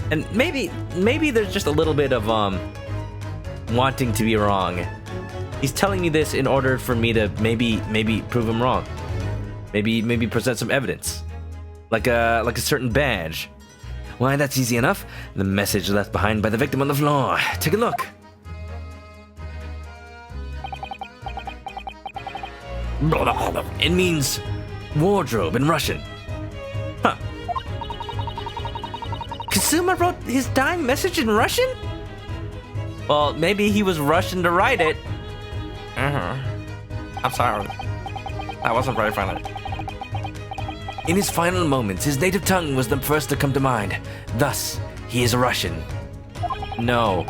And maybe there's just a little bit of wanting to be wrong. He's telling me this in order for me to maybe prove him wrong. Maybe present some evidence. Like a certain badge. Why, that's easy enough. The message left behind by the victim on the floor. Take a look. It means wardrobe in Russian. Huh. Kazuma wrote his dying message in Russian? Well, maybe he was Russian to write it. I'm sorry. That wasn't very funny. In his final moments, his native tongue was the first to come to mind. Thus, he is Russian. No.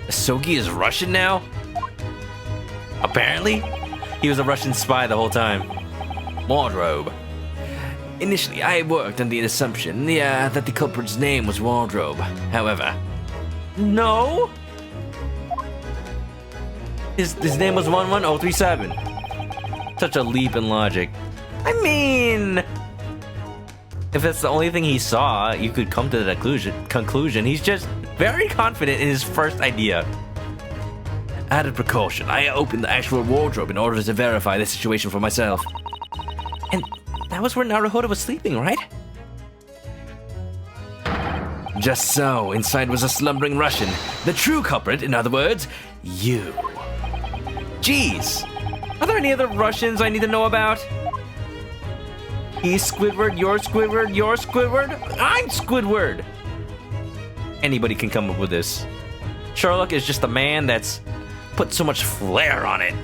Sogi is Russian now? Apparently, he was a Russian spy the whole time. Wardrobe. Initially, I worked on the assumption that the culprit's name was Wardrobe. However, no. His name was 11037. Such a leap in logic. I mean, if that's the only thing he saw, you could come to that conclusion. He's just very confident in his first idea. Out of precaution, I opened the actual wardrobe in order to verify the situation for myself. And that was where Naruhodo was sleeping, right? Just so. Inside was a slumbering Russian. The true culprit, in other words, you. Jeez. Are there any other Russians I need to know about? He's Squidward, you're Squidward, you're Squidward, I'm Squidward. anybody can come up with this. Sherlock is just a man that's put so much flair on it.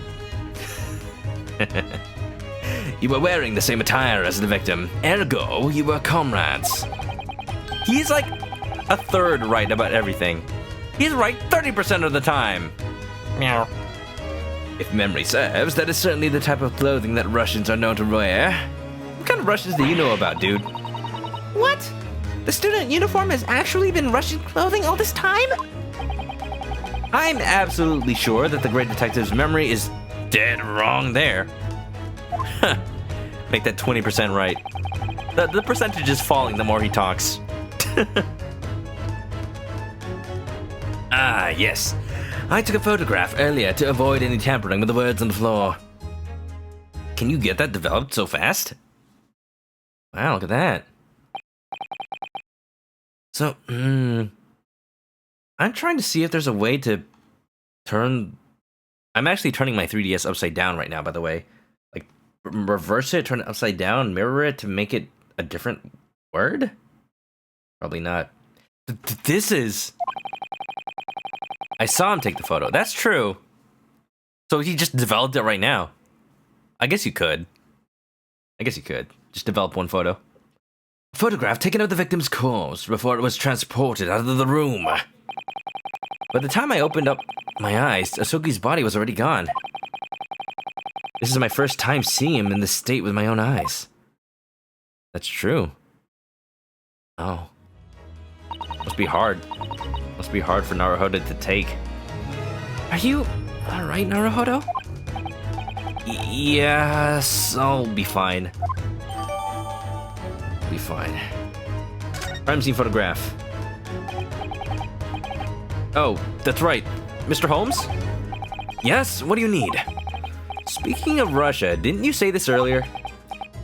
You were wearing the same attire as the victim, ergo, you were comrades. He's like a third right about everything. He's right 30% of the time. Meow. If memory serves, that is certainly the type of clothing that Russians are known to wear. What kind of Russians do you know about, dude? What? The student uniform has actually been Russian clothing all this time? I'm absolutely sure that the great detective's memory is dead wrong there. Make that 20% right. The percentage is falling the more he talks. Ah, yes. I took a photograph earlier to avoid any tampering with the words on the floor. Can you get that developed so fast? Wow, look at that. So, I'm trying to see if there's a way to turn... I'm actually turning my 3DS upside down right now, by the way. Like, reverse it, turn it upside down, mirror it to make it a different word? Probably not. This is... I saw him take the photo. That's true. So he just developed it right now. I guess you could. Just develop one photo. A photograph taken of the victim's corpse before it was transported out of the room. By the time I opened up my eyes, Asogi's body was already gone. This is my first time seeing him in this state with my own eyes. That's true. Oh. Must be hard. Must be hard for Naruhodo to take. Are you alright, Naruhodo? Yes, I'll be fine. Be fine. Crime scene photograph. Oh, that's right. Mr. Holmes? Yes, what do you need? Speaking of Russia, didn't you say this earlier?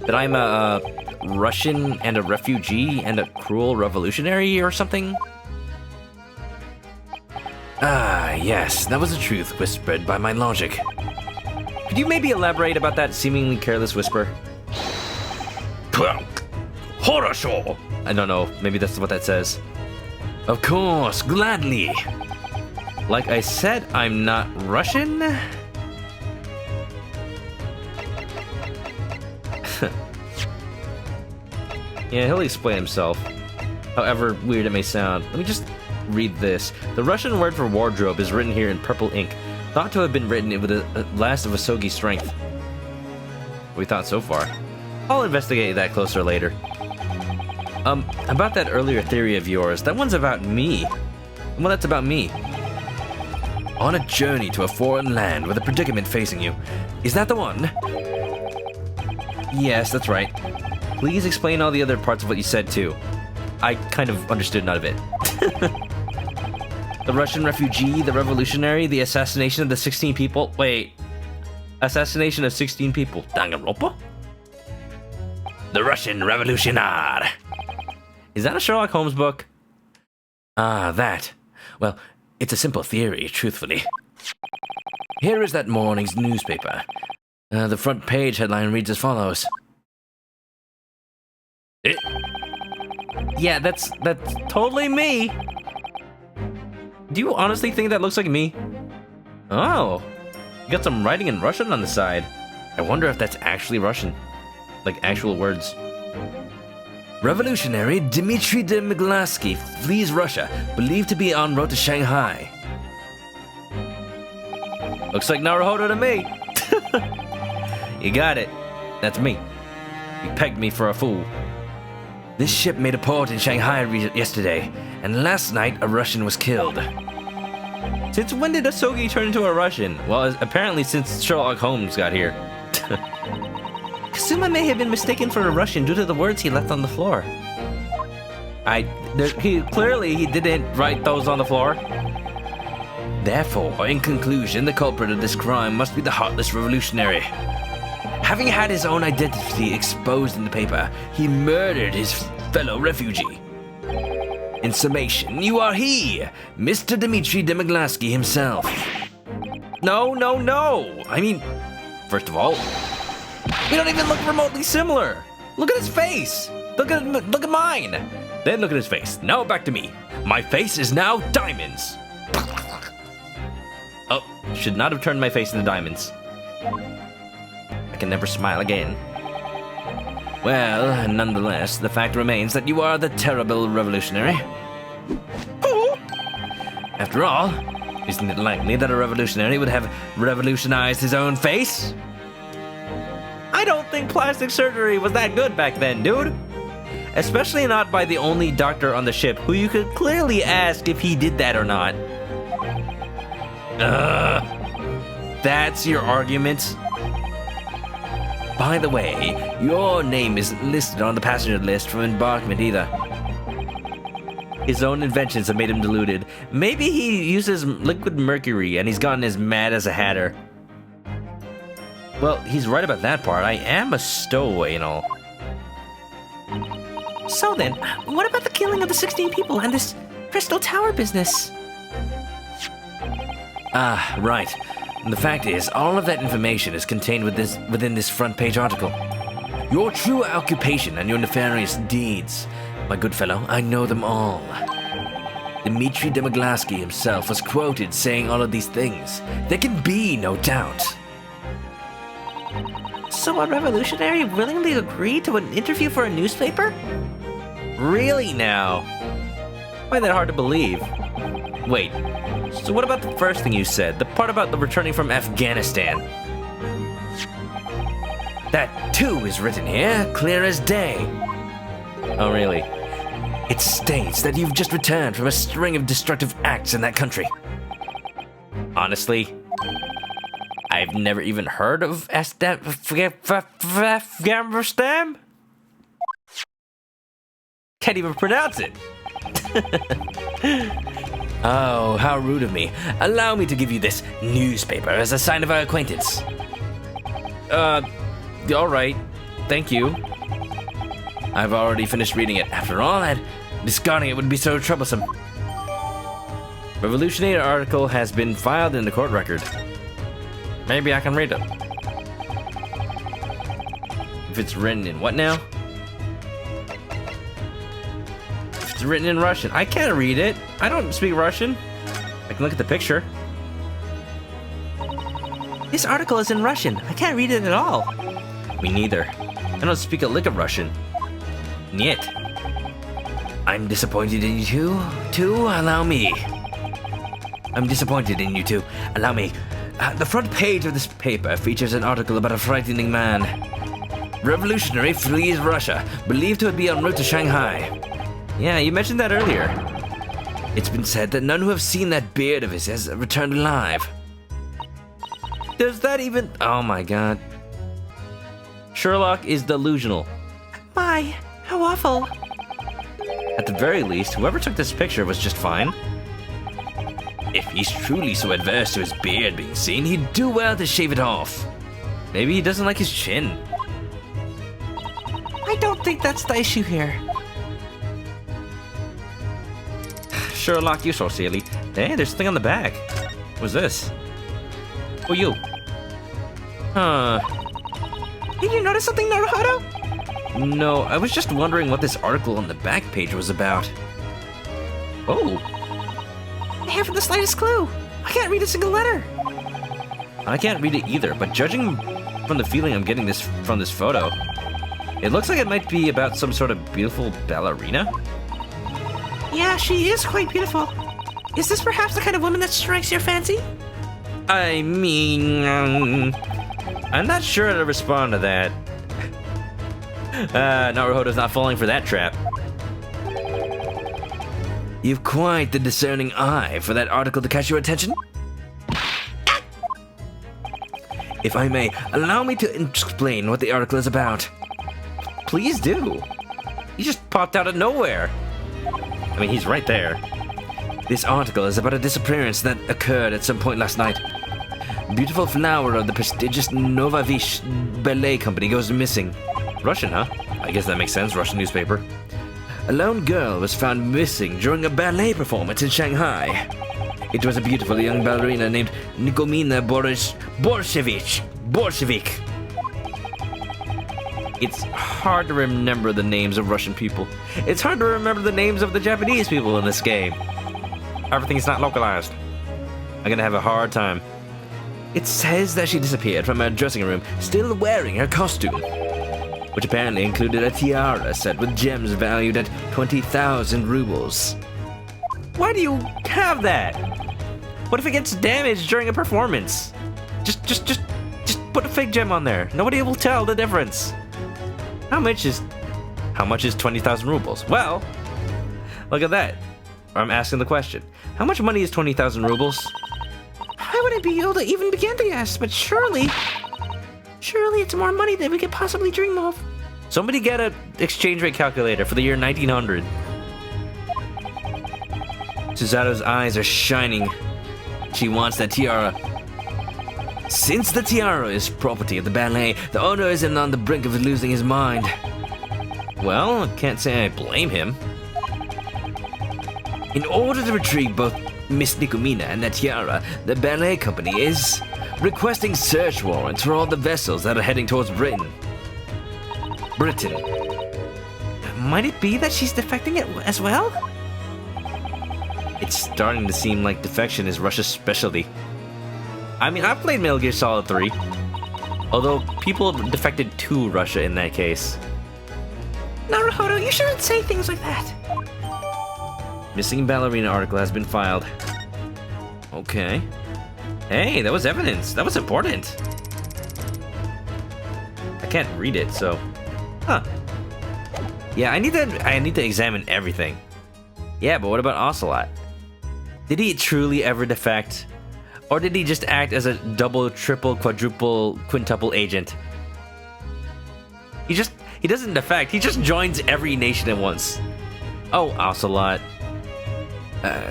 That I'm a Russian and a refugee and a cruel revolutionary or something? Ah, yes, that was the truth whispered by my logic. Could you maybe elaborate about that seemingly careless whisper? Horror show! I don't know, maybe that's what that says. Of course, gladly. Like I said, I'm not Russian? Yeah, he'll explain himself. However weird it may sound. Let me just read this. The Russian word for wardrobe is written here in purple ink, thought to have been written with the last of Asogi's strength. We thought so far. I'll investigate that closer later. About that earlier theory of yours, that one's about me. Well, that's about me. On a journey to a foreign land with a predicament facing you. Is that the one? Yes, that's right. Please explain all the other parts of what you said, too. I kind of understood none of it. The Russian refugee, the revolutionary, the assassination of the 16 people. Wait. Assassination of 16 people. Danganronpa? The Russian Revolutionar. Is that a Sherlock Holmes book? Ah, that. Well, it's a simple theory, truthfully. Here is that morning's newspaper. The front page headline reads as follows. Yeah, that's totally me. Do you honestly think that looks like me? Oh, you got some writing in Russian on the side. I wonder if that's actually Russian. Like actual words. Revolutionary Dmitry Demiglansky flees Russia, believed to be en route to Shanghai. Looks like Naruhodo to me. You got it. That's me. You pegged me for a fool. This ship made a port in Shanghai yesterday, and last night a Russian was killed. Since when did Asogi turn into a Russian? Well, apparently since Sherlock Holmes got here. Kazuma may have been mistaken for a Russian due to the words he left on the floor. He didn't write those on the floor. Therefore, in conclusion, the culprit of this crime must be the heartless revolutionary. Having had his own identity exposed in the paper, he murdered his fellow refugee. In summation, you are he, Mr. Dmitry Demiglansky himself. No. I mean, first of all, we don't even look remotely similar. Look at his face. Look at mine. Then look at his face. Now back to me. My face is now diamonds. Oh, should not have turned my face into diamonds. I can never smile again. Well, nonetheless, the fact remains that you are the terrible revolutionary. After all, isn't it likely that a revolutionary would have revolutionized his own face? I don't think plastic surgery was that good back then, dude. Especially not by the only doctor on the ship who you could clearly ask if he did that or not. That's your argument? By the way, your name isn't listed on the passenger list from embarkment either. His own inventions have made him deluded. Maybe he uses liquid mercury and he's gotten as mad as a hatter. Well, he's right about that part. I am a stowaway and all. So then, what about the killing of the 16 people and this Crystal Tower business? Ah, right. The fact is, all of that information is contained within this front page article. Your true occupation and your nefarious deeds. My good fellow, I know them all. Dmitri Demoglaski himself was quoted saying all of these things. There can be no doubt. So a revolutionary willingly agreed to an interview for a newspaper? Really now? Find that hard to believe. Wait, so what about the first thing you said? The part about the returning from Afghanistan? That too is written here, clear as day. Oh, really? It states that you've just returned from a string of destructive acts in that country. Honestly, I've never even heard of Afghanistan. Can't even pronounce it. Oh, how rude of me. Allow me to give you this newspaper as a sign of our acquaintance. All right. Thank you. I've already finished reading it. After all, discarding it would be so troublesome. Revolutionary article has been filed in the court record. Maybe I can read it. If it's written in what now? If it's written in Russian. I can't read it. I don't speak Russian. I can look at the picture. This article is in Russian. I can't read it at all. Me neither. I don't speak a lick of Russian. Niet. I'm disappointed in you too. Allow me. I'm disappointed in you too. Allow me. The front page of this paper features an article about a frightening man. Revolutionary flees Russia, believed to be en route to Shanghai. Yeah, you mentioned that earlier. It's been said that none who have seen that beard of his has returned alive. Does that even... Oh my god. Sherlock is delusional. My, how awful. At the very least, whoever took this picture was just fine. If he's truly so adverse to his beard being seen, he'd do well to shave it off. Maybe he doesn't like his chin. I don't think that's the issue here. Sherlock, you're so silly. Hey, there's something on the back. What's this? Oh, you. Huh. Did you notice something, Naruhodo? No, I was just wondering what this article on the back page was about. Oh. I haven't the slightest clue. I can't read a single letter. I can't read it either, but judging from the feeling I'm getting from this photo, it looks like it might be about some sort of beautiful ballerina. Yeah, she is quite beautiful. Is this perhaps the kind of woman that strikes your fancy? I mean, I'm not sure how to respond to that. Naruhodo's not falling for that trap. You've quite the discerning eye for that article to catch your attention. If I may, allow me to explain what the article is about. Please do. He just popped out of nowhere. I mean, he's right there. This article is about a disappearance that occurred at some point last night. Beautiful flower of the prestigious Novavish Ballet Company goes missing. Russian, huh? I guess that makes sense, Russian newspaper. A lone girl was found missing during a ballet performance in Shanghai. It was a beautiful young ballerina named Nikomina Bolshevik. It's hard to remember the names of Russian people. It's hard to remember the names of the Japanese people in this game. Everything's not localized. I'm gonna have a hard time. It says that she disappeared from her dressing room, still wearing her costume, which apparently included a tiara set with gems valued at 20,000 rubles. Why do you have that? What if it gets damaged during a performance? Just put a fake gem on there. Nobody will tell the difference. How much is 20,000 rubles? Well, look at that. I'm asking the question. How much money is 20,000 rubles? I wouldn't be able to even begin to guess, but surely it's more money than we could possibly dream of. Somebody get an exchange rate calculator for the year 1900. Susato's eyes are shining. She wants that tiara. Since the tiara is property of the ballet, the owner isn't on the brink of losing his mind. Well, I can't say I blame him. In order to retrieve both Miss Nikomina and that tiara, the ballet company is requesting search warrants for all the vessels that are heading towards Britain. Might it be that she's defecting it as well? It's starting to seem like defection is Russia's specialty. I mean, I've played Metal Gear Solid 3, although people defected to Russia in that case. Naruhodo, you shouldn't say things like that. Missing ballerina article has been filed. Okay. Hey, that was evidence. That was important. I can't read it, so... Huh. Yeah, I need to examine everything. Yeah, but what about Ocelot? Did he truly ever defect? Or did he just act as a double, triple, quadruple, quintuple agent? He doesn't defect, he just joins every nation at once. Oh, Ocelot.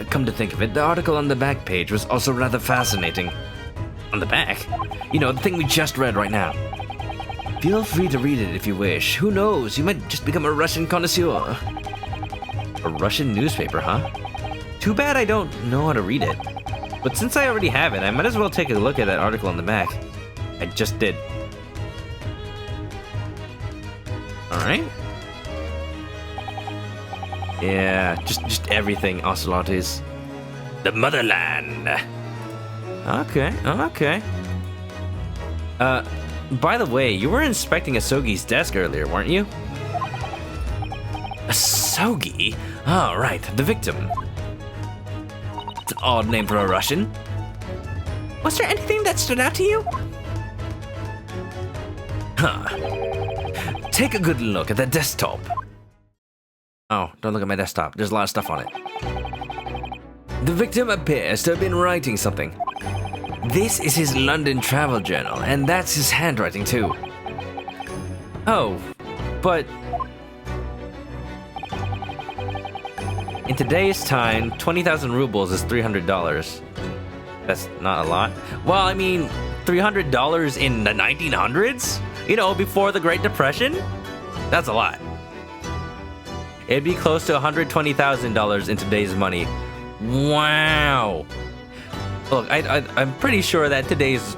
Come to think of it, the article on the back page was also rather fascinating. On the back? You know, the thing we just read right now. Feel free to read it if you wish. Who knows, you might just become a Russian connoisseur. A Russian newspaper, huh? Too bad I don't know how to read it. But since I already have it, I might as well take a look at that article on the back. I just did. Alright. Yeah, just everything Ocelot is. The motherland. Okay. By the way, you were inspecting Asogi's desk earlier, weren't you? Asogi? Oh, right, the victim. It's an odd name for a Russian. Was there anything that stood out to you? Huh. Take a good look at the desktop. Oh, don't look at my desktop. There's a lot of stuff on it. The victim appears to have been writing something. This is his London travel journal, and that's his handwriting too. Oh, but... in today's time, 20,000 rubles is $300. That's not a lot. Well, I mean, $300 in the 1900s? You know, before the Great Depression? That's a lot. It'd be close to $120,000 in today's money. Wow. Look, I'm pretty sure that today's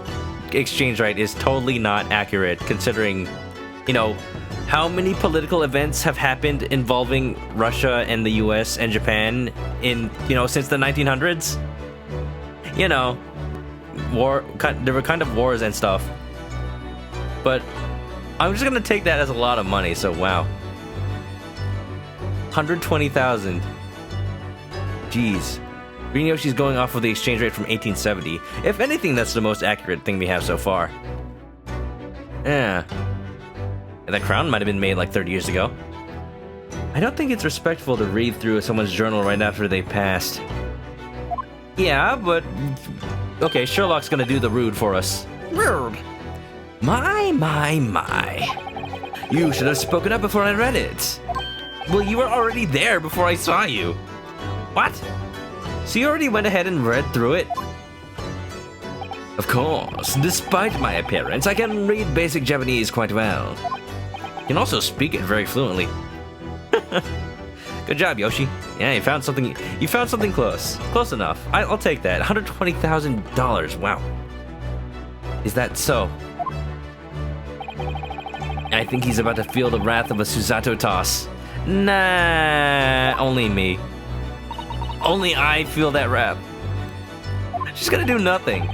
exchange rate is totally not accurate, considering, you know, how many political events have happened involving Russia and the US and Japan in, you know, since the 1900s? You know, there were kind of wars and stuff. But I'm just gonna take that as a lot of money, so wow. 120,000. Jeez. Green Yoshi's going off of the exchange rate from 1870. If anything, that's the most accurate thing we have so far. Yeah. And that crown might have been made like 30 years ago. I don't think it's respectful to read through someone's journal right after they passed. Yeah, but... okay, Sherlock's gonna do the rude for us. Rude. My. You should have spoken up before I read it. Well, you were already there before I saw you. What? So you already went ahead and read through it? Of course, despite my appearance, I can read basic Japanese quite well. You can also speak it very fluently. Good job, Yoshi. Yeah, you found something close. Close enough. I'll take that. $120,000. Wow. Is that so? I I think he's about to feel the wrath of a Susato toss. Nah, only me. Only I feel that wrath. She's gonna do nothing.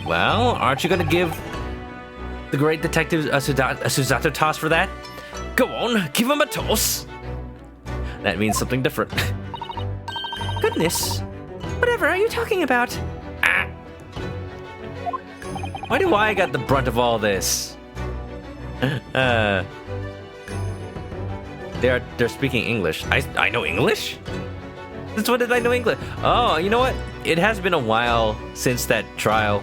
Well, aren't you gonna give the great detective a Susato toss for that? Go on, give him a toss. That means something different. Goodness. Whatever are you talking about? Ah. Why do I got the brunt of all this? They're speaking English. I know English? Since when did I know English? Oh, you know what? It has been a while since that trial.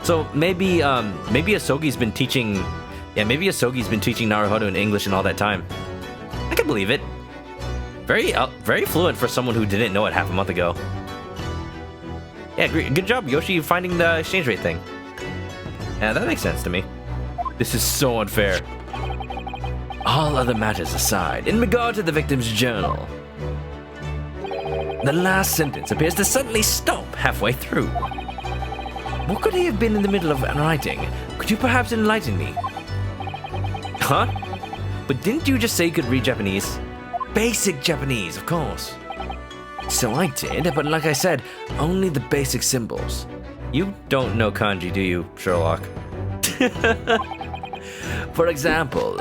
So maybe Asogi's been teaching. Yeah, maybe Asogi's been teaching Naruhodo in English in all that time. I can believe it. Very fluent for someone who didn't know it half a month ago. Yeah, good job, Yoshi, finding the exchange rate thing. Yeah, that makes sense to me. This is so unfair. All other matters aside, in regard to the victim's journal, the last sentence appears to suddenly stop halfway through. What could he have been in the middle of writing? Could you perhaps enlighten me? Huh? But didn't you just say you could read Japanese? Basic Japanese, of course. So I did, but like I said, only the basic symbols. You don't know kanji, do you, Sherlock? For example,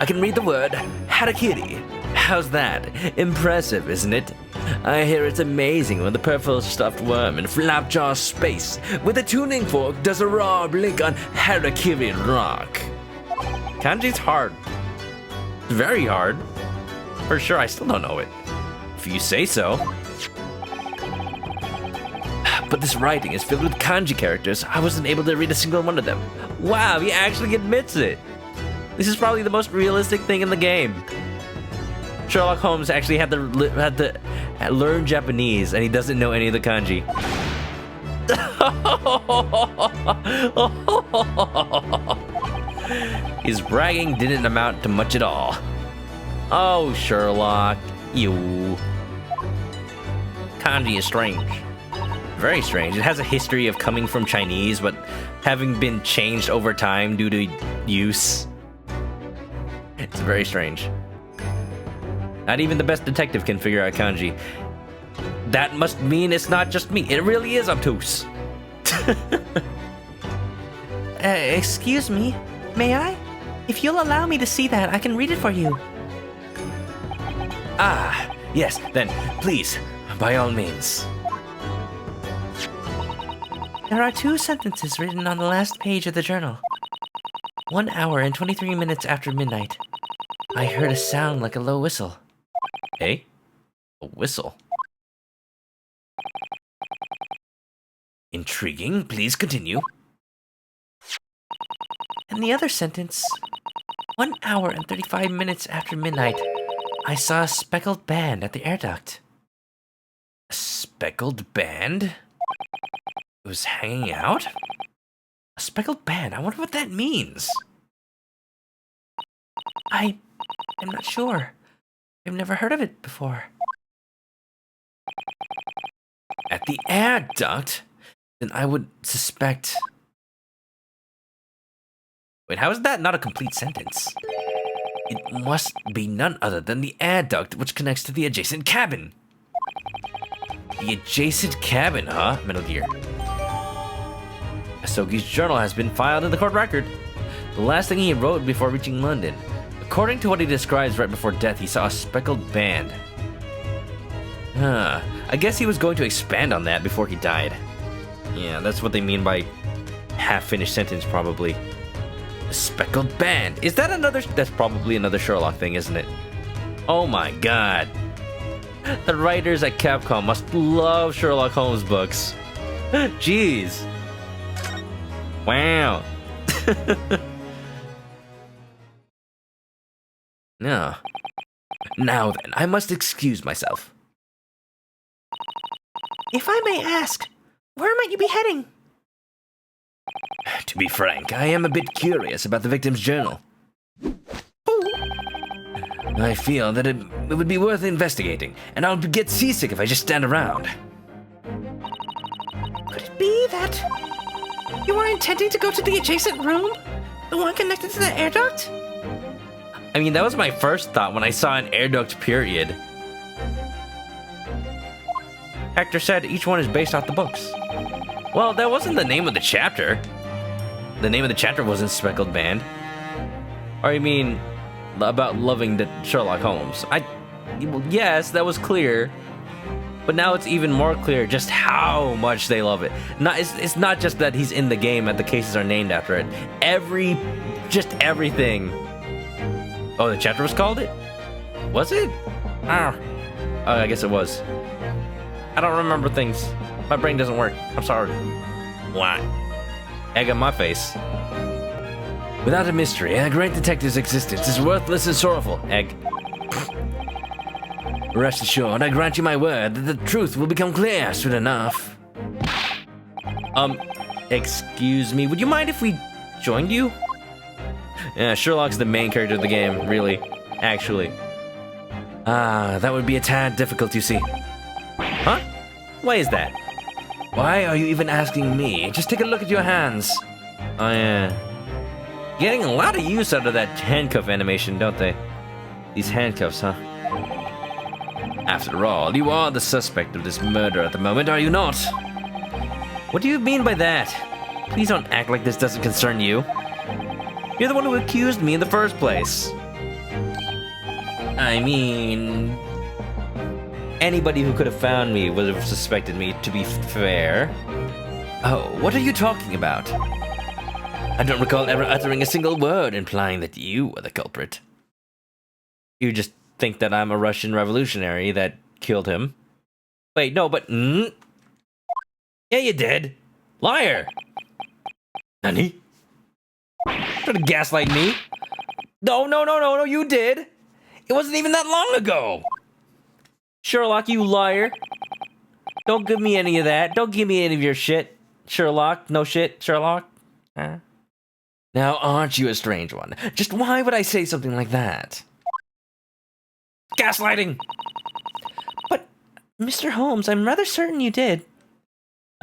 I can read the word harakiri. How's that? Impressive, isn't it? I hear it's amazing when the purple stuffed worm in Flapjaw's space with a tuning fork does a raw blink on Harakiri Rock. Kanji's hard. Very hard. For sure, I still don't know it. If you say so. But this writing is filled with kanji characters. I wasn't able to read a single one of them. Wow, he actually admits it. This is probably the most realistic thing in the game. Sherlock Holmes actually had to learn Japanese, and he doesn't know any of the kanji. His bragging didn't amount to much at all. Oh, Sherlock, you. Kanji is strange. Very strange. It has a history of coming from Chinese, but having been changed over time due to use. It's very strange. Not even the best detective can figure out kanji. That must mean it's not just me. It really is obtuse. Excuse me, may I? If you'll allow me to see that, I can read it for you. Ah, yes, then, please, by all means. There are 2 sentences written on the last page of the journal. 1 hour and 23 minutes after midnight, I heard a sound like a low whistle. Eh? A whistle? Intriguing, please continue. And the other sentence, 1 hour and 35 minutes after midnight, I saw a speckled band at the air duct. A speckled band? It was hanging out? A speckled band, I wonder what that means. I'm not sure. I've never heard of it before. At the air duct? Then I would suspect... Wait, how is that not a complete sentence? It must be none other than the air duct which connects to the adjacent cabin. The adjacent cabin, huh? Metal Gear. Asogi's journal has been filed in the court record. The last thing he wrote before reaching London. According to what he describes right before death, he saw a speckled band. I guess he was going to expand on that before he died. Yeah, that's what they mean by half-finished sentence, probably. A speckled band. Is that another... That's probably another Sherlock thing, isn't it? Oh my god. The writers at Capcom must love Sherlock Holmes books. Jeez. Wow. No. Now then, I must excuse myself. If I may ask, where might you be heading? To be frank, I am a bit curious about the victim's journal. I feel that it would be worth investigating, and I'll get seasick if I just stand around. Could it be that you are intending to go to the adjacent room? The one connected to the air duct? I mean, that was my first thought when I saw an air duct period. Hector said each one is based off the books. Well, that wasn't the name of the chapter. The name of the chapter wasn't Speckled Band. Or you mean about loving the Sherlock Holmes? Well, yes, that was clear. But now it's even more clear just how much they love it. It's not just that he's in the game and the cases are named after it. Just everything. Oh, the chapter was called it? Was it? Oh, I guess it was. I don't remember things. My brain doesn't work. I'm sorry. Why? Egg on my face. Without a mystery, a great detective's existence is worthless and sorrowful. Egg. Rest assured, I grant you my word that the truth will become clear soon enough. Excuse me, would you mind if we joined you? Yeah, Sherlock's the main character of the game, really. Actually. That would be a tad difficult, you see. Huh? Why is that? Why are you even asking me? Just take a look at your hands. Oh, yeah. Getting a lot of use out of that handcuff animation, don't they? These handcuffs, huh? After all, you are the suspect of this murder at the moment, are you not? What do you mean by that? Please don't act like this doesn't concern you. You're the one who accused me in the first place. I mean... anybody who could have found me would have suspected me, to be fair. Oh, what are you talking about? I don't recall ever uttering a single word implying that you were the culprit. You just think that I'm a Russian revolutionary that killed him. Wait, no, but... Yeah, you did. Liar! Nani? Trying to gaslight me? No, you did! It wasn't even that long ago! Sherlock, you liar. Don't give me any of that. Don't give me any of your shit. Sherlock, no shit, Sherlock. Now, aren't you a strange one? Just why would I say something like that? Gaslighting! But, Mr. Holmes, I'm rather certain you did.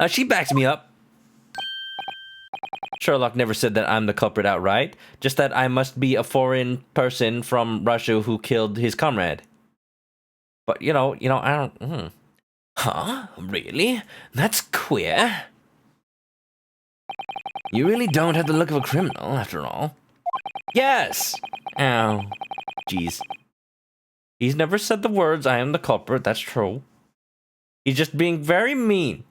She backs me up. Sherlock never said that I'm the culprit outright, just that I must be a foreign person from Russia who killed his comrade. But, you know, I don't... Huh? Really? That's queer. You really don't have the look of a criminal, after all. Yes! Oh, jeez. He's never said the words, I am the culprit, that's true. He's just being very mean.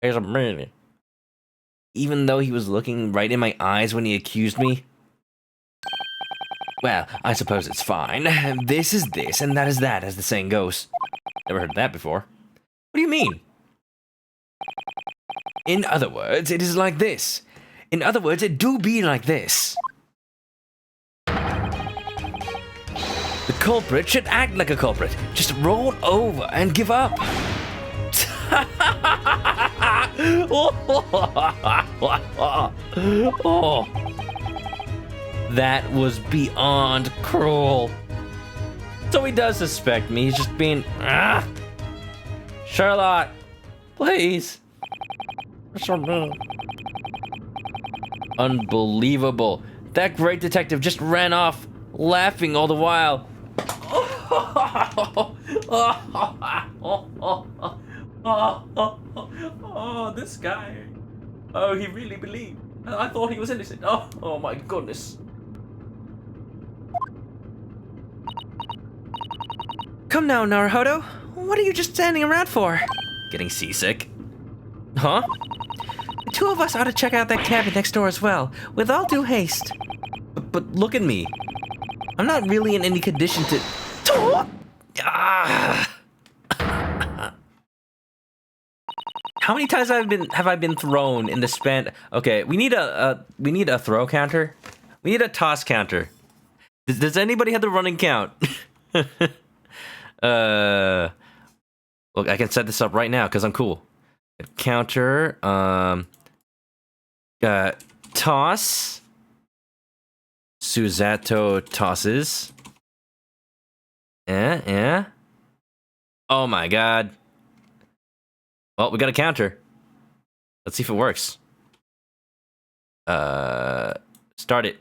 He's really... Even though he was looking right in my eyes when he accused me. Well, I suppose it's fine. This is this, and that is that, as the saying goes. Never heard that before. What do you mean? In other words, it is like this. In other words, it do be like this. The culprit should act like a culprit. Just roll over and give up. Oh, that was beyond cruel. So he does suspect me. He's just being... Sherlock, please. Unbelievable. That great detective just ran off, laughing all the while. Oh, this guy. Oh, he really believed. I thought he was innocent. Oh my goodness. Come now, Naruhodo. What are you just standing around for? Getting seasick? Huh? The two of us ought to check out that cabin next door as well, with all due haste. But look at me. I'm not really in any condition to... How many times have I been thrown in the span? Okay, we need a throw counter. We need a toss counter. Does anybody have the running count? Look, I can set this up right now because I'm cool. Counter, toss. Susato tosses. Yeah. Oh my god. Well, we got a counter. Let's see if it works. Start it.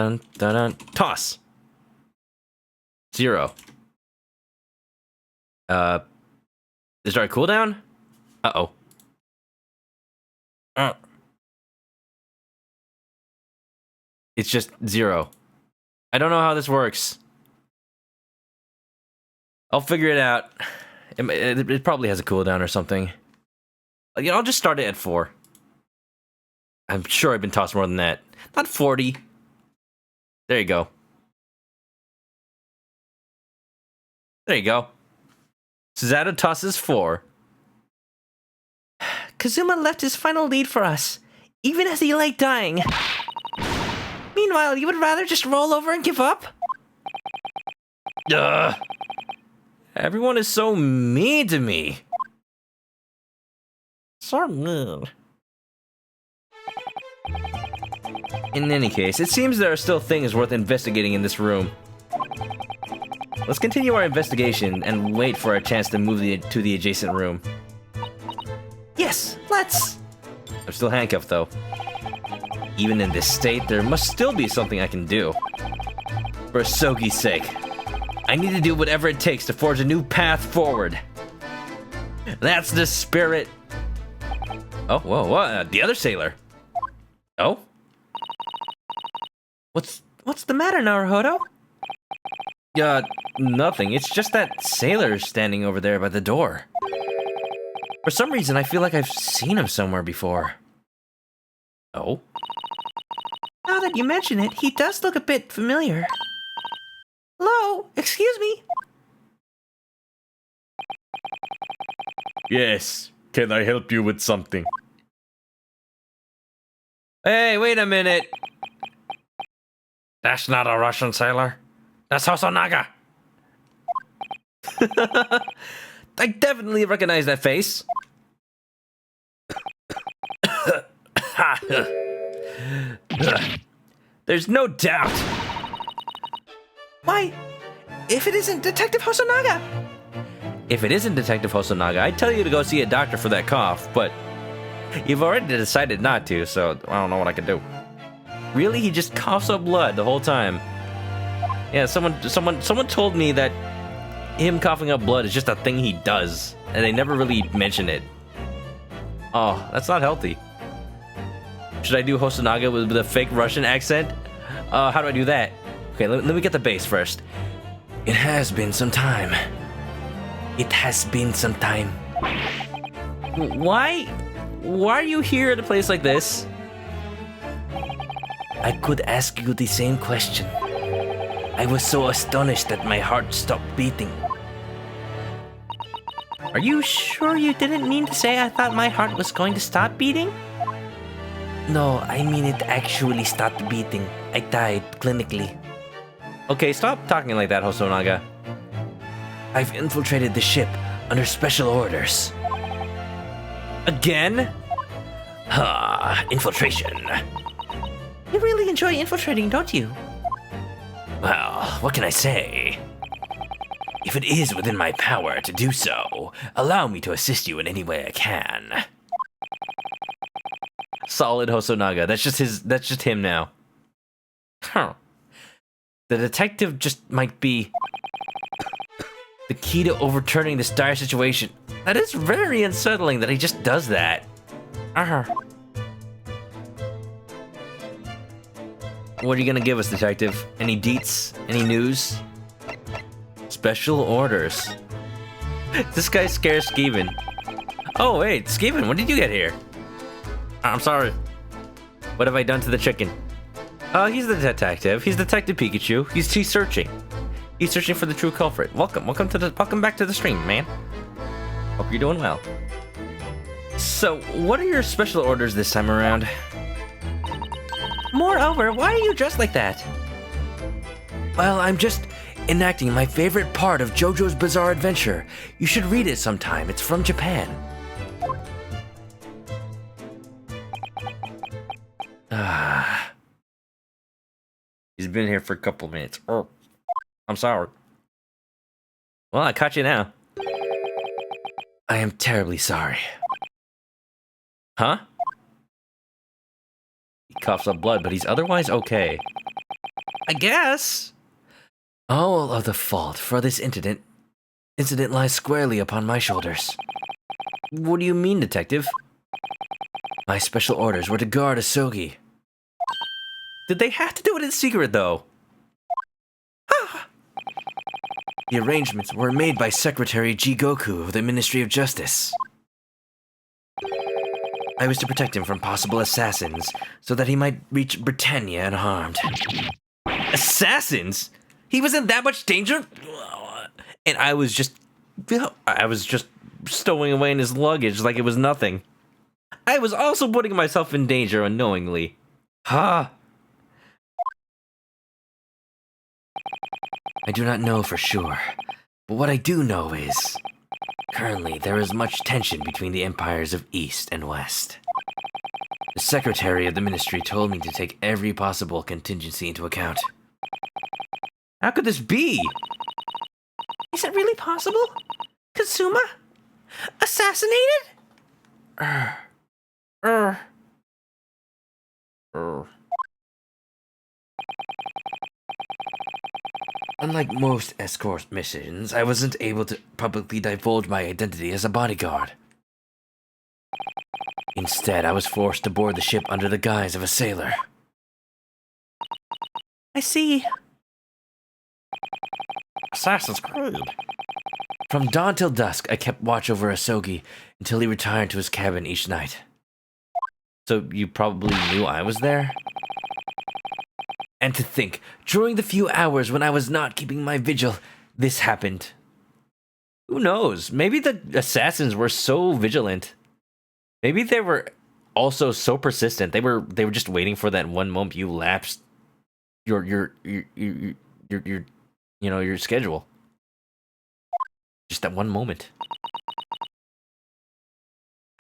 Dun, dun, dun. Toss. 0. Is there a cooldown? Uh-oh. It's just 0. I don't know how this works. I'll figure it out. It probably has a cooldown or something. I'll just start it at 4. I'm sure I've been tossed more than that. Not 40. There you go. There you go. Suzato tosses 4. Kazuma left his final lead for us, even as he lay dying. Meanwhile, you would rather just roll over and give up? Everyone is so mean to me. So mean. In any case, it seems there are still things worth investigating in this room. Let's continue our investigation and wait for a chance to move to the adjacent room. Yes, let's. I'm still handcuffed, though. Even in this state, there must still be something I can do. For Sogi's sake, I need to do whatever it takes to forge a new path forward. That's the spirit. Oh, whoa, what? The other sailor. Oh? What's the matter, Naruhodo? Nothing. It's just that sailor standing over there by the door. For some reason, I feel like I've seen him somewhere before. Oh? Now that you mention it, he does look a bit familiar. Hello? Excuse me? Yes. Can I help you with something? Hey, wait a minute. That's not a Russian sailor. That's Hosonaga. I definitely recognize that face. There's no doubt. Why? If it isn't Detective Hosonaga! If it isn't Detective Hosonaga, I'd tell you to go see a doctor for that cough, but you've already decided not to, so I don't know what I can do. Really? He just coughs up blood the whole time. Yeah, someone told me that him coughing up blood is just a thing he does, and they never really mention it. Oh, that's not healthy. Should I do Hosonaga with a fake Russian accent? How do I do that? Okay, let me get the bass first. It has been some time. It has been some time. Why are you here at a place like this? I could ask you the same question. I was so astonished that my heart stopped beating. Are you sure you didn't mean to say I thought my heart was going to stop beating? No, I mean it actually stopped beating. I died clinically. Okay, stop talking like that, Hosonaga. I've infiltrated the ship under special orders. Again? Infiltration. You really enjoy infiltrating, don't you? Well, what can I say? If it is within my power to do so, allow me to assist you in any way I can. Solid Hosonaga. That's just him now. Huh. The detective just might be the key to overturning this dire situation. That is very unsettling that he just does that. What are you gonna give us, detective? Any deets? Any news? Special orders. This guy scares Skeevan. Oh wait, Skeevan, when did you get here? I'm sorry. What have I done to the chicken? He's the detective. He's Detective Pikachu. He's searching. He's searching for the true culprit. Welcome back to the stream, man. Hope you're doing well. So, what are your special orders this time around? Moreover, why are you dressed like that? Well, I'm just enacting my favorite part of JoJo's Bizarre Adventure. You should read it sometime. It's from Japan. He's been here for a couple of minutes. Oh, I'm sorry. Well, I caught you now. I am terribly sorry. Huh? He coughs up blood, but he's otherwise okay. I guess. All of the fault for this incident lies squarely upon my shoulders. What do you mean, Detective? My special orders were to guard Asogi. Did they have to do it in secret, though? The arrangements were made by Secretary Jigoku of the Ministry of Justice. I was to protect him from possible assassins so that he might reach Britannia unharmed. Assassins? He was in that much danger? And I was just stowing away in his luggage like it was nothing. I was also putting myself in danger unknowingly. Ha! I do not know for sure, but what I do know is, currently there is much tension between the empires of East and West. The Secretary of the Ministry told me to take every possible contingency into account. How could this be? Is it really possible? Kazuma? Assassinated? Unlike most escort missions, I wasn't able to publicly divulge my identity as a bodyguard. Instead, I was forced to board the ship under the guise of a sailor. I see. Assassin's Creed. From dawn till dusk, I kept watch over Asogi until he retired to his cabin each night. So you probably knew I was there? And to think, during the few hours when I was not keeping my vigil, this happened. Who knows? Maybe the assassins were so vigilant. Maybe they were also so persistent. They were just waiting for that one moment you lapsed your schedule. Just that one moment.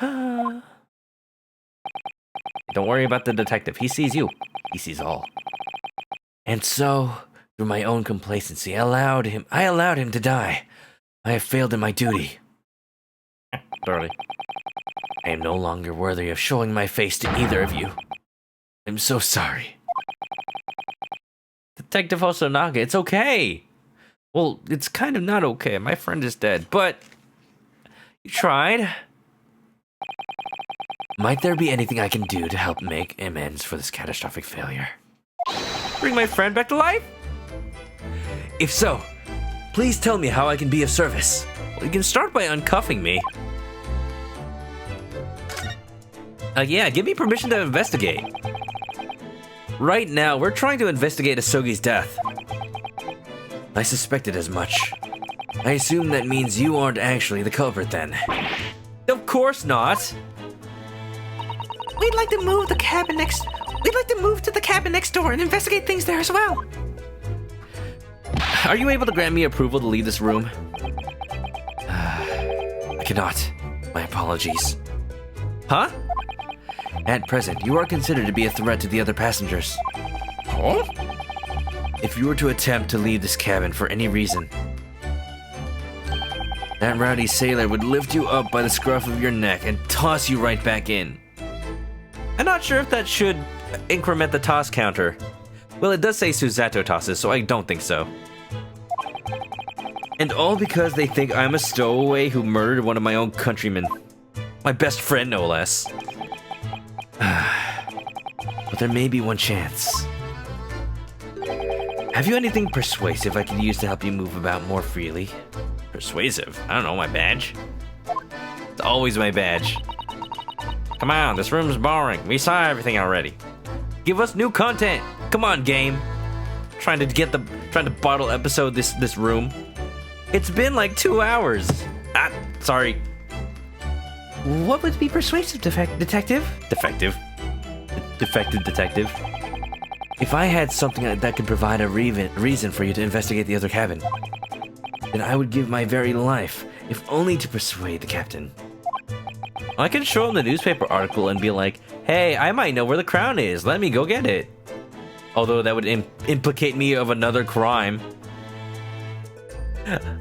Don't worry about the detective. He sees you. He sees all. And so, through my own complacency, I allowed him to die. I have failed in my duty. Darling. I am no longer worthy of showing my face to either of you. I'm so sorry. Detective Hosonaga, it's okay. Well, it's kind of not okay. My friend is dead, but you tried. Might there be anything I can do to help make amends for this catastrophic failure? Bring my friend back to life? If so, please tell me how I can be of service. Well, you can start by uncuffing me. Yeah, give me permission to investigate. Right now, we're trying to investigate Asogi's death. I suspected as much. I assume that means you aren't actually the culprit then. Of course not. We'd like to move to the cabin next door and investigate things there as well. Are you able to grant me approval to leave this room? I cannot. My apologies. Huh? At present, you are considered to be a threat to the other passengers. Huh? If you were to attempt to leave this cabin for any reason, that rowdy sailor would lift you up by the scruff of your neck and toss you right back in. I'm not sure if that should increment the toss counter. Well, it does say Suzato tosses, so I don't think so. And all because they think I'm a stowaway who murdered one of my own countrymen. My best friend, no less. But there may be one chance. Have you anything persuasive I could use to help you move about more freely? Persuasive? I don't know, my badge? It's always my badge. Come on, this room's boring. We saw everything already. Give us new content. Come on, game. Trying to bottle episode this room. It's been like 2 hours. Sorry. What would be persuasive, detective? Defective. Defective detective. If I had something that could provide a reason for you to investigate the other cabin, then I would give my very life, if only to persuade the captain. I can show him the newspaper article and be like, hey, I might know where the crown is. Let me go get it. Although that would implicate me of another crime.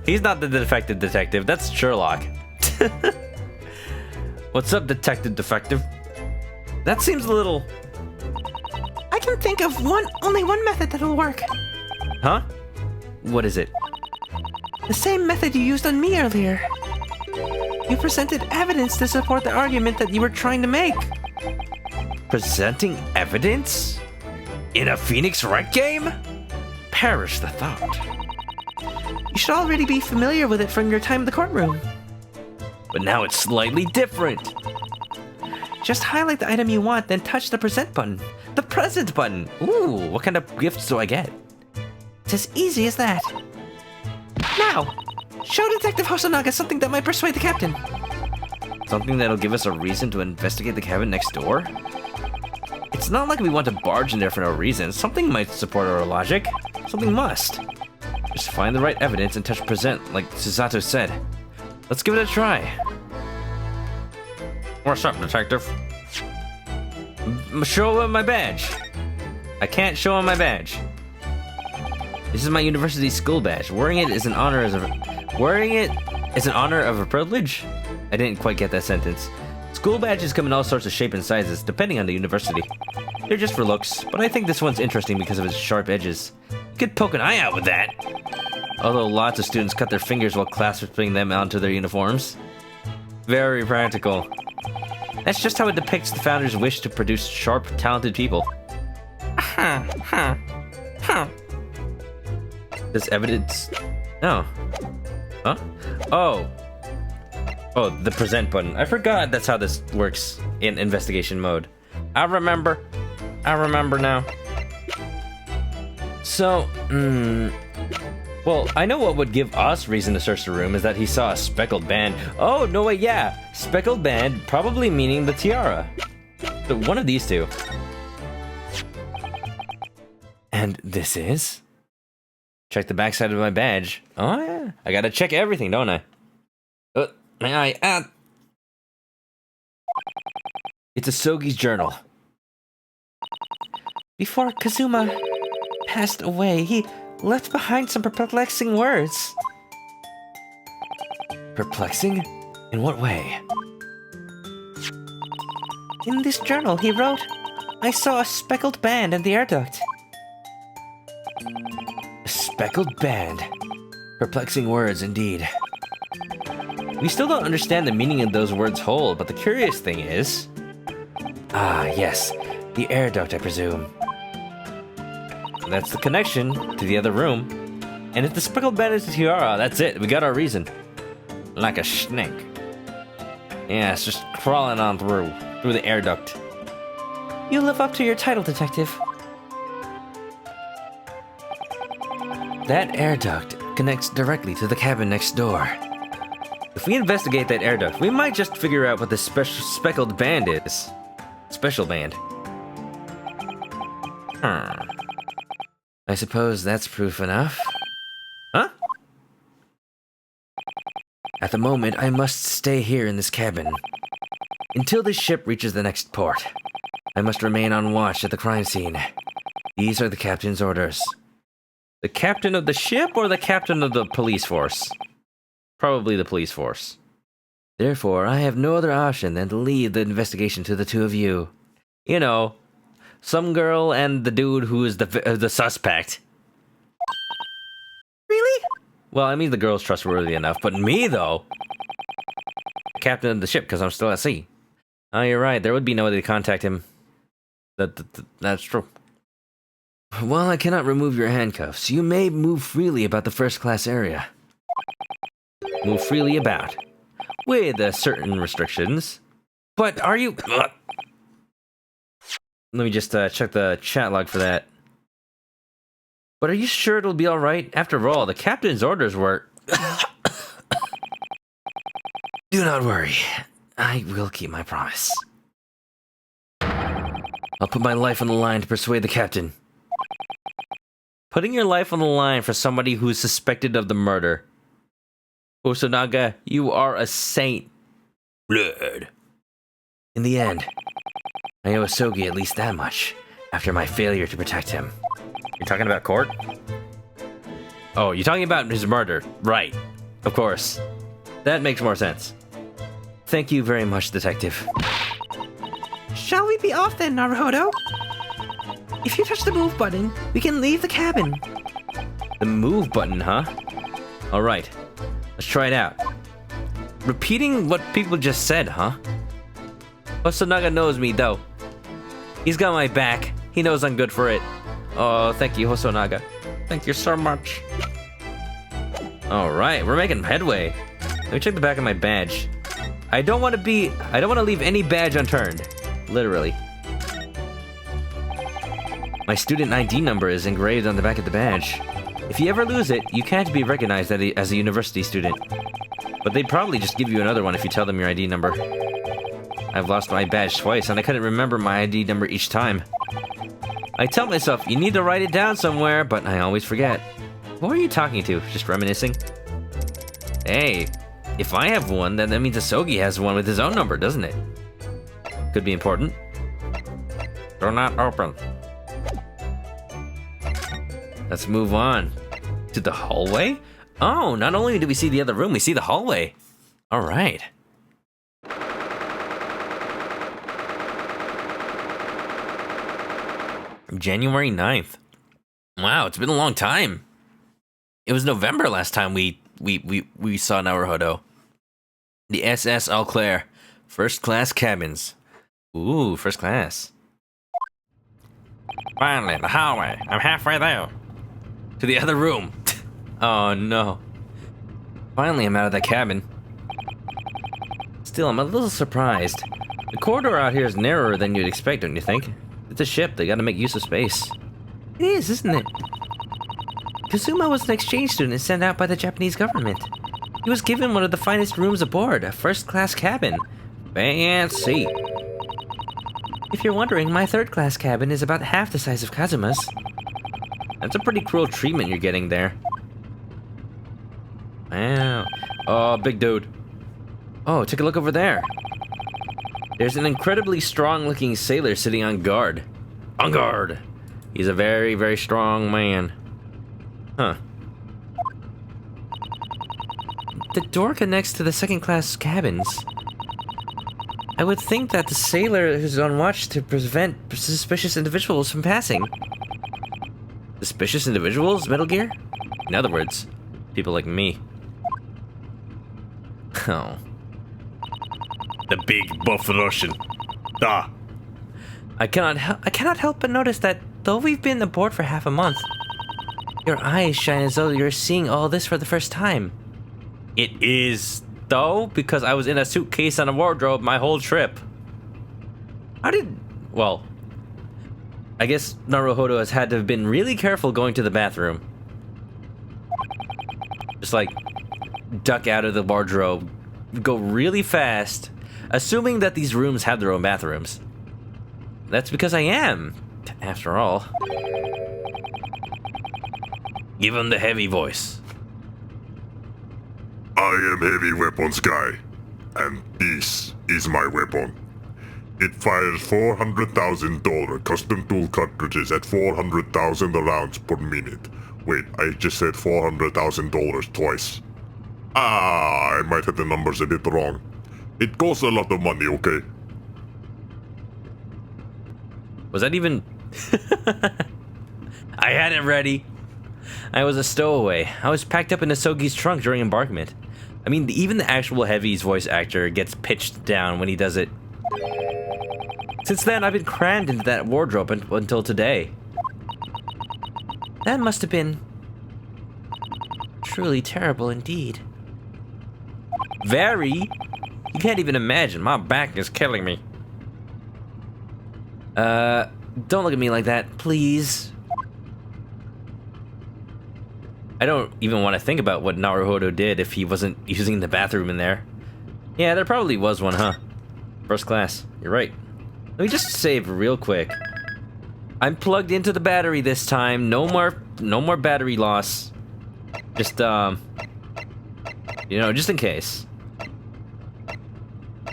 He's not the defective detective. That's Sherlock. What's up, Detective Defective? That seems a little... I I can think of only one method that'll work. Huh? What is it? The same method you used on me earlier. You presented evidence to support the argument that you were trying to make. Presenting evidence? In a Phoenix Wright game? Perish the thought. You should already be familiar with it from your time in the courtroom. But now it's slightly different. Just highlight the item you want, then touch the present button. The present button. Ooh, what kind of gifts do I get? It's as easy as that. Now, show Detective Hosonaga something that might persuade the captain. Something that'll give us a reason to investigate the cabin next door? It's not like we want to barge in there for no reason. Something might support our logic. Something must. Just find the right evidence and touch present, like Susato said. Let's give it a try. What's up, detective? Show him my badge. I can't show him my badge. This is my university school badge. Wearing it is an honor of a privilege? I didn't quite get that sentence. School badges come in all sorts of shapes and sizes, depending on the university. They're just for looks, but I think this one's interesting because of its sharp edges. You could poke an eye out with that. Although lots of students cut their fingers while clasping them onto their uniforms. Very practical. That's just how it depicts the founder's wish to produce sharp, talented people. This evidence... No. Huh? Oh, the present button. I forgot that's how this works in investigation mode. I remember now. So, well, I know what would give us reason to search the room is that he saw a speckled band. Oh, no way, yeah. Speckled band, probably meaning the tiara. So one of these two. And this is? Check the backside of my badge. Oh, yeah. I gotta check everything, don't I? May I add? It's a Sogi's journal. Before Kazuma passed away, he left behind some perplexing words. Perplexing? In what way? In this journal, he wrote, I saw a speckled band in the air duct. A speckled band. Perplexing words, indeed. We still don't understand the meaning of those words whole, but the curious thing is... Ah, yes. The air duct, I presume. That's the connection to the other room. And if the speckled band is the tiara, that's it. We got our reason. Like a snake. Yeah, it's just crawling on through the air duct. You live up to your title, Detective. That air duct connects directly to the cabin next door. If we investigate that air duct, we might just figure out what this speckled band is. Special band. I suppose that's proof enough. Huh? At the moment, I must stay here in this cabin. Until this ship reaches the next port. I must remain on watch at the crime scene. These are the captain's orders. The captain of the ship or the captain of the police force? Probably the police force. Therefore, I have no other option than to leave the investigation to the two of you. You know, some girl and the dude who is the suspect. Really? Well, I mean the girl's trustworthy enough, but me, though? Captain of the ship, because I'm still at sea. Oh, you're right, there would be no way to contact him. That's true. While I cannot remove your handcuffs, you may move freely about the first-class area. Move freely about. With certain restrictions. But are you... Let me just check the chat log for that. But are you sure it'll be alright? After all, the captain's orders were... Do not worry. I will keep my promise. I'll put my life on the line to persuade the captain. Putting your life on the line for somebody who's suspected of the murder. Hosonaga, you are a saint. Blood. In the end, I owe Asogi at least that much, after my failure to protect him. You're talking about court? Oh, you're talking about his murder. Right. Of course. That makes more sense. Thank you very much, Detective. Shall we be off then, Naruhodo? If you touch the move button, we can leave the cabin. The move button, huh? Alright, let's try it out. Repeating what people just said, huh? Hosonaga knows me, though. He's got my back. He knows I'm good for it. Oh, thank you, Hosonaga. Thank you so much. Alright, we're making headway. Let me check the back of my badge. I don't want to leave any badge unturned. Literally. My student ID number is engraved on the back of the badge. If you ever lose it, you can't be recognized as a university student. But they'd probably just give you another one if you tell them your ID number. I've lost my badge twice, and I couldn't remember my ID number each time. I tell myself, you need to write it down somewhere, but I always forget. What were you talking to? Just reminiscing? Hey, if I have one, then that means Asogi has one with his own number, doesn't it? Could be important. Do not open. Let's move on. To the hallway? Oh, not only do we see the other room, we see the hallway. All right. January 9th. Wow, it's been a long time. It was November last time we saw NaruHodo. The SS All Claire. First class cabins. Ooh, first class. Finally, the hallway. I'm halfway there. To the other room. Oh no. Finally, I'm out of that cabin. Still, I'm a little surprised. The corridor out here is narrower than you'd expect, don't you think? It's a ship, they gotta make use of space. It is, isn't it? Kazuma was an exchange student sent out by the Japanese government. He was given one of the finest rooms aboard, a first-class cabin. Fancy. If you're wondering, my third-class cabin is about half the size of Kazuma's. That's a pretty cruel treatment you're getting there. Wow. Oh, big dude. Oh, take a look over there. There's an incredibly strong-looking sailor sitting on guard. On guard! He's a very, very strong man. Huh. The door connects to the second-class cabins. I would think that the sailor is on watch to prevent suspicious individuals from passing. Suspicious individuals, Metal Gear? In other words, people like me. Oh. The big buff Russian. Da. I cannot help but notice that though we've been aboard for half a month, your eyes shine as though you're seeing all this for the first time. It is, though, because I was in a suitcase and a wardrobe my whole trip. Well, I guess NaruHodo has had to have been really careful going to the bathroom. Just like, duck out of the wardrobe, go really fast, assuming that these rooms have their own bathrooms. That's because I am, after all. Give him the heavy voice. I am Heavy Weapons Guy, and this is my weapon. It fires $400,000 custom tool cartridges at 400,000 rounds per minute. Wait, I just said $400,000 twice. I might have the numbers a bit wrong. It costs a lot of money, okay? Was that even... I had it ready. I was a stowaway. I was packed up in Asogi's trunk during embarkment. I mean, even the actual Heavy's voice actor gets pitched down when he does it. Since then, I've been crammed into that wardrobe until today. That must have been truly terrible indeed. Very? You can't even imagine. My back is killing me. Don't look at me like that, please. I don't even want to think about what NaruHodo did if he wasn't using the bathroom in there. Yeah, there probably was one, huh? First class. You're right. Let me just save real quick. I'm plugged into the battery this time. No more battery loss. Just, you know, just in case.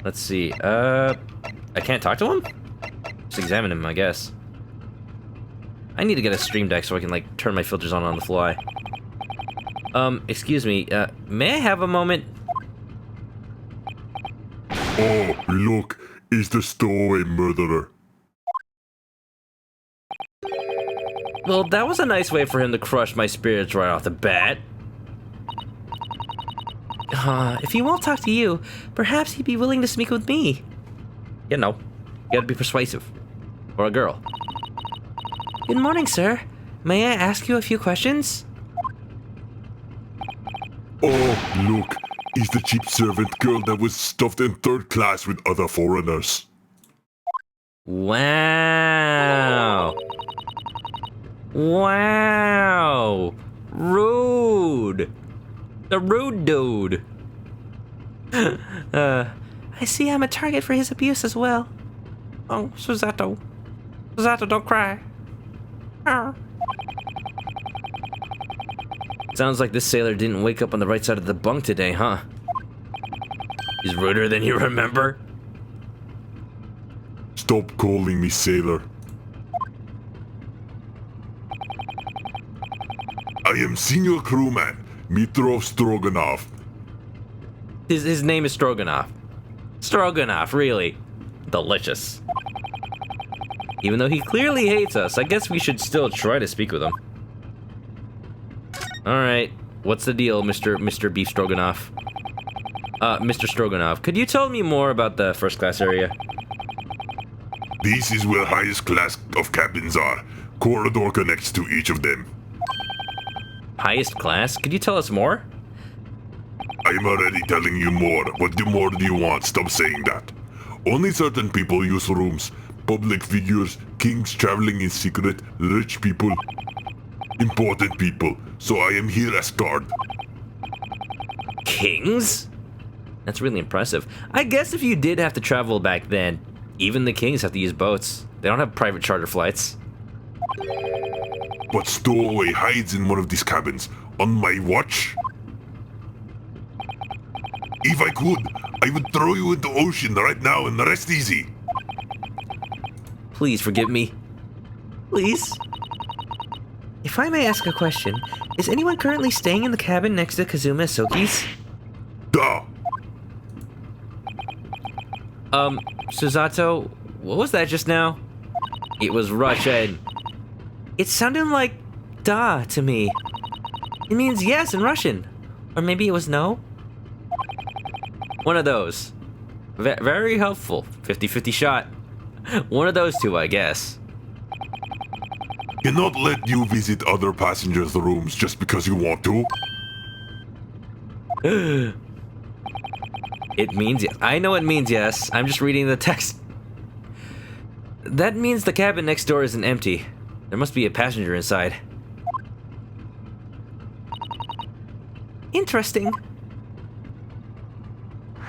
Let's see. I can't talk to him? Just examine him, I guess. I need to get a stream deck so I can, like, turn my filters on the fly. Excuse me, may I have a moment? Oh, look, it's the stowaway murderer. Well, that was a nice way for him to crush my spirits right off the bat. If he won't talk to you, perhaps he'd be willing to speak with me. You know, you gotta be persuasive. Or a girl. Good morning, sir. May I ask you a few questions? Oh, look. He's the cheap servant girl that was stuffed in third class with other foreigners. Wow. Wow. Rude. The rude dude. I see I'm a target for his abuse as well. Oh, Susato. Susato, don't cry. Oh. Sounds like this sailor didn't wake up on the right side of the bunk today, huh? He's ruder than you remember. Stop calling me sailor. I am senior crewman, Mitrov Stroganov. His name is Stroganoff. Stroganoff, really. Delicious. Even though he clearly hates us, I guess we should still try to speak with him. Alright, what's the deal, Mr. Beef Stroganoff? Mr. Stroganoff, could you tell me more about the first class area? This is where highest class of cabins are. Corridor connects to each of them. Highest class? Could you tell us more? I'm already telling you more. What more do you want? Stop saying that. Only certain people use rooms. Public figures, kings traveling in secret, rich people, important people. So I am here as guard. Kings? That's really impressive. I guess if you did have to travel back then, even the kings have to use boats. They don't have private charter flights. But Stowaway hides in one of these cabins. On my watch? If I could, I would throw you into the ocean right now and rest easy. Please forgive me. Please? If I may ask a question, is anyone currently staying in the cabin next to Kazuma Soki's? Duh. Susato, what was that just now? It was Russian. It sounded like da to me. It means yes in Russian. Or maybe it was no? One of those. Very helpful. 50-50 shot. One of those two, I guess. Cannot let you visit other passengers' rooms just because you want to. It means yes. I know it means yes. I'm just reading the text. That means the cabin next door isn't empty. There must be a passenger inside. Interesting.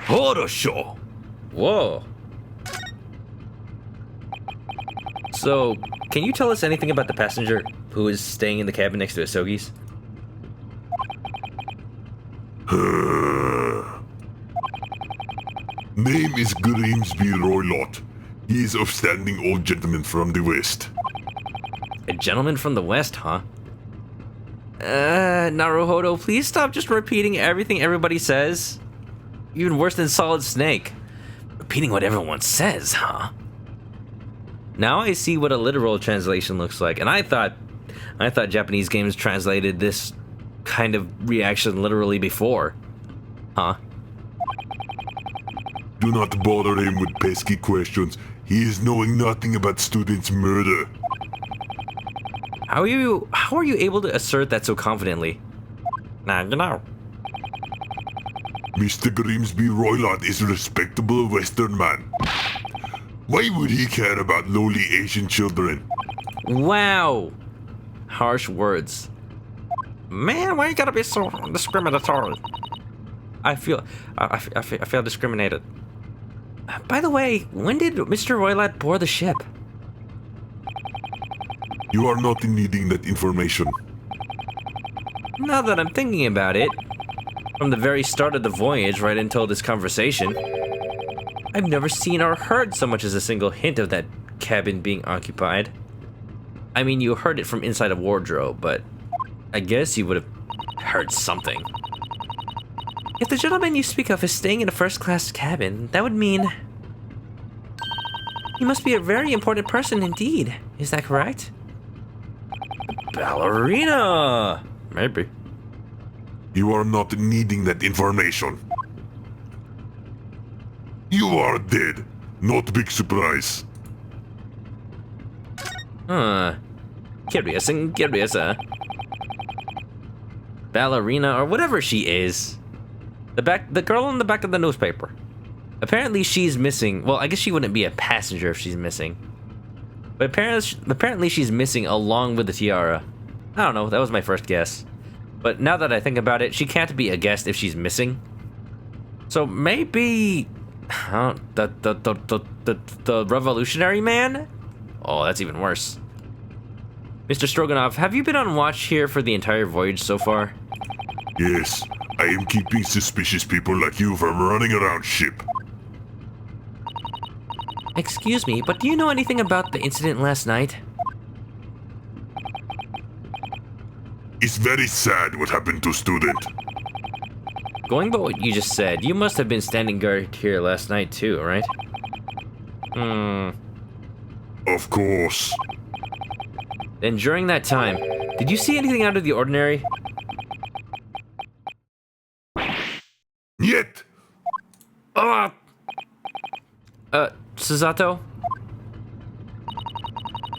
Horosho. Whoa. So, can you tell us anything about the passenger who is staying in the cabin next to Asogi's? Name is Grimsby Roylott. He is upstanding old gentleman from the West. A gentleman from the West, huh? Naruhodo, please stop just repeating everything everybody says. Even worse than Solid Snake. Repeating what everyone says, huh? Now I see what a literal translation looks like, and I thought Japanese games translated this kind of reaction literally before. Huh? Do not bother him with pesky questions. He is knowing nothing about students' murder. How are you able to assert that so confidently? Nah, you know. Mr. Grimsby Roylott is a respectable Western man. Why would he care about lowly Asian children? Wow. Harsh words. Man, why you gotta be so discriminatory? I feel discriminated. By the way, when did Mr. Roylott board the ship? You are not needing that information. Now that I'm thinking about it, from the very start of the voyage right until this conversation, I've never seen or heard so much as a single hint of that cabin being occupied. I mean, you heard it from inside a wardrobe, but I guess you would have heard something. If the gentleman you speak of is staying in a first-class cabin, that would mean he must be a very important person indeed. Is that correct? ballerina. Maybe. You are not needing that information. You are dead. Not big surprise. Curious and curious, ballerina or whatever she is. The girl in the back of the newspaper. Apparently she's missing. Well, I guess she wouldn't be a passenger if she's missing. But apparently she's missing along with the tiara. I don't know, that was my first guess. But now that I think about it, she can't be a guest if she's missing. So maybe the revolutionary man? Oh, that's even worse. Mr. Stroganoff, have you been on watch here for the entire voyage so far? Yes, I am keeping suspicious people like you from running around ship. Excuse me, but do you know anything about the incident last night? It's very sad what happened to student. Going by what you just said, you must have been standing guard here last night too, right? Of course. Then during that time, did you see anything out of the ordinary? Yet. Susato?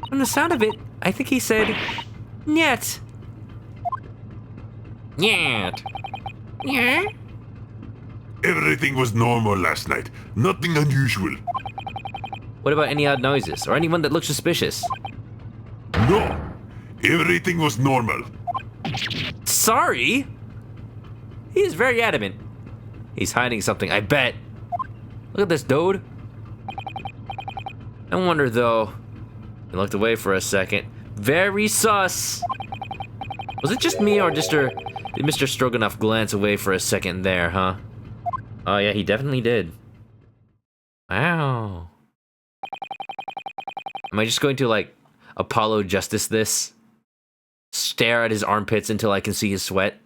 From the sound of it, I think he said, "Nyet." Nyet. Yeah? Everything was normal last night. Nothing unusual. What about any odd noises or anyone that looks suspicious? No. Everything was normal. Sorry? He is very adamant. He's hiding something, I bet. Look at this dude. I wonder though. He looked away for a second. Very sus. Was it just me or did Mr. Stroganoff glance away for a second there, huh? Oh yeah, he definitely did. Wow. Am I just going to like Apollo Justice this? Stare at his armpits until I can see his sweat?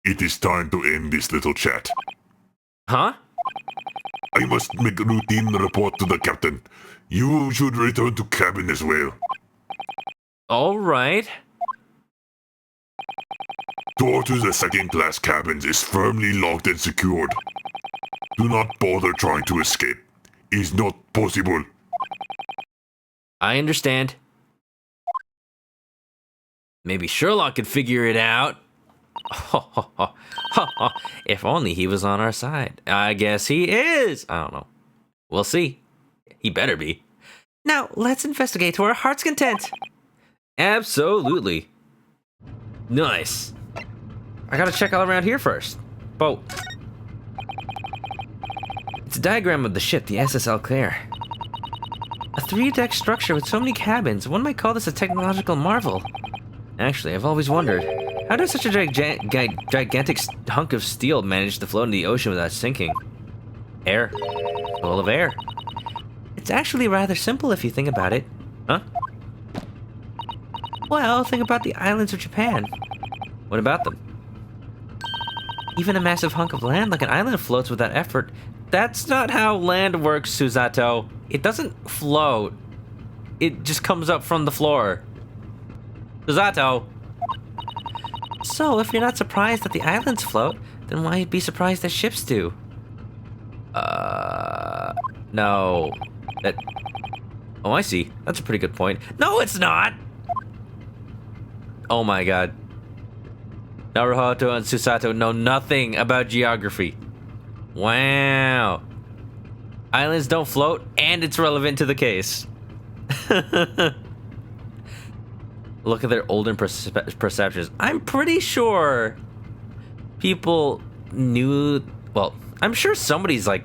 It is time to end this little chat. Huh? I must make a routine report to the captain. You should return to cabin as well. All right. Door to the second-class cabins is firmly locked and secured. Do not bother trying to escape. It's not possible. I understand. Maybe Sherlock could figure it out. If only he was on our side. I guess he is. I don't know. We'll see. He better be. Now, let's investigate to our heart's content. Absolutely. Nice. I gotta check all around here first. Boat. It's a diagram of the ship, the SSL Claire. A 3-deck structure with so many cabins. One might call this a technological marvel. Actually, I've always wondered, how does such a gigantic hunk of steel manage to float in the ocean without sinking? Air. Full of air. It's actually rather simple if you think about it. Huh? Well, think about the islands of Japan. What about them? Even a massive hunk of land like an island floats without effort. That's not how land works, Susato. It doesn't float. It just comes up from the floor. Susato. So, if you're not surprised that the islands float, then why be surprised that ships do? No. That... Oh, I see. That's a pretty good point. No, it's not! Oh my god. Naruhodo and Susato know nothing about geography. Wow. Islands don't float, and it's relevant to the case. Look at their olden perceptions. I'm pretty sure people knew... Well, I'm sure somebody's like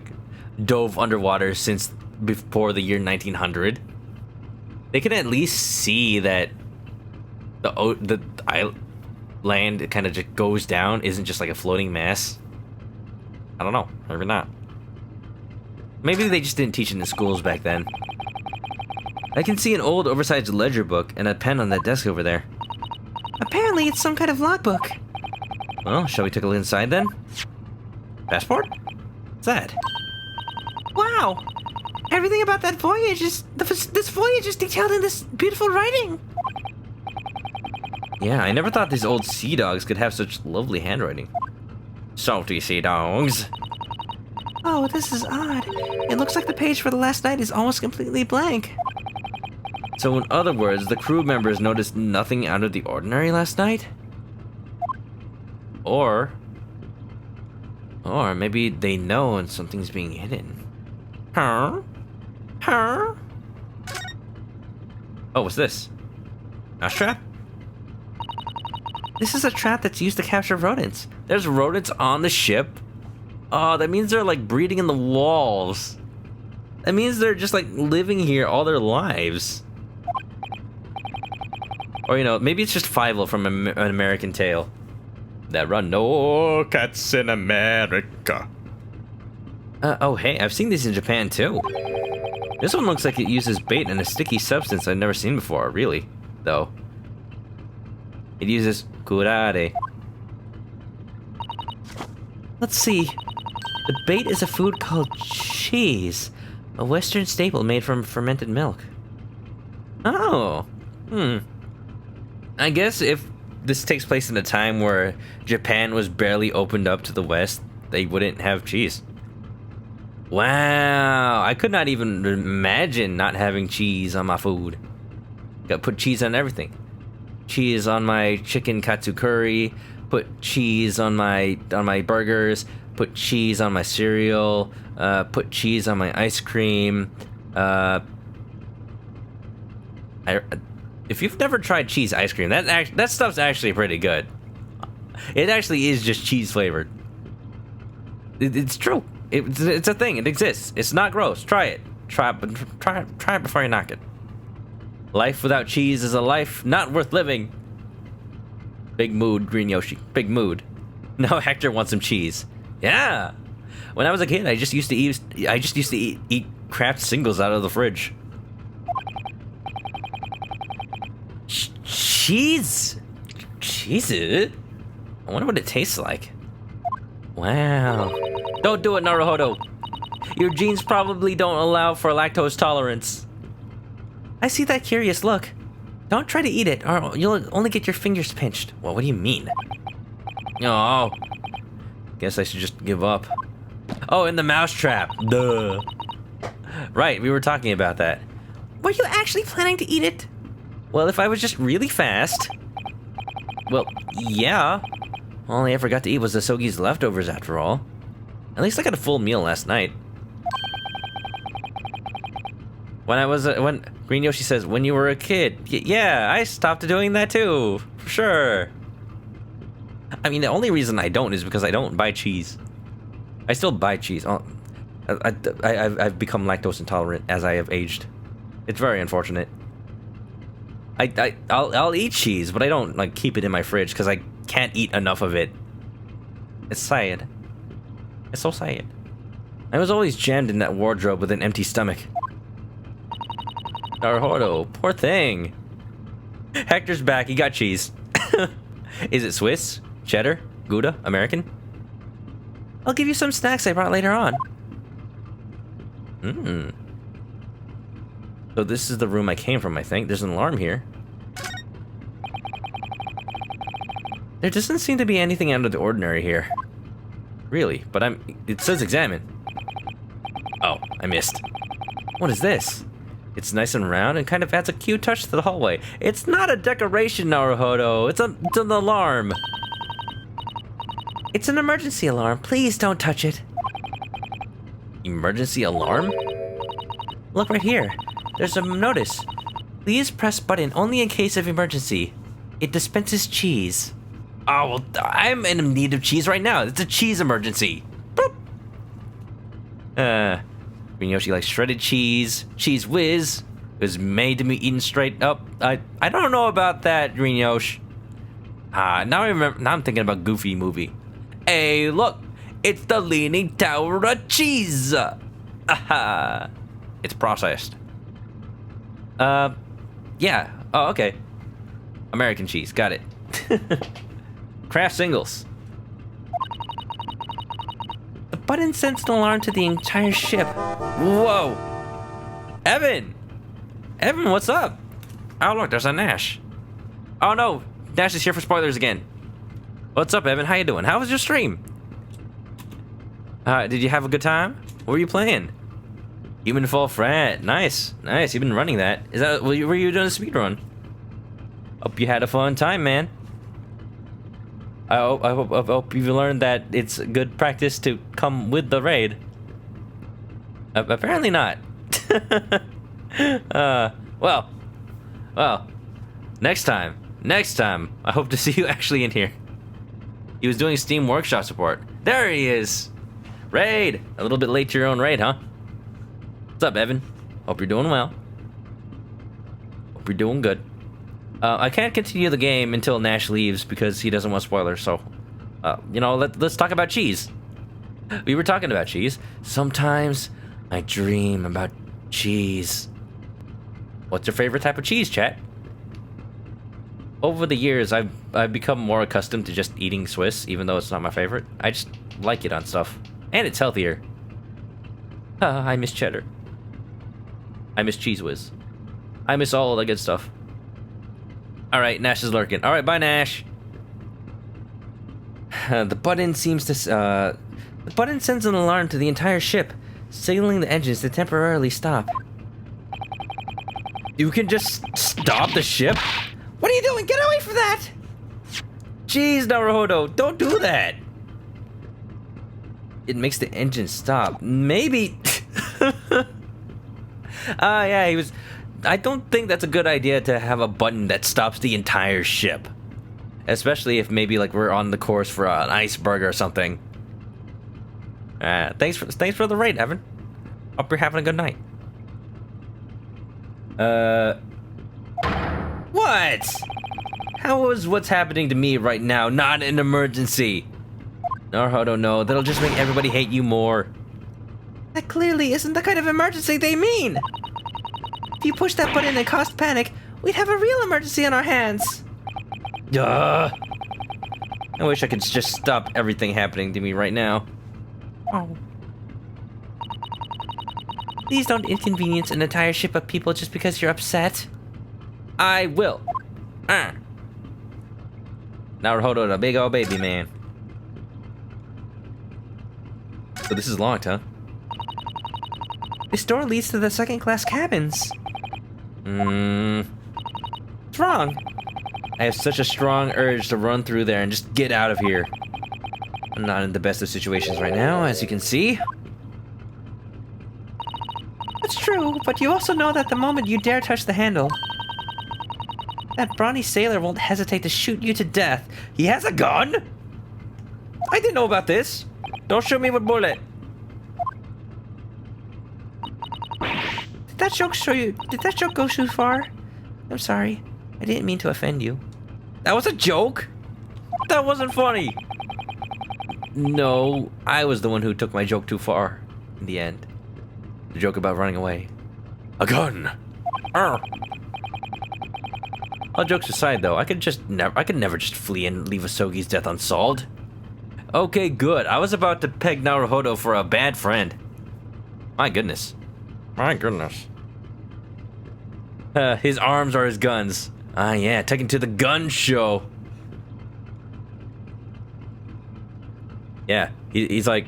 dove underwater since before the year 1900. They can at least see that the land kind of just goes down, isn't just like a floating mass. I don't know, maybe not. Maybe they just didn't teach it in schools back then. I can see an old oversized ledger book and a pen on that desk over there. Apparently it's some kind of logbook. Well, shall we take a look inside then? Passport? What's that? Wow! Everything about that voyage is... this voyage is detailed in this beautiful writing. Yeah, I never thought these old sea dogs could have such lovely handwriting. Salty sea dogs. Oh, this is odd. It looks like the page for the last night is almost completely blank. So in other words, the crew members noticed nothing out of the ordinary last night? Or maybe they know and something's being hidden. Huh? Huh? Oh, what's this? Mouse trap? This is a trap that's used to capture rodents. There's rodents on the ship? Oh, that means they're like breeding in the walls. That means they're just like living here all their lives. Or, you know, maybe it's just Fievel from an American Tale. There are no cats in America. Oh, hey, I've seen these in Japan too. This one looks like it uses bait and a sticky substance I've never seen before, really, though. It uses curare. Let's see. The bait is a food called cheese, a Western staple made from fermented milk. Oh, I guess if this takes place in a time where Japan was barely opened up to the West, they wouldn't have cheese. Wow, I could not even imagine not having cheese on my food. Got put cheese on everything. Cheese on my chicken katsu curry, put cheese on my burgers, put cheese on my cereal, put cheese on my ice cream. If you've never tried cheese ice cream, that stuff's actually pretty good. It actually is just cheese flavored. It's true. It's a thing. It exists. It's not gross. Try it. Try it before you knock it. Life without cheese is a life not worth living. Big mood, Green Yoshi. Big mood. Now Hector wants some cheese. Yeah. When I was a kid, I just used to eat Kraft singles out of the fridge. Cheese? Cheese? I wonder what it tastes like. Wow. Don't do it, Naruhodo. Your genes probably don't allow for lactose tolerance. I see that curious look. Don't try to eat it, or you'll only get your fingers pinched. Well, what do you mean? Oh. Guess I should just give up. Oh, in the mousetrap. Duh. Right, we were talking about that. Were you actually planning to eat it? Well, if I was just really fast... Well, yeah. All I ever got to eat was the Sogi's leftovers after all. At least I got a full meal last night. When Green Yoshi says, when you were a kid. Yeah, I stopped doing that too. For sure. I mean, the only reason I don't is because I don't buy cheese. I still buy cheese. I've become lactose intolerant as I have aged. It's very unfortunate. I'll eat cheese, but I don't like keep it in my fridge because I can't eat enough of it. It's sad. It's so sad. I was always jammed in that wardrobe with an empty stomach. Naruhodo, poor thing. Hector's back, he got cheese. Is it Swiss? Cheddar? Gouda? American? I'll give you some snacks I brought later on. So this is the room I came from, I think. There's an alarm here. There doesn't seem to be anything out of the ordinary here. Really, but it says examine. Oh, I missed. What is this? It's nice and round and kind of adds a cute touch to the hallway. It's not a decoration, Naruhodo. It's an alarm. It's an emergency alarm. Please don't touch it. Emergency alarm? Look right here. There's a notice. Please press button only in case of emergency. It dispenses cheese. Oh, well, I'm in need of cheese right now. It's a cheese emergency. Boop. Green Yoshi likes shredded cheese. Cheese whiz. It was made to be eaten straight up. I don't know about that, Green Yoshi. Now I remember. Now I'm thinking about Goofy movie. Hey, look. It's the Leaning Tower of Cheese. Aha. It's processed. Yeah. Oh, okay. American cheese. Got it. Kraft singles. The button sends an alarm to the entire ship. Whoa. Evan. Evan, what's up? Oh, look, there's a Nash. Oh, no. Dash is here for spoilers again. What's up, Evan? How you doing? How was your stream? Did you have a good time? What were you playing? Human Fall Flat. Nice. Nice. You've been running that. Is that were you doing a speed run? Hope you had a fun time, man. I hope you've learned that it's good practice to come with the raid. Apparently not. Well, next time, I hope to see you actually in here. He was doing Steam Workshop support. There he is. Raid. A little bit late to your own raid, huh? What's up, Evan? Hope you're doing well. Hope you're doing good. I can't continue the game until Nash leaves because he doesn't want spoilers, so... let's talk about cheese. We were talking about cheese. Sometimes I dream about cheese. What's your favorite type of cheese, chat? Over the years, I've become more accustomed to just eating Swiss, even though it's not my favorite. I just like it on stuff. And it's healthier. I miss cheddar. I miss Cheese Whiz. I miss all the good stuff. Alright, Nash is lurking. Alright, bye, Nash. The button sends an alarm to the entire ship, signaling the engines to temporarily stop. You can just stop the ship? What are you doing? Get away from that! Jeez, Naruhodo, don't do that! It makes the engine stop. Maybe... yeah, he was... I don't think that's a good idea to have a button that stops the entire ship. Especially if maybe like we're on the course for an iceberg or something. Thanks for the raid, Evan. Hope you're having a good night. What? How is what's happening to me right now not an emergency? Naruhodo, no, that'll just make everybody hate you more. That clearly isn't the kind of emergency they mean. If you push that button and caused panic, we'd have a real emergency on our hands. Duh. I wish I could just stop everything happening to me right now. Oh. Please don't inconvenience an entire ship of people just because you're upset. I will. Naruhodo, the big old baby man. So this is locked, huh? This door leads to the second-class cabins. What's wrong? I have such a strong urge to run through there and just get out of here. I'm not in the best of situations right now, as you can see. That's true, but you also know that the moment you dare touch the handle, that brawny sailor won't hesitate to shoot you to death. He has a gun? I didn't know about this. Don't shoot me with bullet. Did that joke go too far? I'm sorry. I didn't mean to offend you. That was a joke? That wasn't funny. No, I was the one who took my joke too far in the end. The joke about running away. A gun. All jokes aside, though, I could never just flee and leave Asogi's death unsolved. Okay, good. I was about to peg Naruhodo for a bad friend. My goodness. My goodness. His arms are his guns. Ah, yeah, taken to the gun show. Yeah, he's like...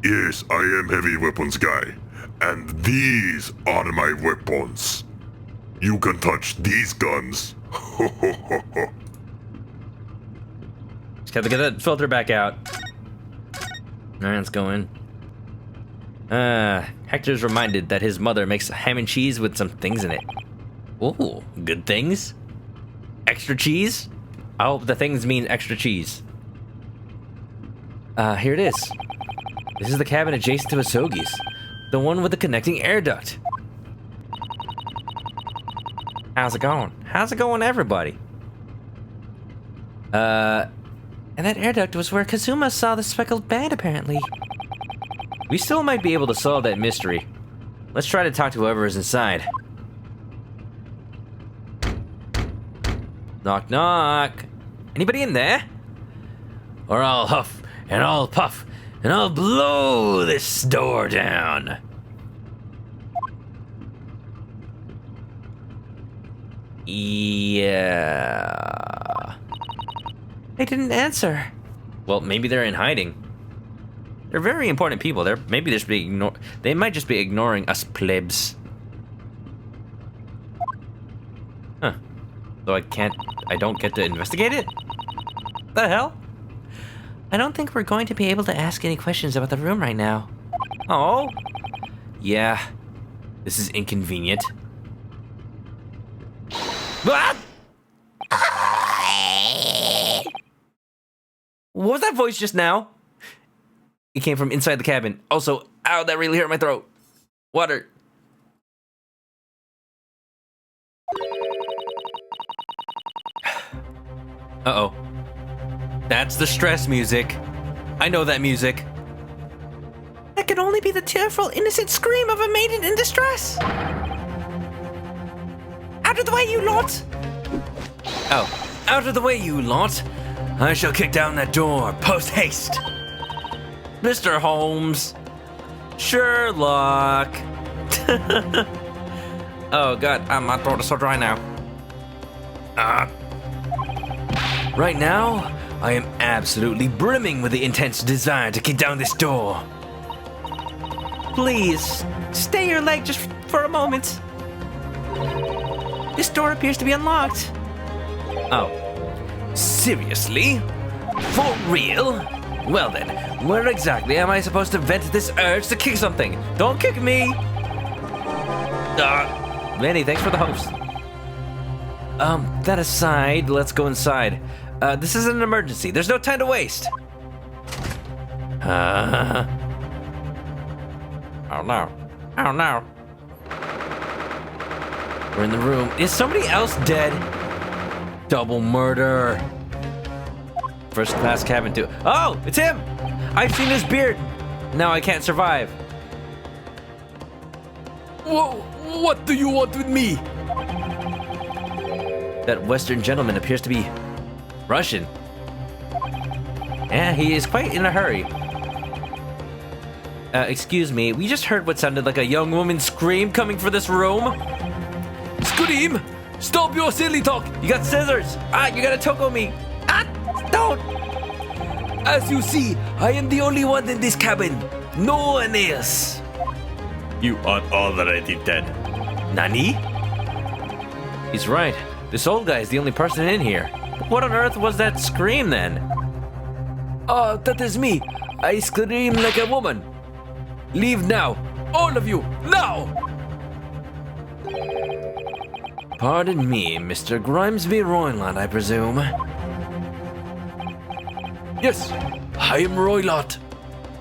Yes, I am heavy weapons guy, and these are my weapons. You can touch these guns. Just have to get that filter back out. Alright, let's go in. Hector's reminded that his mother makes ham and cheese with some things in it. Ooh, good things? Extra cheese? I hope the things mean extra cheese. Here it is. This is the cabin adjacent to Asogi's. The one with the connecting air duct. How's it going? How's it going, everybody? And that air duct was where Kazuma saw the speckled band, apparently. We still might be able to solve that mystery. Let's try to talk to whoever is inside. Knock, knock. Anybody in there? Or I'll huff, and I'll puff, and I'll blow this door down. Yeah. They didn't answer. Well, maybe they're in hiding. They're very important people. They might just be ignoring us plebs. Huh. So I don't get to investigate it? The hell? I don't think we're going to be able to ask any questions about the room right now. Oh? Yeah. This is inconvenient. Ah! What was that voice just now? It came from inside the cabin. Also, ow, that really hurt my throat. Water. Uh-oh. That's the stress music. I know that music. That could only be the tearful, innocent scream of a maiden in distress. Out of the way, you lot! Oh, out of the way, you lot. I shall kick down that door, post-haste. Mr. Holmes. Sherlock. Oh, God, my throat is so dry now. Right now, I am absolutely brimming with the intense desire to kick down this door. Please, stay your leg just for a moment. This door appears to be unlocked. Oh, seriously? For real? Well then, where exactly am I supposed to vent this urge to kick something? Don't kick me! Manny, thanks for the host. That aside, let's go inside. This is an emergency. There's no time to waste. Oh no. Oh no. We're in the room. Is somebody else dead? Double murder. First class cabin too. Oh, it's him! I've seen his beard. Now I can't survive. What do you want with me? That Western gentleman appears to be Russian. Yeah, he is quite in a hurry. Excuse me, we just heard what sounded like a young woman's scream coming for this room. Scream? Stop your silly talk! You got scissors! You gotta toko me! Don't! As you see, I am the only one in this cabin. No one else. You are already dead. Nani? He's right. This old guy is the only person in here. What on earth was that scream then? That is me. I scream like a woman. Leave now. All of you, now! Pardon me, Mr. Grimesby Roylott, I presume. Yes, I am Roylott.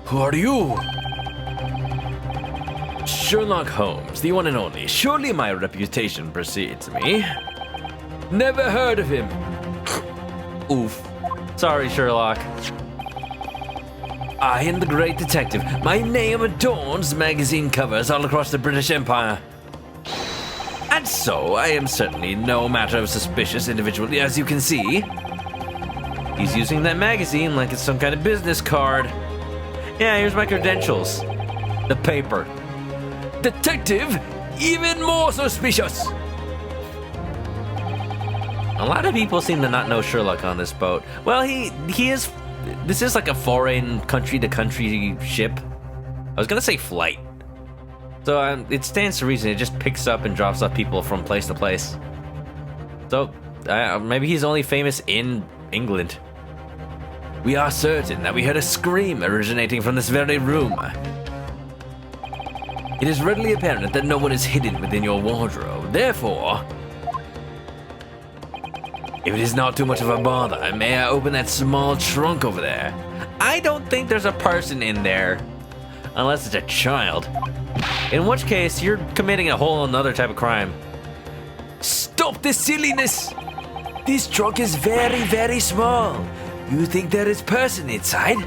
Who are you? Sherlock Holmes, the one and only. Surely my reputation precedes me. Never heard of him. Oof. Sorry, Sherlock. I am the great detective. My name adorns magazine covers all across the British Empire. And so, I am certainly no matter of suspicious individual, as you can see. He's using that magazine like it's some kind of business card. Yeah, here's my credentials. The paper. Detective, even more suspicious. A lot of people seem to not know Sherlock on this boat. Well, he is. This is like a foreign country-to-country ship. I was gonna say flight. So it stands to reason it just picks up and drops off people from place to place. So maybe he's only famous in England. We are certain that we heard a scream originating from this very room. It is readily apparent that no one is hidden within your wardrobe. Therefore, if it is not too much of a bother, may I open that small trunk over there? I don't think there's a person in there. Unless it's a child. In which case, you're committing a whole another type of crime. Stop this silliness! This trunk is very, very small. You think there is person inside?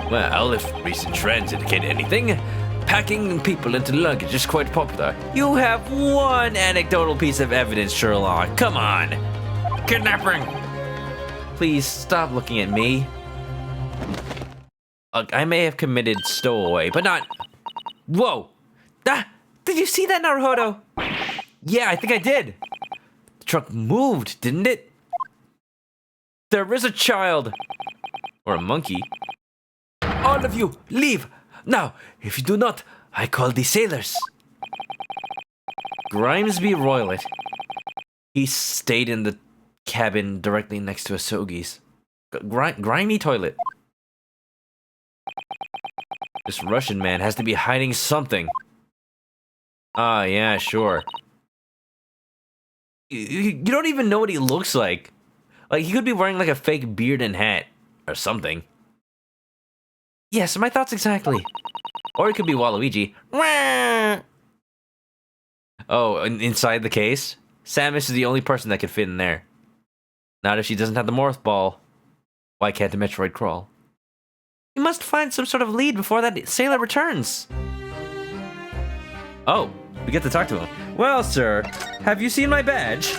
Well, if recent trends indicate anything, packing people into luggage is quite popular. You have one anecdotal piece of evidence, Sherlock. Come on. Kidnapping. Please stop looking at me. I may have committed stowaway, but not... Whoa. This did you see that, Naruhodo? Yeah, I think I did. The truck moved, didn't it? There is a child. Or a monkey. All of you, leave! Now, if you do not, I call the sailors. Grimesby Roylet. He stayed in the cabin directly next to Asogi's. Grimy toilet. This Russian man has to be hiding something. Ah, yeah, sure. You don't even know what he looks like. Like, he could be wearing like a fake beard and hat. Or something. Yes, my thoughts exactly. Or it could be Waluigi. Oh, inside the case? Samus is the only person that could fit in there. Not if she doesn't have the Morph Ball. Why can't the Metroid crawl? We must find some sort of lead before that sailor returns. Oh, we get to talk to him. Well, sir, have you seen my badge?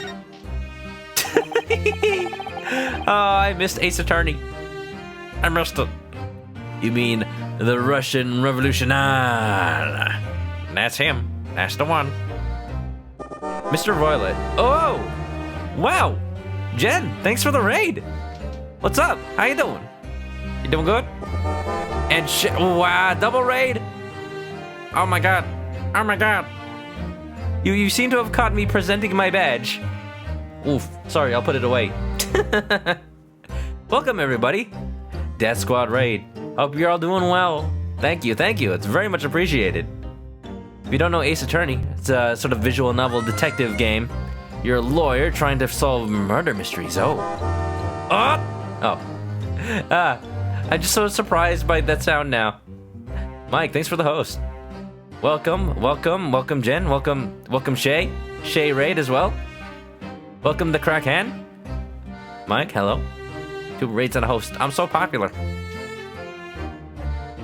Oh, I missed Ace Attorney. I missed it. You mean the Russian Revolutionary? That's him. That's the one. Mr. Roylet. Oh! Wow! Jen, thanks for the raid! What's up? How you doing? You doing good? And wow, double raid! Oh my god. Oh my god. You seem to have caught me presenting my badge. Oof. Sorry, I'll put it away. Welcome, everybody. Death Squad raid. Hope you're all doing well. Thank you, thank you. It's very much appreciated. If you don't know Ace Attorney, it's a sort of visual novel detective game. You're a lawyer trying to solve murder mysteries. Oh. I'm just so surprised by that sound now. Mike, thanks for the host. Welcome Jen. Welcome Shay. Shay Raid as well. Welcome the Crackhand. Mike, hello. 2 raids and a host. I'm so popular.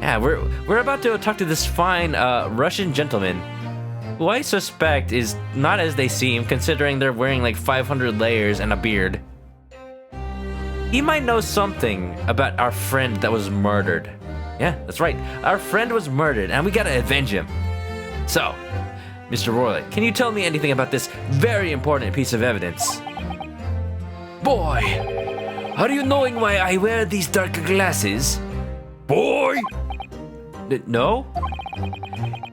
Yeah, we're about to talk to this fine Russian gentleman, who I suspect is not as they seem, considering they're wearing like 500 layers and a beard. He might know something about our friend that was murdered. Yeah, that's right. Our friend was murdered, and we gotta avenge him. So, Mr. Roylet, can you tell me anything about this very important piece of evidence? Boy, are you knowing why I wear these dark glasses? Boy! No?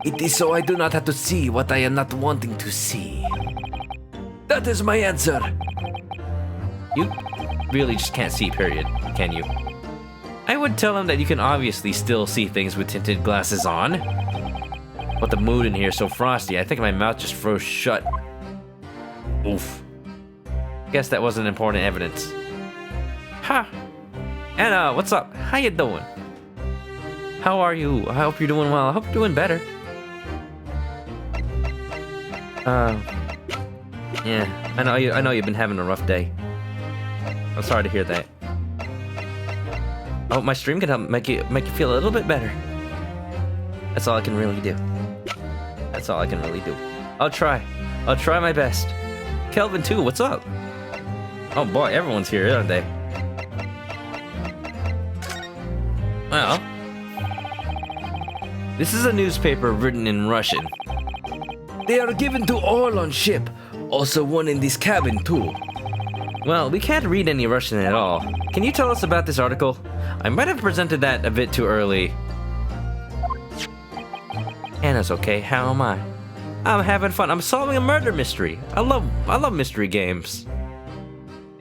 It is so I do not have to see what I am not wanting to see. That is my answer. You really just can't see, period, can you? I would tell him that you can obviously still see things with tinted glasses on. But the mood in here is so frosty, I think my mouth just froze shut. Oof. Guess that wasn't important evidence. Ha! Anna, what's up? How you doing? How are you? I hope you're doing well. I hope you're doing better. Yeah, I know you've been having a rough day. I'm sorry to hear that. I hope my stream can help make you feel a little bit better. That's all I can really do. That's all I can really do. I'll try my best. Kelvin too, what's up? Oh boy, everyone's here, aren't they? Well, this is a newspaper written in Russian. They are given to all on ship. Also one in this cabin too. Well, we can't read any Russian at all. Can you tell us about this article? I might have presented that a bit too early. Anna's okay, how am I? I'm having fun. I'm solving a murder mystery. I love mystery games.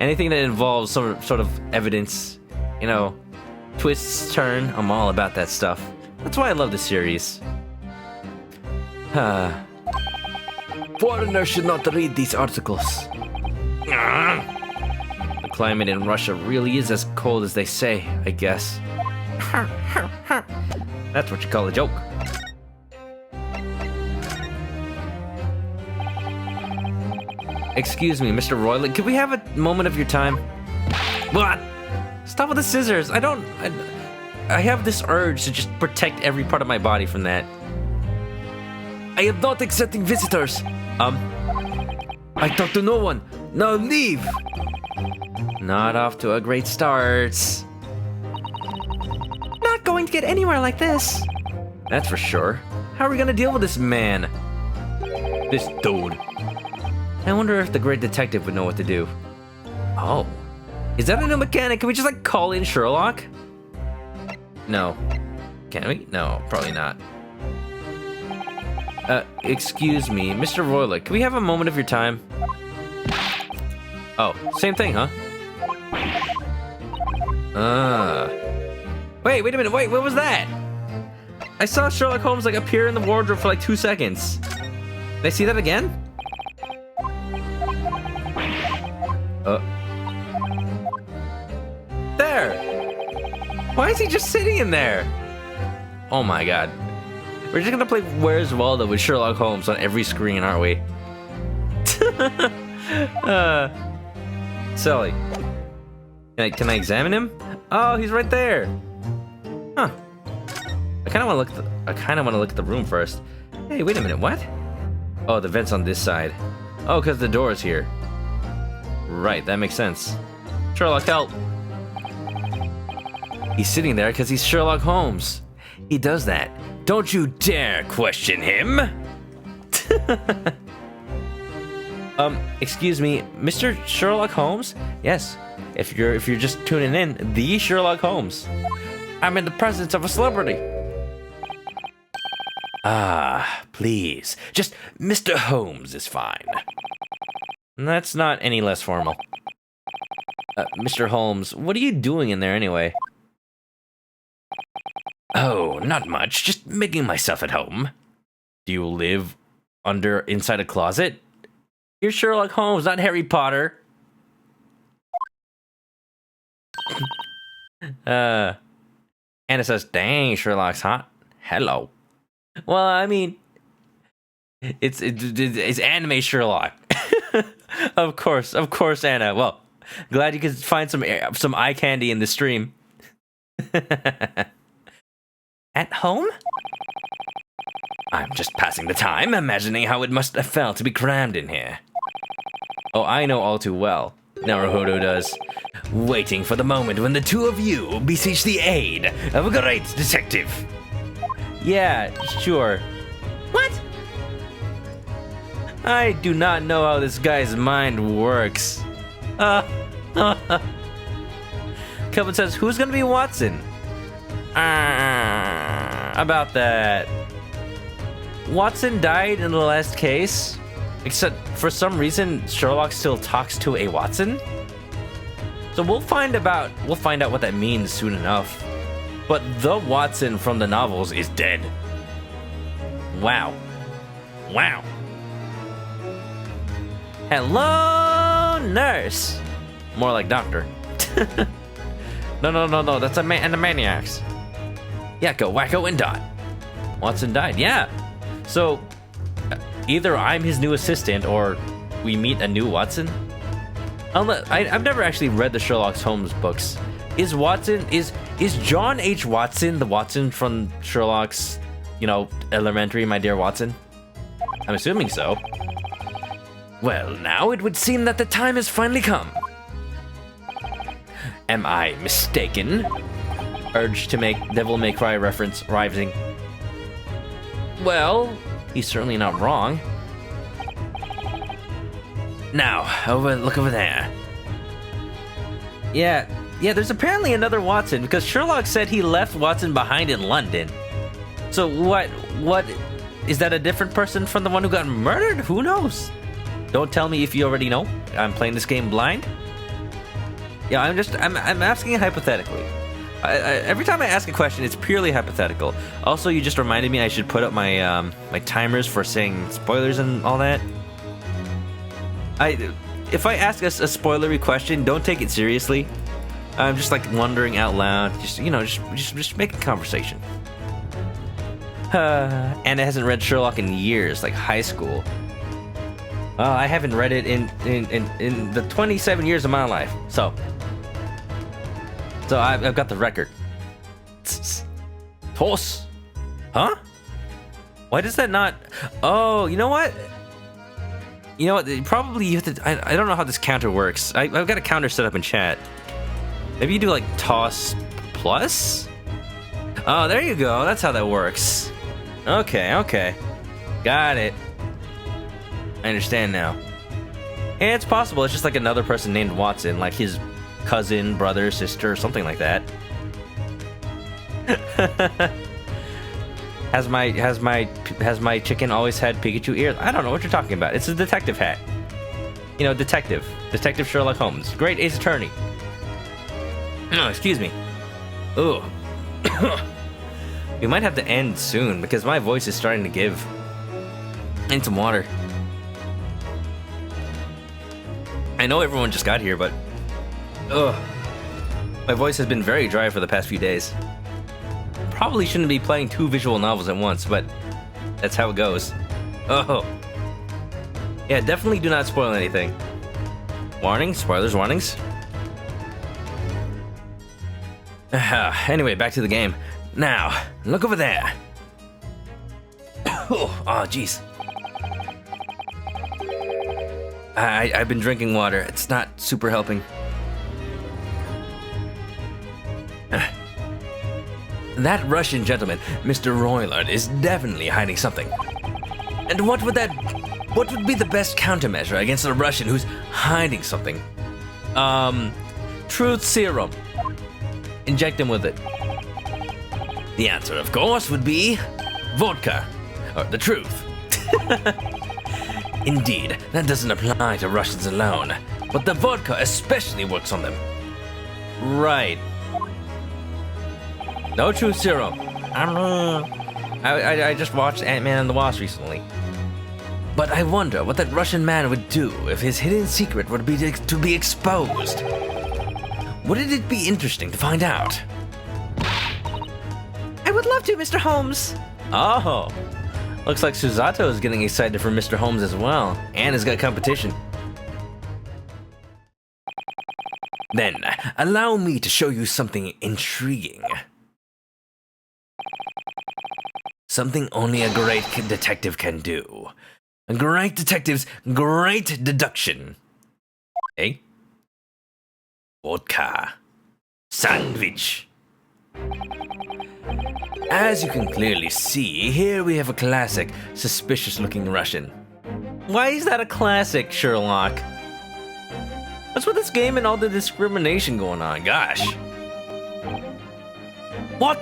Anything that involves some sort of evidence, you know, twists, turn, I'm all about that stuff. That's why I love this series. Foreigners should not read these articles. The climate in Russia really is as cold as they say, I guess. That's what you call a joke. Excuse me, Mr. Roylet, could we have a moment of your time? What? Stop with the scissors. I have this urge to just protect every part of my body from that. I am not accepting visitors. I talk to no one. Now leave. Not off to a great start. Not going to get anywhere like this. That's for sure. How are we gonna deal with this man? This dude. I wonder if the great detective would know what to do. Oh. Is that a new mechanic? Can we just, like, call in Sherlock? No. Can we? No, probably not. Excuse me, Mr. Royler, can we have a moment of your time? Oh, same thing, huh? Wait a minute, wait, what was that? I saw Sherlock Holmes, like, appear in the wardrobe for, like, 2 seconds. Did I see that again? There! Why is he just sitting in there? Oh my god. We're just gonna play Where's Waldo with Sherlock Holmes on every screen, aren't we? Silly. Can I examine him? Oh, he's right there. Huh. I kind of want to look at the room first. Hey, wait a minute. What? Oh, the vent's on this side. Oh, because the door is here. Right, that makes sense. Sherlock, help. He's sitting there because he's Sherlock Holmes. He does that. Don't you dare question him! Excuse me, Mr. Sherlock Holmes? Yes, if you're just tuning in, the Sherlock Holmes. I'm in the presence of a celebrity. Ah, please. Just Mr. Holmes is fine. That's not any less formal. Mr. Holmes, what are you doing in there anyway? Oh, not much. Just making myself at home. Do you live inside a closet? You're Sherlock Holmes, not Harry Potter. Anna says, dang, Sherlock's hot. Hello. Well, I mean, it's anime Sherlock. Of course, Anna. Well, glad you could find some eye candy in the stream. At home? I'm just passing the time, imagining how it must have felt to be crammed in here. Oh, I know all too well. Naruhodo does. Waiting for the moment when the two of you beseech the aid of a great detective. Yeah, sure. What? I do not know how this guy's mind works. Kelvin says, who's gonna be Watson? About that. Watson died in the last case, except for some reason Sherlock still talks to a Watson. So we'll find out what that means soon enough. But the Watson from the novels is dead. Wow. Wow. Hello, nurse. More like doctor. No. That's and the maniacs. Yakko, Wacko, and Dot. Watson died. Yeah. So either I'm his new assistant or we meet a new Watson. I've never actually read the Sherlock Holmes books. Is John H. Watson the Watson from Sherlock's, Elementary, My Dear Watson? I'm assuming so. Well, now it would seem that the time has finally come. Am I mistaken? Urge to make Devil May Cry reference rising. Well, he's certainly not wrong. Now, look over there. Yeah, there's apparently another Watson, because Sherlock said he left Watson behind in London. So what is that a different person from the one who got murdered? Who knows? Don't tell me if you already know. I'm playing this game blind. Yeah, I'm asking hypothetically. Every time I ask a question, it's purely hypothetical. Also, you just reminded me I should put up my my timers for saying spoilers and all that. If I ask us a spoilery question, don't take it seriously. I'm just like wondering out loud. Just make a conversation. Anna hasn't read Sherlock in years, like high school. I haven't read it in the 27 years of my life. So I've got the record. Toss. Huh? Why does that not? Oh, you know what? Probably you have to. I don't know how this counter works. I've got a counter set up in chat. Maybe you do like toss plus? Oh, there you go. That's how that works. Okay. Got it. I understand now. And it's possible it's just like another person named Watson, like his cousin, brother, sister, something like that. Has my chicken always had Pikachu ears? I don't know what you're talking about. It's a detective hat. You know, Detective Sherlock Holmes, great ace attorney. No, excuse me. Ooh. We might have to end soon because my voice is starting to give. I need some water. I know everyone just got here, but my voice has been very dry for the past few days. Probably shouldn't be playing 2 visual novels at once, but that's how it goes. Oh. Yeah, definitely do not spoil anything. Warning, spoilers, warnings. Anyway, back to the game. Now, look over there. Oh, jeez. I've been drinking water. It's not super helping. That Russian gentleman, Mr. Roylard, is definitely hiding something. And what would be the best countermeasure against a Russian who's hiding something? Truth serum. Inject him with it. The answer, of course, would be vodka. Or the truth. Indeed, that doesn't apply to Russians alone, but the vodka especially works on them. Right. No truth serum. I just watched Ant-Man and the Wasp recently. But I wonder what that Russian man would do if his hidden secret were to be exposed. Wouldn't it be interesting to find out? I would love to, Mr. Holmes. Oh. Looks like Susato is getting excited for Mr. Holmes as well, and has got competition. Then, allow me to show you something intriguing. Something only a great detective can do. A great detective's great deduction. Eh? Vodka. Sandwich. As you can clearly see, here we have a classic, suspicious-looking Russian. Why is that a classic, Sherlock? What's with this game and all the discrimination going on? Gosh. What?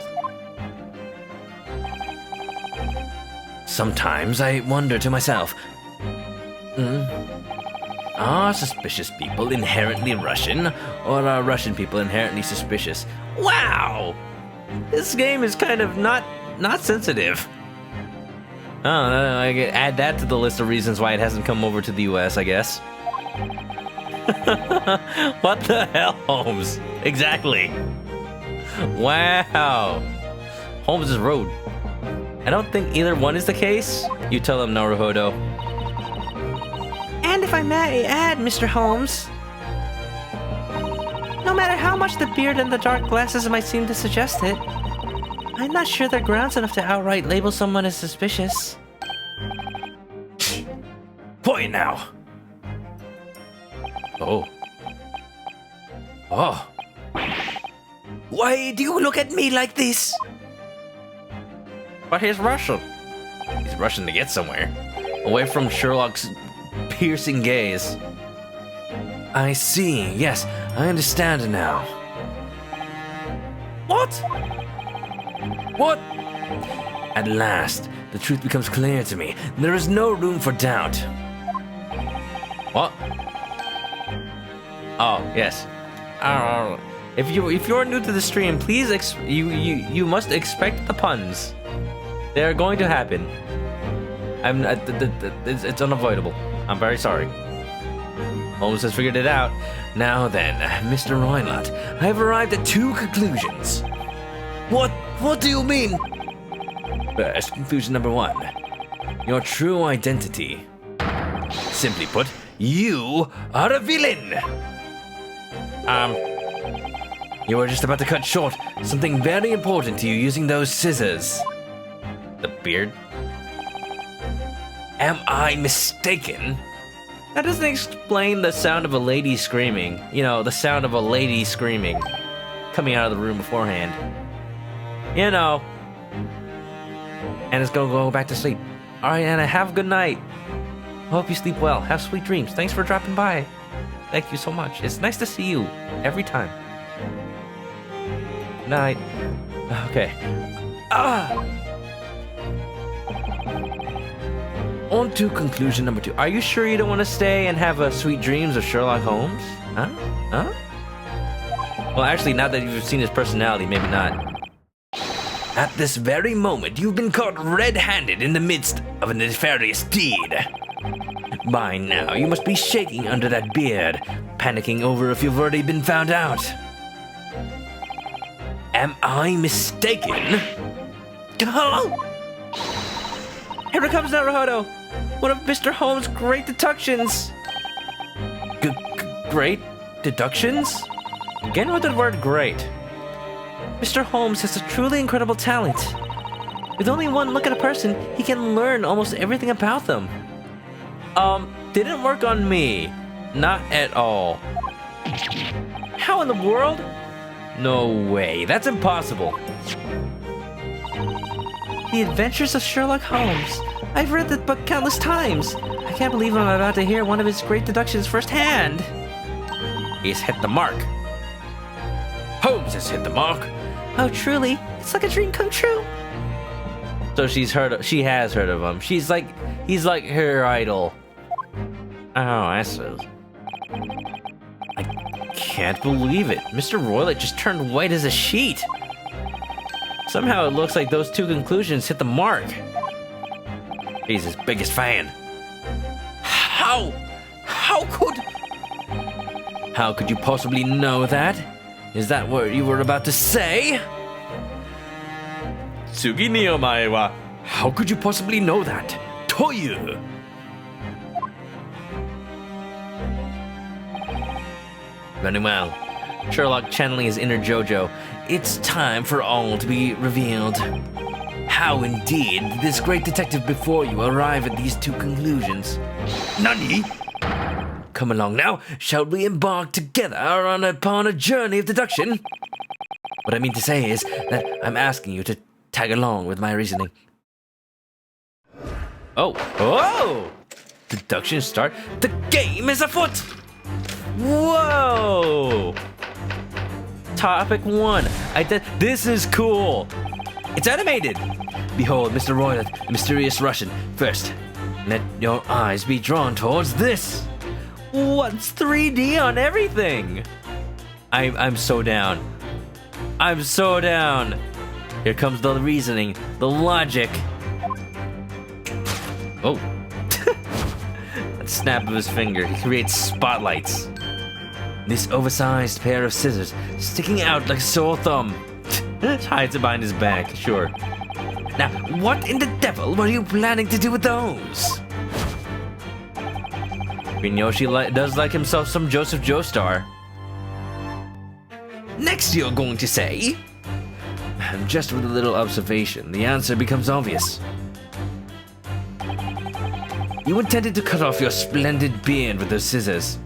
Sometimes I wonder to myself, are suspicious people inherently Russian, or are Russian people inherently suspicious? Wow! This game is kind of not sensitive. Oh, I could add that to the list of reasons why it hasn't come over to the US, I guess. What the hell, Holmes? Exactly. Wow. Holmes is rude. I don't think either one is the case. You tell him, Naruhodo. And if I may add, Mr. Holmes, no matter how much the beard and the dark glasses might seem to suggest it, I'm not sure they're grounds enough to outright label someone as suspicious. Point now. Oh. Oh. Why do you look at me like this? But he's Russian. He's Russian to get somewhere. Away from Sherlock's piercing gaze. I see. Yes, I understand now. What? What? At last, the truth becomes clear to me. There is no room for doubt. What? Oh, yes. If you're new to the stream, please you must expect the puns. They are going to happen. It's unavoidable. I'm very sorry. Holmes has figured it out. Now then, Mr. Roylott, I have arrived at 2 conclusions. What do you mean? First, conclusion number 1. Your true identity. Simply put, you are a villain! You were just about to cut short something very important to you using those scissors. The beard? Am I mistaken? That doesn't explain the sound of a lady screaming. You know, the sound of a lady screaming. Coming out of the room beforehand. You know. Anna's gonna go back to sleep. Alright, Anna, have a good night. Hope you sleep well. Have sweet dreams. Thanks for dropping by. Thank you so much. It's nice to see you every time. Night. Okay. On to conclusion number 2. Are you sure you don't want to stay and have sweet dreams of Sherlock Holmes? Huh? Well, actually, now that you've seen his personality, maybe not. At this very moment, you've been caught red-handed in the midst of a nefarious deed. By now, you must be shaking under that beard, panicking over if you've already been found out. Am I mistaken? Oh! Here it comes Naruhodo! One of Mr. Holmes' great deductions! Great deductions? Again with the word great. Mr. Holmes has a truly incredible talent. With only one look at a person, he can learn almost everything about them. Didn't work on me. Not at all. How in the world? No way, that's impossible. The Adventures of Sherlock Holmes. I've read that book countless times. I can't believe I'm about to hear one of his great deductions firsthand. He's hit the mark. Holmes has hit the mark. Oh, truly? It's like a dream come true. So she has heard of him. He's like her idol. Oh, I suppose. I can't believe it. Mr. Roylott just turned white as a sheet. Somehow it looks like those two conclusions hit the mark. He's his biggest fan. How could you possibly know that? Is that what you were about to say? Tsugi ni omae wa. How could you possibly know that? Toyu. Running well. Sherlock channeling his inner JoJo. It's time for all to be revealed. How indeed did this great detective before you arrive at these two conclusions? Nani? Come along now, shall we embark together upon a journey of deduction? What I mean to say is that I'm asking you to tag along with my reasoning. Oh! Deduction start. The game is afoot! Whoa! Topic 1. This is cool. It's animated. Behold, Mr. Roylott, the mysterious Russian. First, let your eyes be drawn towards this. What's 3D on everything? I'm so down. I'm so down. Here comes the reasoning, the logic. Oh. That snap of his finger, he creates spotlights. This oversized pair of scissors sticking out like a sore thumb. Hides it behind his back, sure. Now, what in the devil were you planning to do with those? Yoshi does like himself some Joseph Joestar. Next you're going to say? Just with a little observation, the answer becomes obvious. You intended to cut off your splendid beard with those scissors.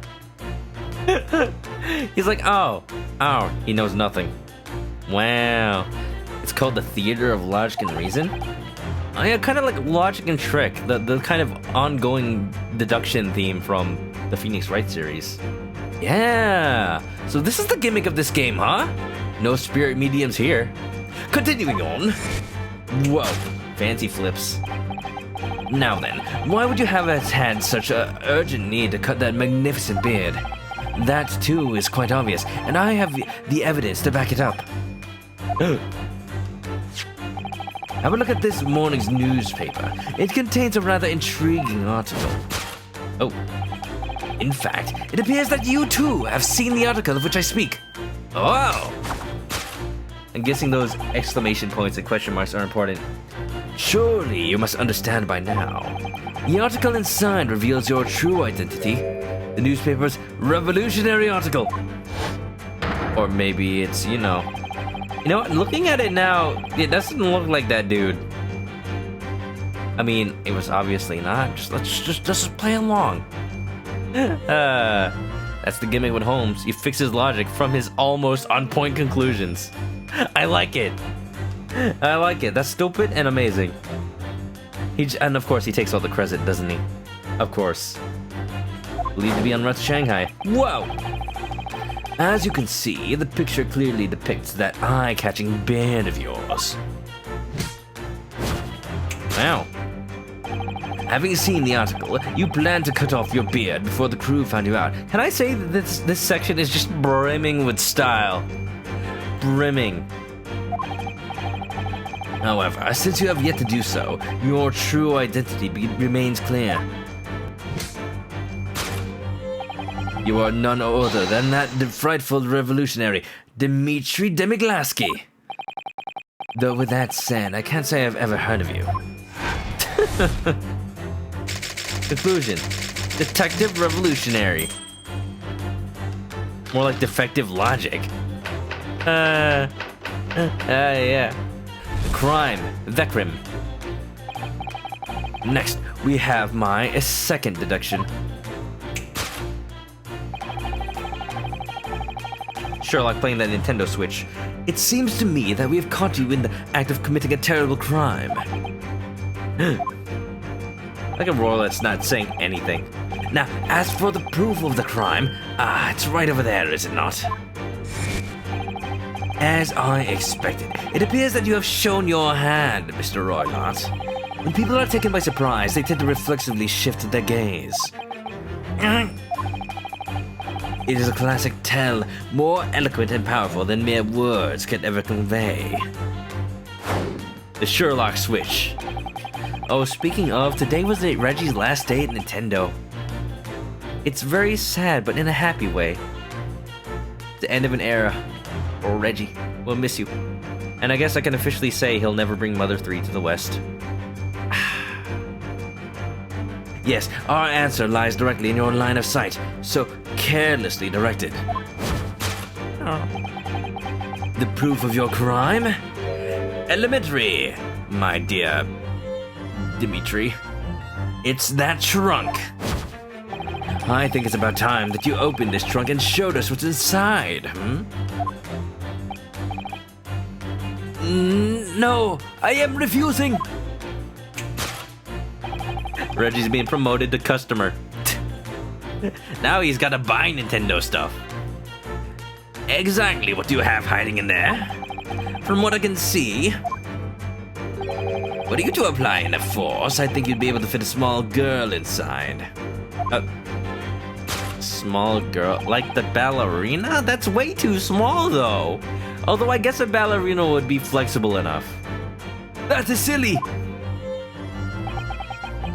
He's like, oh, he knows nothing. Wow. It's called the Theater of Logic and Reason? Oh yeah, kind of like Logic and Trick, the kind of ongoing deduction theme from the Phoenix Wright series. Yeah, so this is the gimmick of this game, huh? No spirit mediums here. Continuing on. Whoa, fancy flips. Now then, why would you have had such an urgent need to cut that magnificent beard? That too is quite obvious, and I have the evidence to back it up. Have a look at this morning's newspaper. It contains a rather intriguing article. Oh. In fact, it appears that you too have seen the article of which I speak. Oh! I'm guessing those exclamation points and question marks are important. Surely you must understand by now. The article inside reveals your true identity. The newspaper's revolutionary article. Or maybe it's, you know what, looking at it now, it doesn't look like that dude. I mean, it was obviously not. Let's just play along. That's the gimmick with Holmes. He fixes logic from his almost on-point conclusions. I like it. I like it. That's stupid and amazing. And of course he takes all the credit, doesn't he? Of course. Believed to be unrest Shanghai. Whoa! As you can see, the picture clearly depicts that eye-catching beard of yours. Wow. Having seen the article, you plan to cut off your beard before the crew found you out. Can I say that this section is just brimming with style? Brimming. However, since you have yet to do so, your true identity remains clear. You are none other than that frightful revolutionary, Dmitri Demiglaski. Though with that said, I can't say I've ever heard of you. Conclusion. Detective revolutionary. More like defective logic. Yeah. Crime. Vecrim. Next, we have my second deduction. Sherlock playing that Nintendo Switch. It seems to me that we have caught you in the act of committing a terrible crime. Like a royal that's not saying anything. Now, as for the proof of the crime, it's right over there, is it not? As I expected, it appears that you have shown your hand, Mr. Roylott. When people are taken by surprise, they tend to reflexively shift their gaze. It is a classic tell, more eloquent and powerful than mere words can ever convey. The Sherlock Switch. Oh, speaking of, today was Reggie's last day at Nintendo. It's very sad, but in a happy way. The end of an era. Or Reggie. We'll miss you. And I guess I can officially say he'll never bring Mother 3 to the West. Yes, our answer lies directly in your line of sight, so carelessly directed. The proof of your crime? Elementary, my dear Dimitri. It's that trunk. I think it's about time that you opened this trunk and showed us what's inside, No, I am refusing. Reggie's being promoted to customer. Now he's gotta buy Nintendo stuff. Exactly what do you have hiding in there? From what I can see, were you to apply enough force, I think you'd be able to fit a small girl inside. Small girl? Like the ballerina? That's way too small, though. Although I guess a ballerina would be flexible enough. That is silly!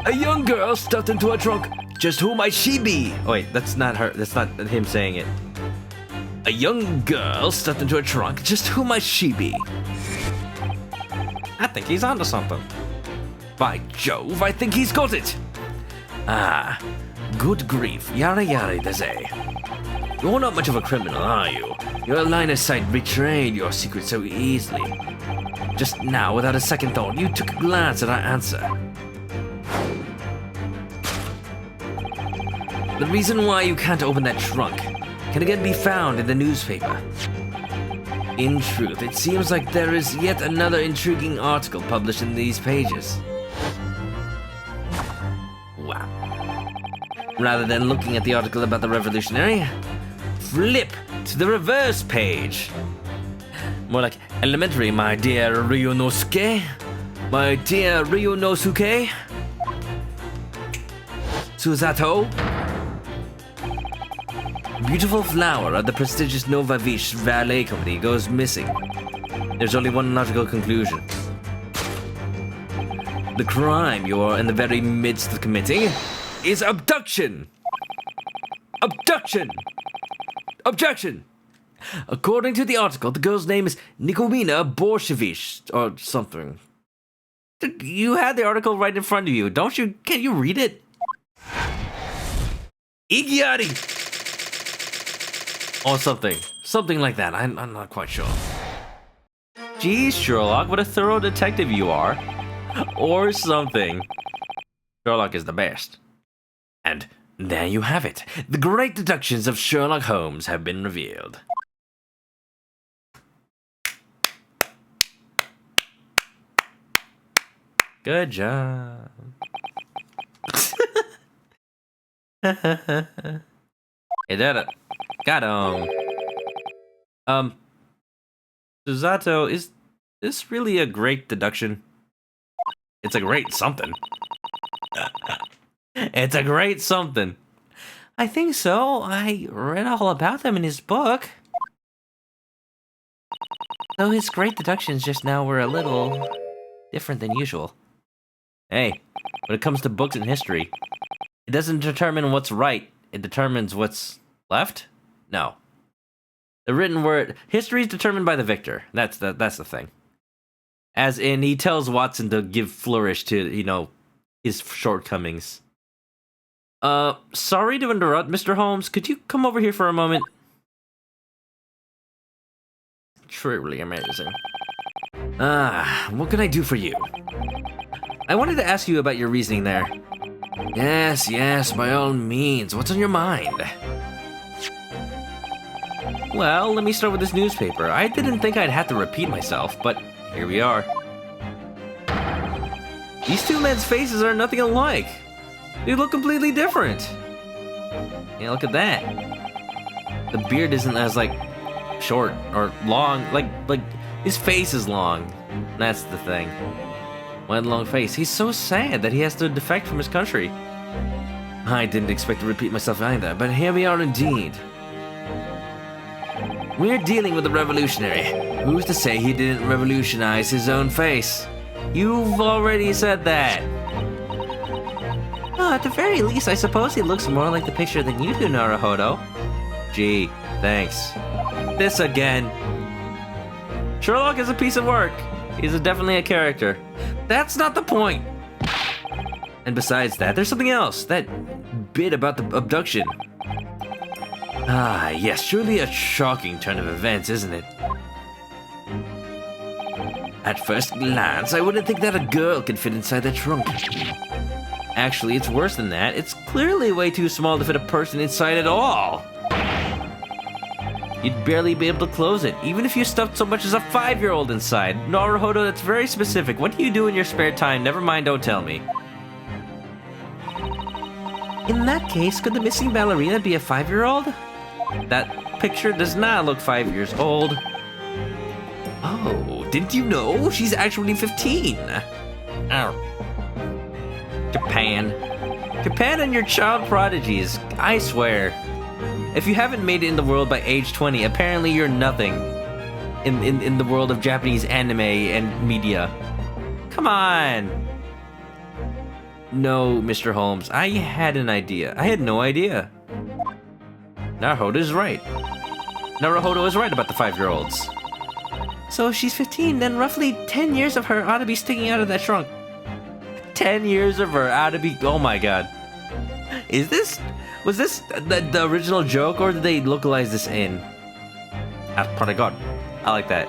A young girl stuffed into a trunk. Just who might she be? Oh wait, that's not her. That's not him saying it. A young girl stuffed into a trunk. Just who might she be? I think he's onto something. By Jove, I think he's got it. Good grief, yara yara daze. You're not much of a criminal, are you? Your line of sight betrayed your secret so easily. Just now, without a second thought, you took a glance at our answer. The reason why you can't open that trunk can again be found in the newspaper. In truth, it seems like there is yet another intriguing article published in these pages. Wow. Rather than looking at the article about the revolutionary, flip to the reverse page. More like elementary, my dear Ryunosuke. My dear Ryunosuke. Susato. Beautiful flower of the prestigious Novavish Valet Company goes missing. There's only one logical conclusion. The crime you are in the very midst of committing is abduction! Abduction! Objection! According to the article, the girl's name is Nikomina Borshevich, or something. You had the article right in front of you, don't you? Can't you read it? Igiari! Or something. Something like that. I'm not quite sure. Geez, Sherlock, what a thorough detective you are. Or something. Sherlock is the best. And there you have it. The great deductions of Sherlock Holmes have been revealed. Good job. Hey, that got Suzato, is this really a great deduction? It's a great something. It's a great something. I think so. I read all about them in his book. Though his great deductions just now were a little different than usual. Hey, when it comes to books and history, it doesn't determine what's right, it determines what's left? No. The written word, history is determined by the victor. That's the thing. As in, he tells Watson to give flourish to, you know, his shortcomings. Sorry to interrupt, Mr. Holmes. Could you come over here for a moment? Truly amazing. What can I do for you? I wanted to ask you about your reasoning there. Yes, by all means. What's on your mind? Well, let me start with this newspaper. I didn't think I'd have to repeat myself, but here we are. These two men's faces are nothing alike. They look completely different. Yeah, look at that. The beard isn't as, like, short or long. Like his face is long. That's the thing. One long face. He's so sad that he has to defect from his country. I didn't expect to repeat myself either, but here we are indeed. We're dealing with a revolutionary. Who's to say he didn't revolutionize his own face? You've already said that. Oh, at the very least, I suppose he looks more like the picture than you do, Naruhodo. Gee, thanks. This again. Sherlock is a piece of work. He's definitely a character. That's not the point. And besides that, there's something else. That bit about the abduction. Yes, surely a shocking turn of events, isn't it? At first glance, I wouldn't think that a girl could fit inside that trunk. Actually, it's worse than that. It's clearly way too small to fit a person inside at all. You'd barely be able to close it, even if you stuffed so much as a 5-year-old inside. Naruhodo, that's very specific. What do you do in your spare time? Never mind, don't tell me. In that case, could the missing ballerina be a 5-year-old? That picture does not look 5 years old. Oh, didn't you know? She's actually 15. Oh. Japan and your child prodigies, I swear. If you haven't made it in the world by age 20, apparently you're nothing in the world of Japanese anime and media. Come on. No, Mr. Holmes, I had an idea. I had no idea. Naruhodo is right. Naruhodo is right about the 5-year-olds. So if she's 15, then roughly 10 years of her ought to be sticking out of that trunk. 10 years of her ought to be... Oh my god. Was this the original joke, or did they localize this in? That's pretty good. I like that.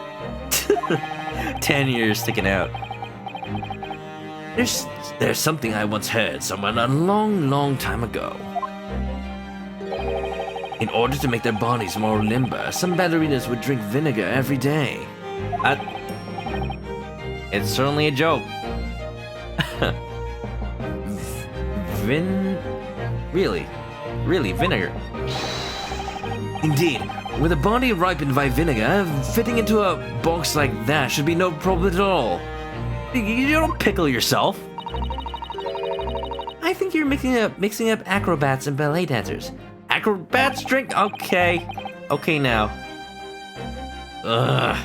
10 years sticking out. There's something I once heard someone a long time ago. In order to make their bodies more limber, some ballerinas would drink vinegar every day. It's certainly a joke. Really, vinegar. Indeed, with a body ripened by vinegar, fitting into a box like that should be no problem at all. You don't pickle yourself. I think you're mixing up acrobats and ballet dancers. Acrobats drink? Okay now. Ugh,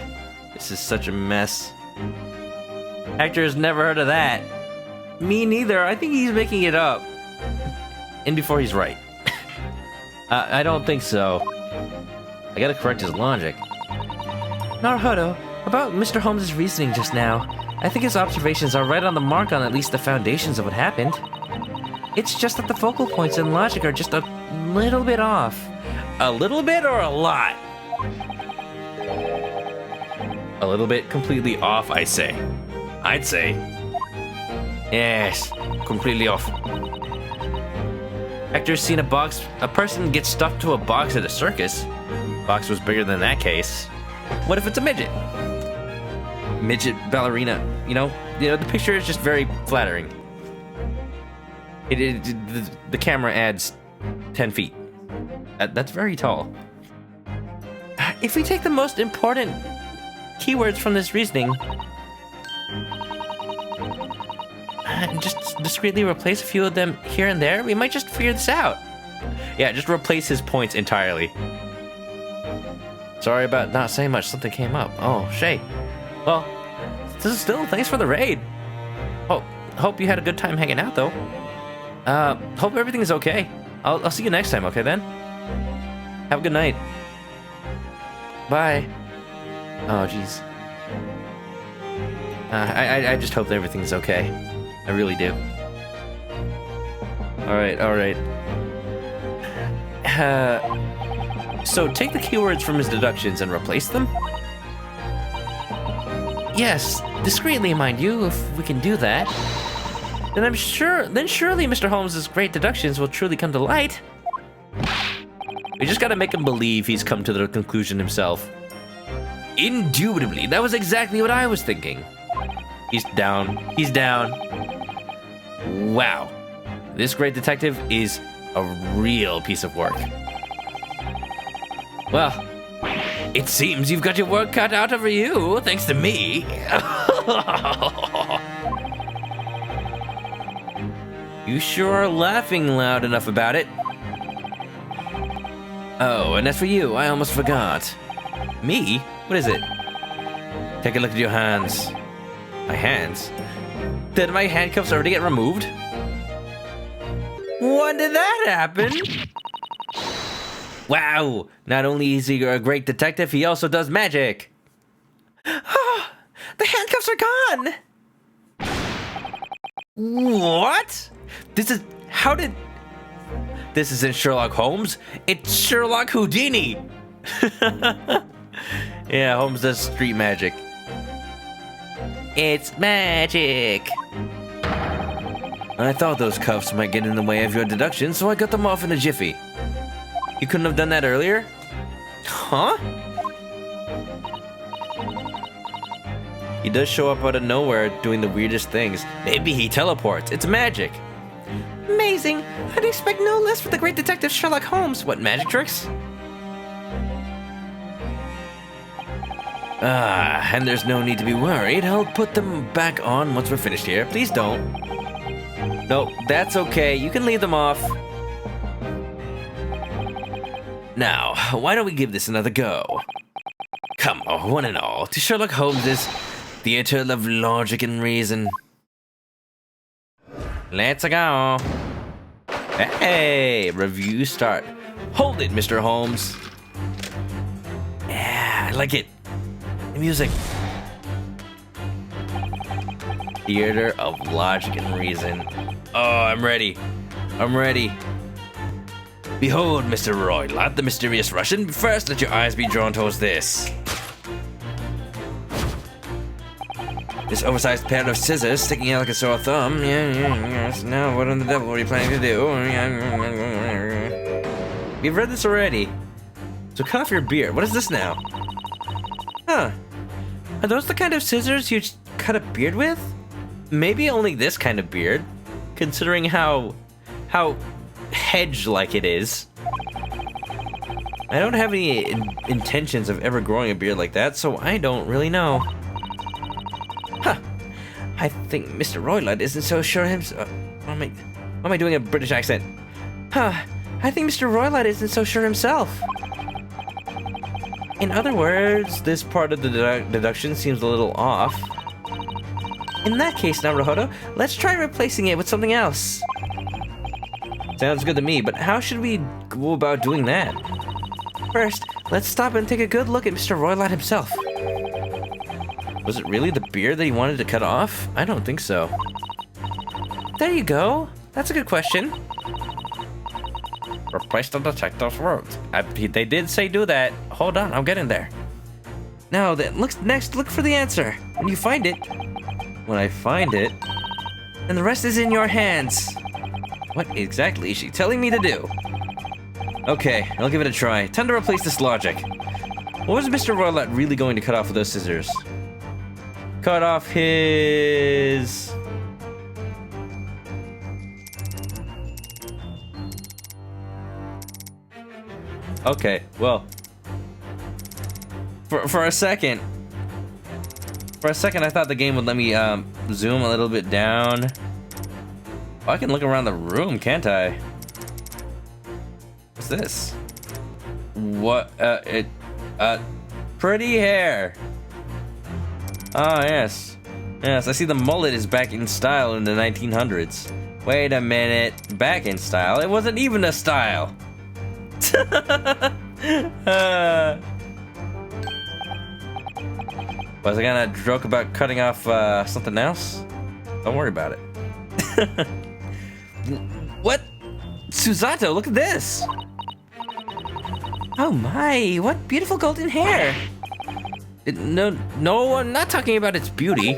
this is such a mess. Hector has never heard of that. Me neither. I think he's making it up. And before he's right. I don't think so. I gotta correct his logic. Naruhodo, about Mr. Holmes' reasoning just now, I think his observations are right on the mark on at least the foundations of what happened. It's just that the focal points and logic are just a little bit off. A little bit or a lot? A little bit completely off, I say. I'd say. Yes, completely off. Hector's seen a person get stuffed to a box at a circus. Box was bigger than that case. What if it's a midget? Midget ballerina, you know, the picture is just very flattering. The camera adds 10 feet. That's very tall. If we take the most important keywords from this reasoning and just discreetly replace a few of them here and there, we might just figure this out. Yeah, just replace his points entirely. Sorry about not saying much. Something came up. Oh, Shay. Well, still, thanks for the raid. Oh, hope you had a good time hanging out, though. Hope everything's okay. I'll see you next time, okay then? Have a good night. Bye. Oh, jeez. I just hope that everything's okay. I really do. Alright. So take the keywords from his deductions and replace them? Yes, discreetly, mind you, if we can do that. Then surely Mr. Holmes' great deductions will truly come to light. We just gotta make him believe he's come to the conclusion himself. Indubitably, that was exactly what I was thinking. He's down. Wow. This great detective is a real piece of work. Well, it seems you've got your work cut out for you, thanks to me. You sure are laughing loud enough about it. Oh, and as for you, I almost forgot. Me? What is it? Take a look at your hands. My hands? Did my handcuffs already get removed? When did that happen? Wow! Not only is he a great detective, he also does magic. Oh, the handcuffs are gone! What? This isn't Sherlock Holmes. It's Sherlock Houdini. Yeah, Holmes does street magic. It's magic. I thought those cuffs might get in the way of your deduction, so I got them off in a jiffy. You couldn't have done that earlier? Huh? He does show up out of nowhere doing the weirdest things. Maybe he teleports. It's magic. Amazing. I'd expect no less for the great detective Sherlock Holmes. What magic tricks? And there's no need to be worried. I'll put them back on once we're finished here. Please don't. No, that's okay. You can leave them off. Now, why don't we give this another go? Come on, one and all, to Sherlock Holmes' theater of logic and reason. Let's go. Hey, review start. Hold it, Mr. Holmes. Yeah, I like it. The music. Theater of logic and reason. Oh, I'm ready. Behold, Mr. Roylott, the mysterious Russian. First, let your eyes be drawn towards this. This oversized pair of scissors sticking out like a sore thumb. Yes. Now, what in the devil are you planning to do? We've read this already. So cut off your beard. What is this now? Huh. Are those the kind of scissors you cut a beard with? Maybe only this kind of beard, considering how hedge-like it is. I don't have any intentions of ever growing a beard like that, so I don't really know. Huh. I think Mr. Roylott isn't so sure himself. Why am I doing a British accent? Huh. I think Mr. Roylott isn't so sure himself. In other words, this part of the deduction seems a little off. In that case, Naruhodo, let's try replacing it with something else. Sounds good to me, but how should we go about doing that? First, let's stop and take a good look at Mr. Roylott himself. Was it really the beard that he wanted to cut off? I don't think so. There you go. That's a good question. Replace the detective's words. They did say do that. Hold on, I'm getting there. Now then, next look for the answer. When you find it, then the rest is in your hands. What exactly is she telling me to do? Okay, I'll give it a try. Time to replace this logic. What was Mr. Roylott really going to cut off with those scissors? Cut off his... Okay, well. For a second, I thought the game would let me zoom a little bit down. Oh, I can look around the room, can't I? What's this? What? Pretty hair. Oh, yes. Yes, I see the mullet is back in style in the 1900s. Wait a minute. Back in style? It wasn't even a style. Was I gonna joke about cutting off something else? Don't worry about it. What? Susato, look at this! Oh my, what beautiful golden hair! No, I'm not talking about its beauty.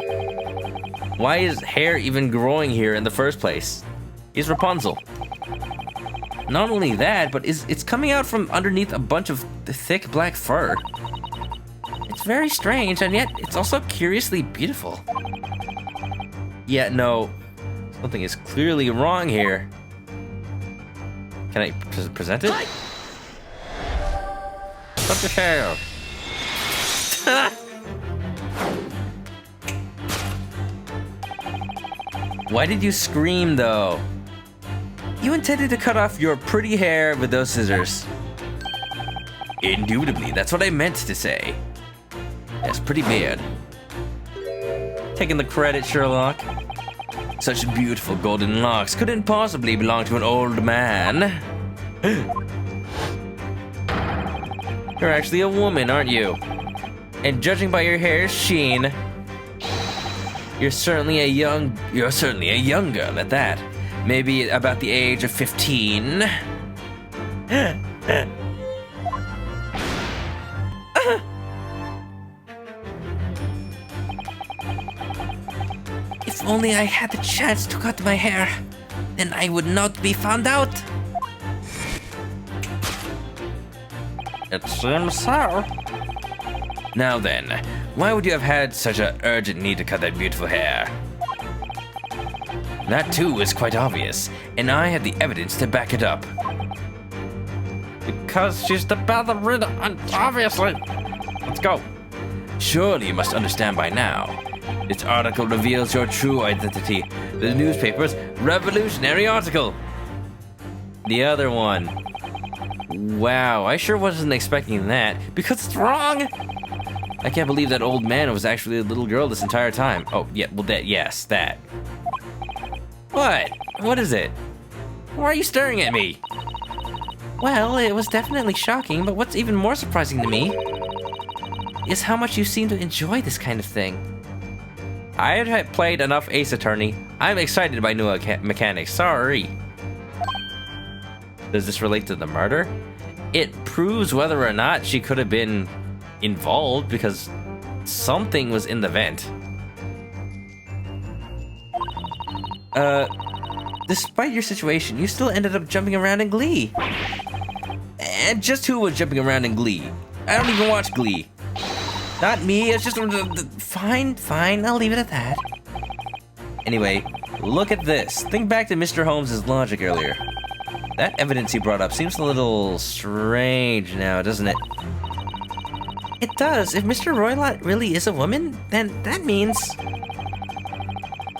Why is hair even growing here in the first place? He's Rapunzel. Not only that, but it's coming out from underneath a bunch of thick black fur. It's very strange, and yet it's also curiously beautiful. Yeah, no, something is clearly wrong here. Can I present it? What the hell? Why did you scream, though? You intended to cut off your pretty hair with those scissors. Indubitably, that's what I meant to say. That's pretty bad. Taking the credit, Sherlock. Such beautiful golden locks couldn't possibly belong to an old man. You're actually a woman, aren't you? And judging by your hair's sheen, you're certainly a young girl at that. Maybe about the age of 15. If only I had the chance to cut my hair, then I would not be found out. It seems so. Now then, why would you have had such an urgent need to cut that beautiful hair? That too is quite obvious, and I have the evidence to back it up. Because she's the ballerina, and obviously. Let's go. Surely you must understand by now. This article reveals your true identity. The newspaper's revolutionary article. The other one. Wow, I sure wasn't expecting that, because it's wrong. I can't believe that old man was actually a little girl this entire time. Oh, yeah, well, yes, that. What? What is it? Why are you staring at me? Well, it was definitely shocking, but what's even more surprising to me is how much you seem to enjoy this kind of thing. I have played enough Ace Attorney. I'm excited by new mechanics. Sorry. Does this relate to the murder? It proves whether or not she could have been involved because something was in the vent. Despite your situation, you still ended up jumping around in Glee. And just who was jumping around in Glee? I don't even watch Glee. Not me, it's just... Fine, I'll leave it at that. Anyway, look at this. Think back to Mr. Holmes' logic earlier. That evidence he brought up seems a little strange now, doesn't it? It does. If Mr. Roylott really is a woman, then that means...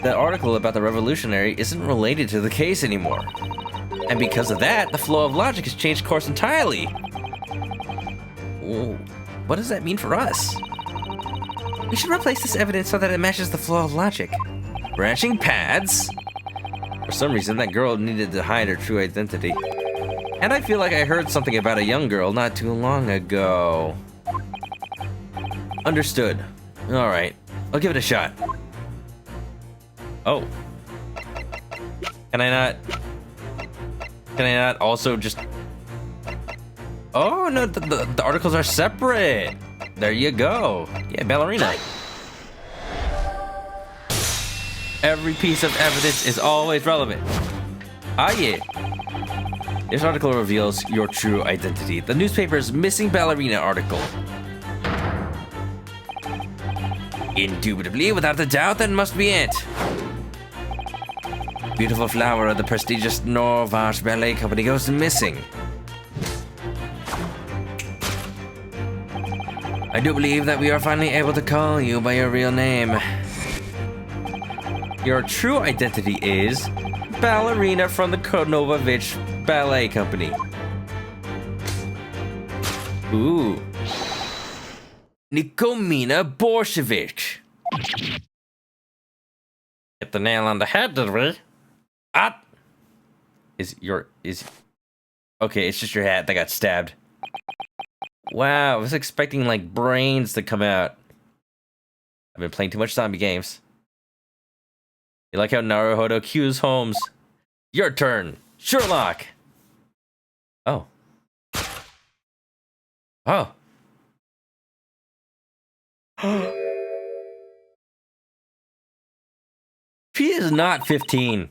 The article about the revolutionary isn't related to the case anymore. And because of that, the flow of logic has changed course entirely. Ooh, what does that mean for us? We should replace this evidence so that it matches the flow of logic. Branching paths? For some reason, that girl needed to hide her true identity. And I feel like I heard something about a young girl not too long ago. Understood. Alright, I'll give it a shot. Oh. Can I not also just... Oh, no, the articles are separate. There you go. Yeah, ballerina. Every piece of evidence is always relevant. Ah, yeah. This article reveals your true identity. The newspaper's missing ballerina article. Indubitably, without a doubt, that must be it. Beautiful flower of the prestigious Norvège Ballet Company goes missing. I do believe that we are finally able to call you by your real name. Your true identity is ballerina from the Konovovich Ballet Company. Ooh. Nikomina Borshevich. Hit the nail on the head, did we? Ah! Okay, it's just your hat that got stabbed. Wow, I was expecting like brains to come out. I've been playing too much zombie games. You like how Naruhodo cues Holmes? Your turn, Sherlock! Oh. Oh. She is not 15.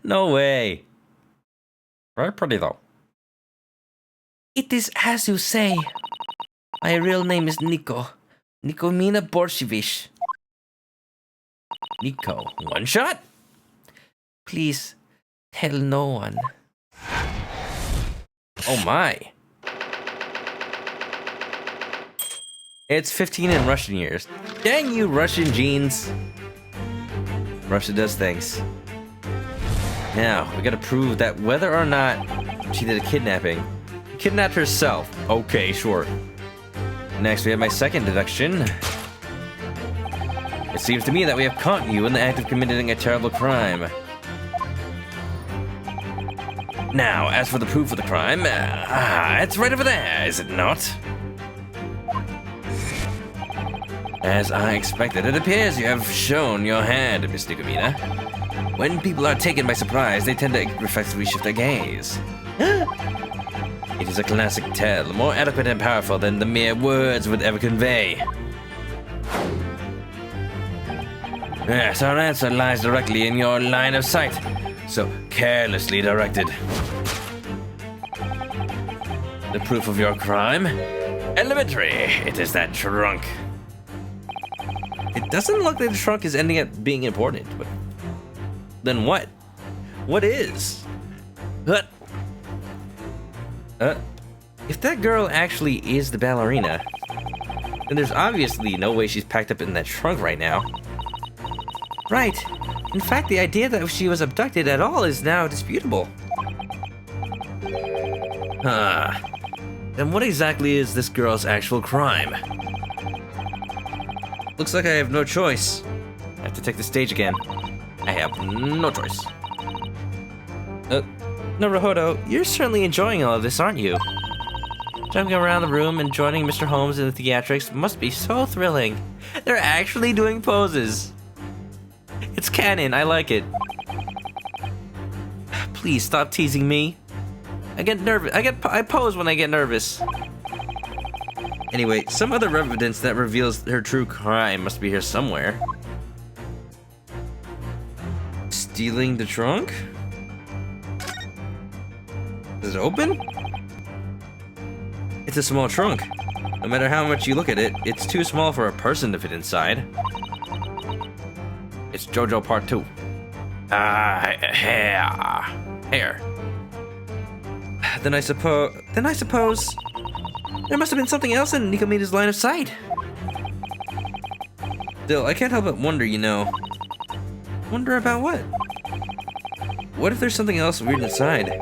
No way. Very pretty though. It is as you say. My real name is Nico. Nikomina Borshevich. Nico, one shot? Please, tell no one. Oh my. It's 15 in Russian years. Dang you, Russian genes. Russia does things. Now, we gotta prove that whether or not she did a kidnapping. Kidnapped herself. Okay, sure. Next, we have my second deduction. It seems to me that we have caught you in the act of committing a terrible crime. Now, as for the proof of the crime, it's right over there, is it not? As I expected, it appears you have shown your hand, Miss Nikomina. When people are taken by surprise, they tend to reflexively shift their gaze. It is a classic tale, more eloquent and powerful than the mere words would ever convey. Yes, our answer lies directly in your line of sight, so carelessly directed. The proof of your crime? Elementary, it is that trunk. It doesn't look like the trunk is ending up being important, but then what? What is? What? If that girl actually is the ballerina, then there's obviously no way she's packed up in that trunk right now. Right. In fact, the idea that she was abducted at all is now disputable. Then what exactly is this girl's actual crime? Looks like I have no choice. I have to take the stage again. I have no choice. Naruhodo, you're certainly enjoying all of this, aren't you? Jumping around the room and joining Mr. Holmes in the theatrics must be so thrilling. They're actually doing poses. It's canon, I like it. Please stop teasing me. I get nervous. I pose when I get nervous. Anyway, some other evidence that reveals her true crime must be here somewhere. Stealing the trunk? Is it open? It's a small trunk. No matter how much you look at it, it's too small for a person to fit inside. It's JoJo Part 2. Hair. Then I suppose there must have been something else in Nikomina's line of sight. Still, I can't help but wonder, you know. Wonder about what? What if there's something else weird inside?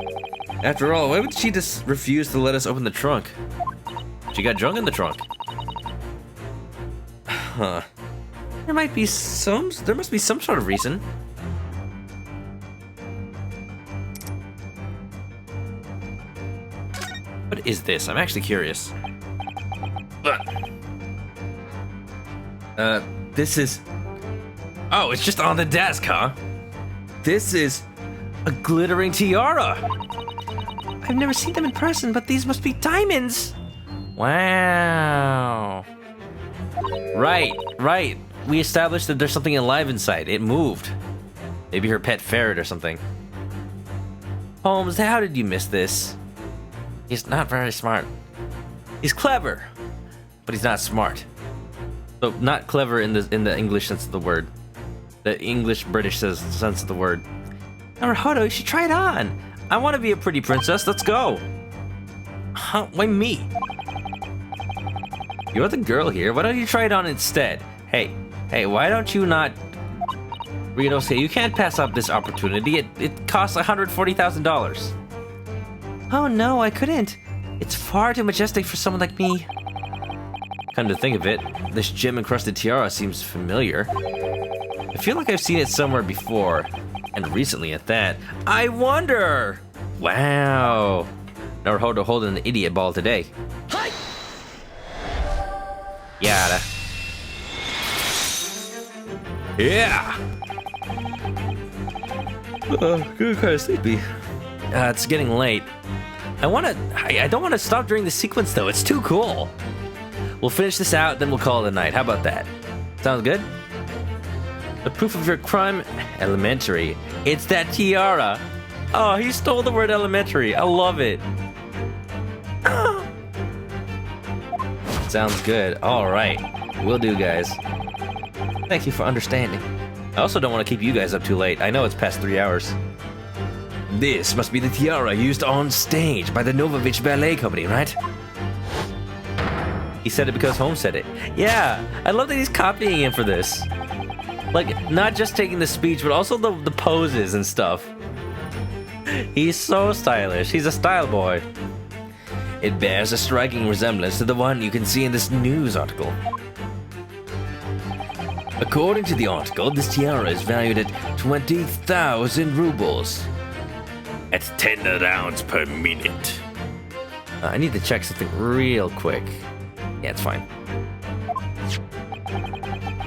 After all, why would she just refuse to let us open the trunk? She got drunk in the trunk. Huh. There must be some sort of reason. What is this? I'm actually curious. This is... Oh, it's just on the desk, huh? This is a glittering tiara. I've never seen them in person, but these must be diamonds. Wow. Right. We established that there's something alive inside. It moved. Maybe her pet ferret or something. Holmes, how did you miss this? He's not very smart. He's clever, but he's not smart. So not clever in the English sense of the word. The English-British sense of the word. Naruhodo, you should try it on. I want to be a pretty princess. Let's go. Huh? Why me? You're the girl here. Why don't you try it on instead? Hey, why don't you not... Ryunosuke, you can't pass up this opportunity. It costs $140,000. Oh no, I couldn't. It's far too majestic for someone like me. Come to think of it, this gem-encrusted tiara seems familiar. I feel like I've seen it somewhere before, and recently at that. I wonder! Wow. Naruhodo holding an idiot ball today. Yada. Yeah! Good, kind of sleepy. It's getting late. I don't want to stop during the sequence though, it's too cool. We'll finish this out, then we'll call it a night. How about that? Sounds good? The proof of your crime? Elementary. It's that tiara. Oh, he stole the word elementary. I love it. Sounds good. All right. Will do, guys. Thank you for understanding. I also don't want to keep you guys up too late. I know it's past 3 hours. This must be the tiara used on stage by the Novovich Ballet Company, right? He said it because Holmes said it. Yeah, I love that he's copying him for this. Like, not just taking the speech, but also the poses and stuff. He's so stylish. He's a style boy. It bears a striking resemblance to the one you can see in this news article. According to the article, this tiara is valued at 20,000 rubles. That's 10 rounds per minute. I need to check something real quick. Yeah, it's fine.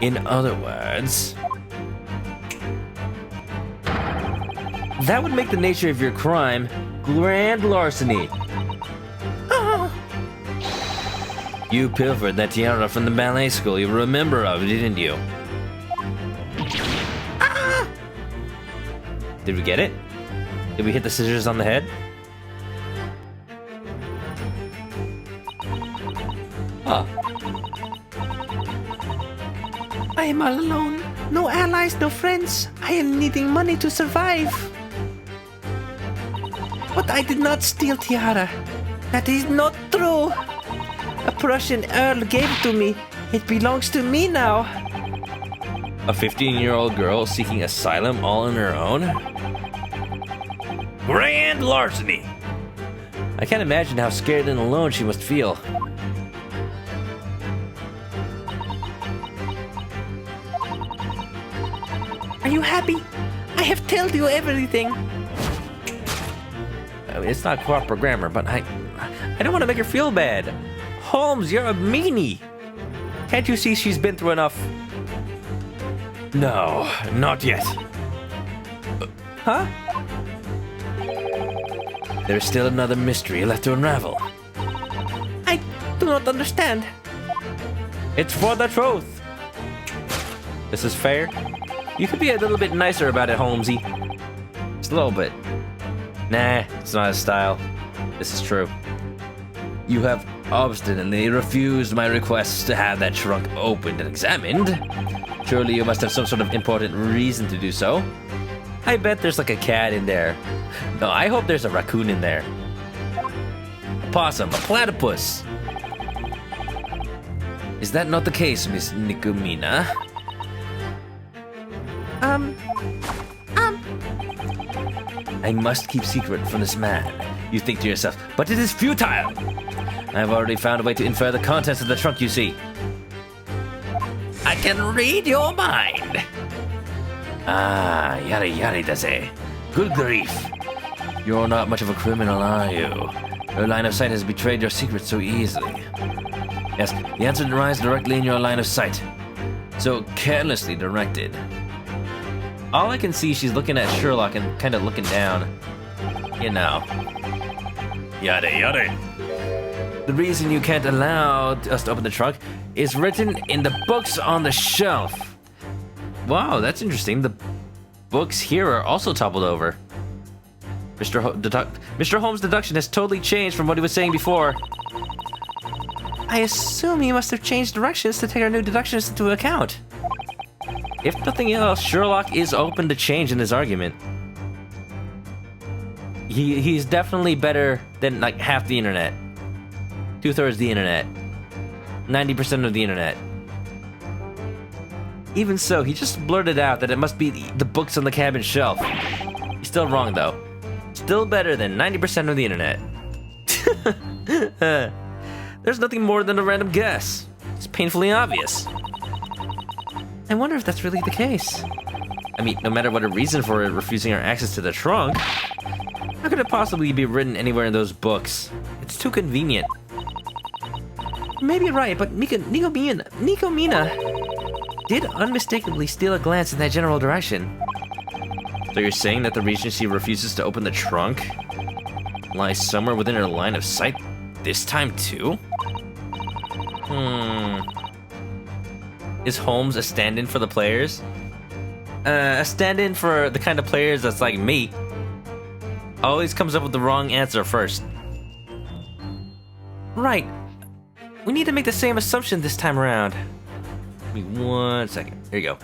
In other words, that would make the nature of your crime grand larceny. You pilfered that tiara from the ballet school you were a member of, didn't you? Did we get it? Did we hit the scissors on the head? Huh. I am all alone. No allies, no friends. I am needing money to survive. But I did not steal tiara. That is not true. A Prussian earl gave it to me. It belongs to me now. A 15-year-old girl seeking asylum all on her own? Grand larceny! I can't imagine how scared and alone she must feel. Are you happy? I have told you everything. I mean, it's not proper grammar, but I don't want to make her feel bad. Holmes, you're a meanie. Can't you see she's been through enough? No, not yet. Huh? There's still another mystery left to unravel. I do not understand. It's for the truth. This is fair. You could be a little bit nicer about it, Holmesy. Just a little bit. Nah, it's not his style. This is true. You have obstinately refused my requests to have that trunk opened and examined. Surely you must have some sort of important reason to do so. I bet there's like a cat in there. No, I hope there's a raccoon in there. A possum, a platypus. Is that not the case, Miss Nikomina? I must keep secret from this man. You think to yourself, but it is futile. I've already found a way to infer the contents of the trunk, you see. I can read your mind. Ah, yari yari daze. Good grief. You're not much of a criminal, are you? Your line of sight has betrayed your secret so easily. Yes, the answer lies directly in your line of sight. So carelessly directed. All I can see, she's looking at Sherlock and kind of looking down. You know. Yada yada. The reason you can't allow us to open the trunk is written in the books on the shelf. Wow, that's interesting. The books here are also toppled over. Mr. Holmes' deduction has totally changed from what he was saying before. I assume he must have changed directions to take our new deductions into account. If nothing else, Sherlock is open to change in his argument. He's definitely better than like half the internet. 2/3 the internet. 90% of the internet. Even so, he just blurted out that it must be the books on the cabin shelf. He's still wrong, though. Still better than 90% of the internet. There's nothing more than a random guess. It's painfully obvious. I wonder if that's really the case. I mean, no matter what a reason for it refusing our access to the trunk, how could it possibly be written anywhere in those books? It's too convenient. Maybe you're right, but Nico Mina did unmistakably steal a glance in that general direction. So you're saying that the reason she refuses to open the trunk lies somewhere within her line of sight this time too? Is Holmes a stand-in for the players? A stand-in for the kind of players that's like me. Always comes up with the wrong answer first. Right. We need to make the same assumption this time around. Give me 1 second. Here you go.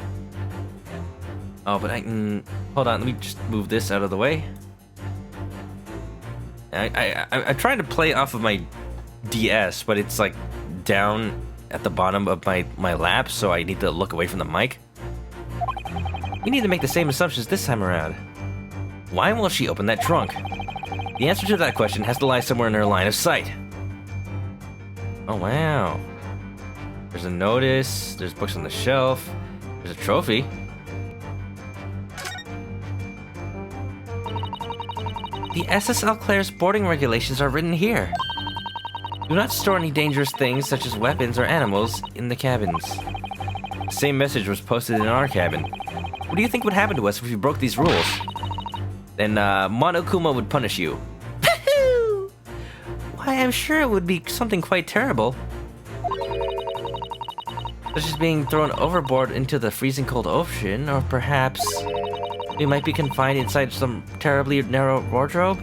Oh, but I can... Hold on, let me just move this out of the way. I'm trying to play off of my DS, but it's like down at the bottom of my lap, so I need to look away from the mic. We need to make the same assumptions this time around. Why won't she open that trunk? The answer to that question has to lie somewhere in her line of sight. Oh, wow. There's a notice, there's books on the shelf, there's a trophy. The SSL Claire's boarding regulations are written here. Do not store any dangerous things such as weapons or animals in the cabins. The same message was posted in our cabin. What do you think would happen to us if we broke these rules? Then Monokuma would punish you. Why, I'm sure it would be something quite terrible. Such as being thrown overboard into the freezing cold ocean, or perhaps we might be confined inside some terribly narrow wardrobe.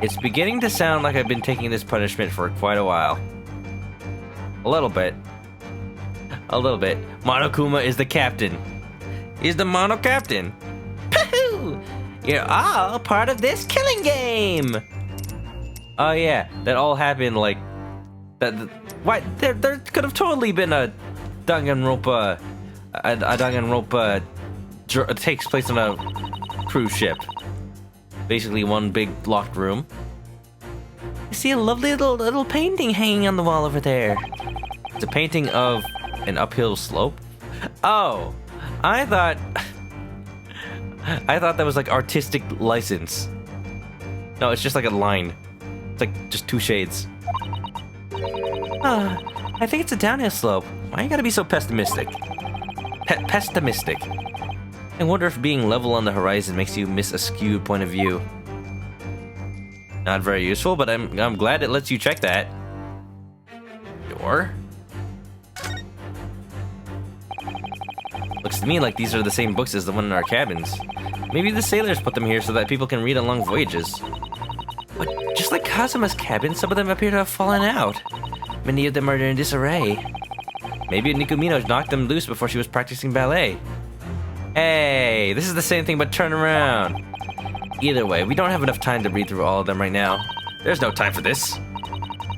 It's beginning to sound like I've been taking this punishment for quite a while. A little bit. A little bit. Monokuma is the captain. He's the Mono Captain. You're all part of this killing game! Oh yeah, that all happened like... Why? There could have totally been a Danganronpa... A Danganronpa... takes place on a cruise ship. Basically one big locked room. I see a lovely little painting hanging on the wall over there. It's a painting of an uphill slope. Oh, I thought that was like artistic license. No, it's just like a line. It's like just two shades. I think it's a downhill slope. Why you gotta be so pessimistic? Pessimistic. I wonder if being level on the horizon makes you miss a skewed point of view. Not very useful, but I'm glad it lets you check that. Door? Looks to me like these are the same books as the one in our cabins. Maybe the sailors put them here so that people can read on long voyages. But just like Kazuma's cabin, some of them appear to have fallen out. Many of them are in disarray. Maybe Nikomino knocked them loose before she was practicing ballet. Hey, this is the same thing but turn around. Either way, we don't have enough time to read through all of them right now. There's no time for this.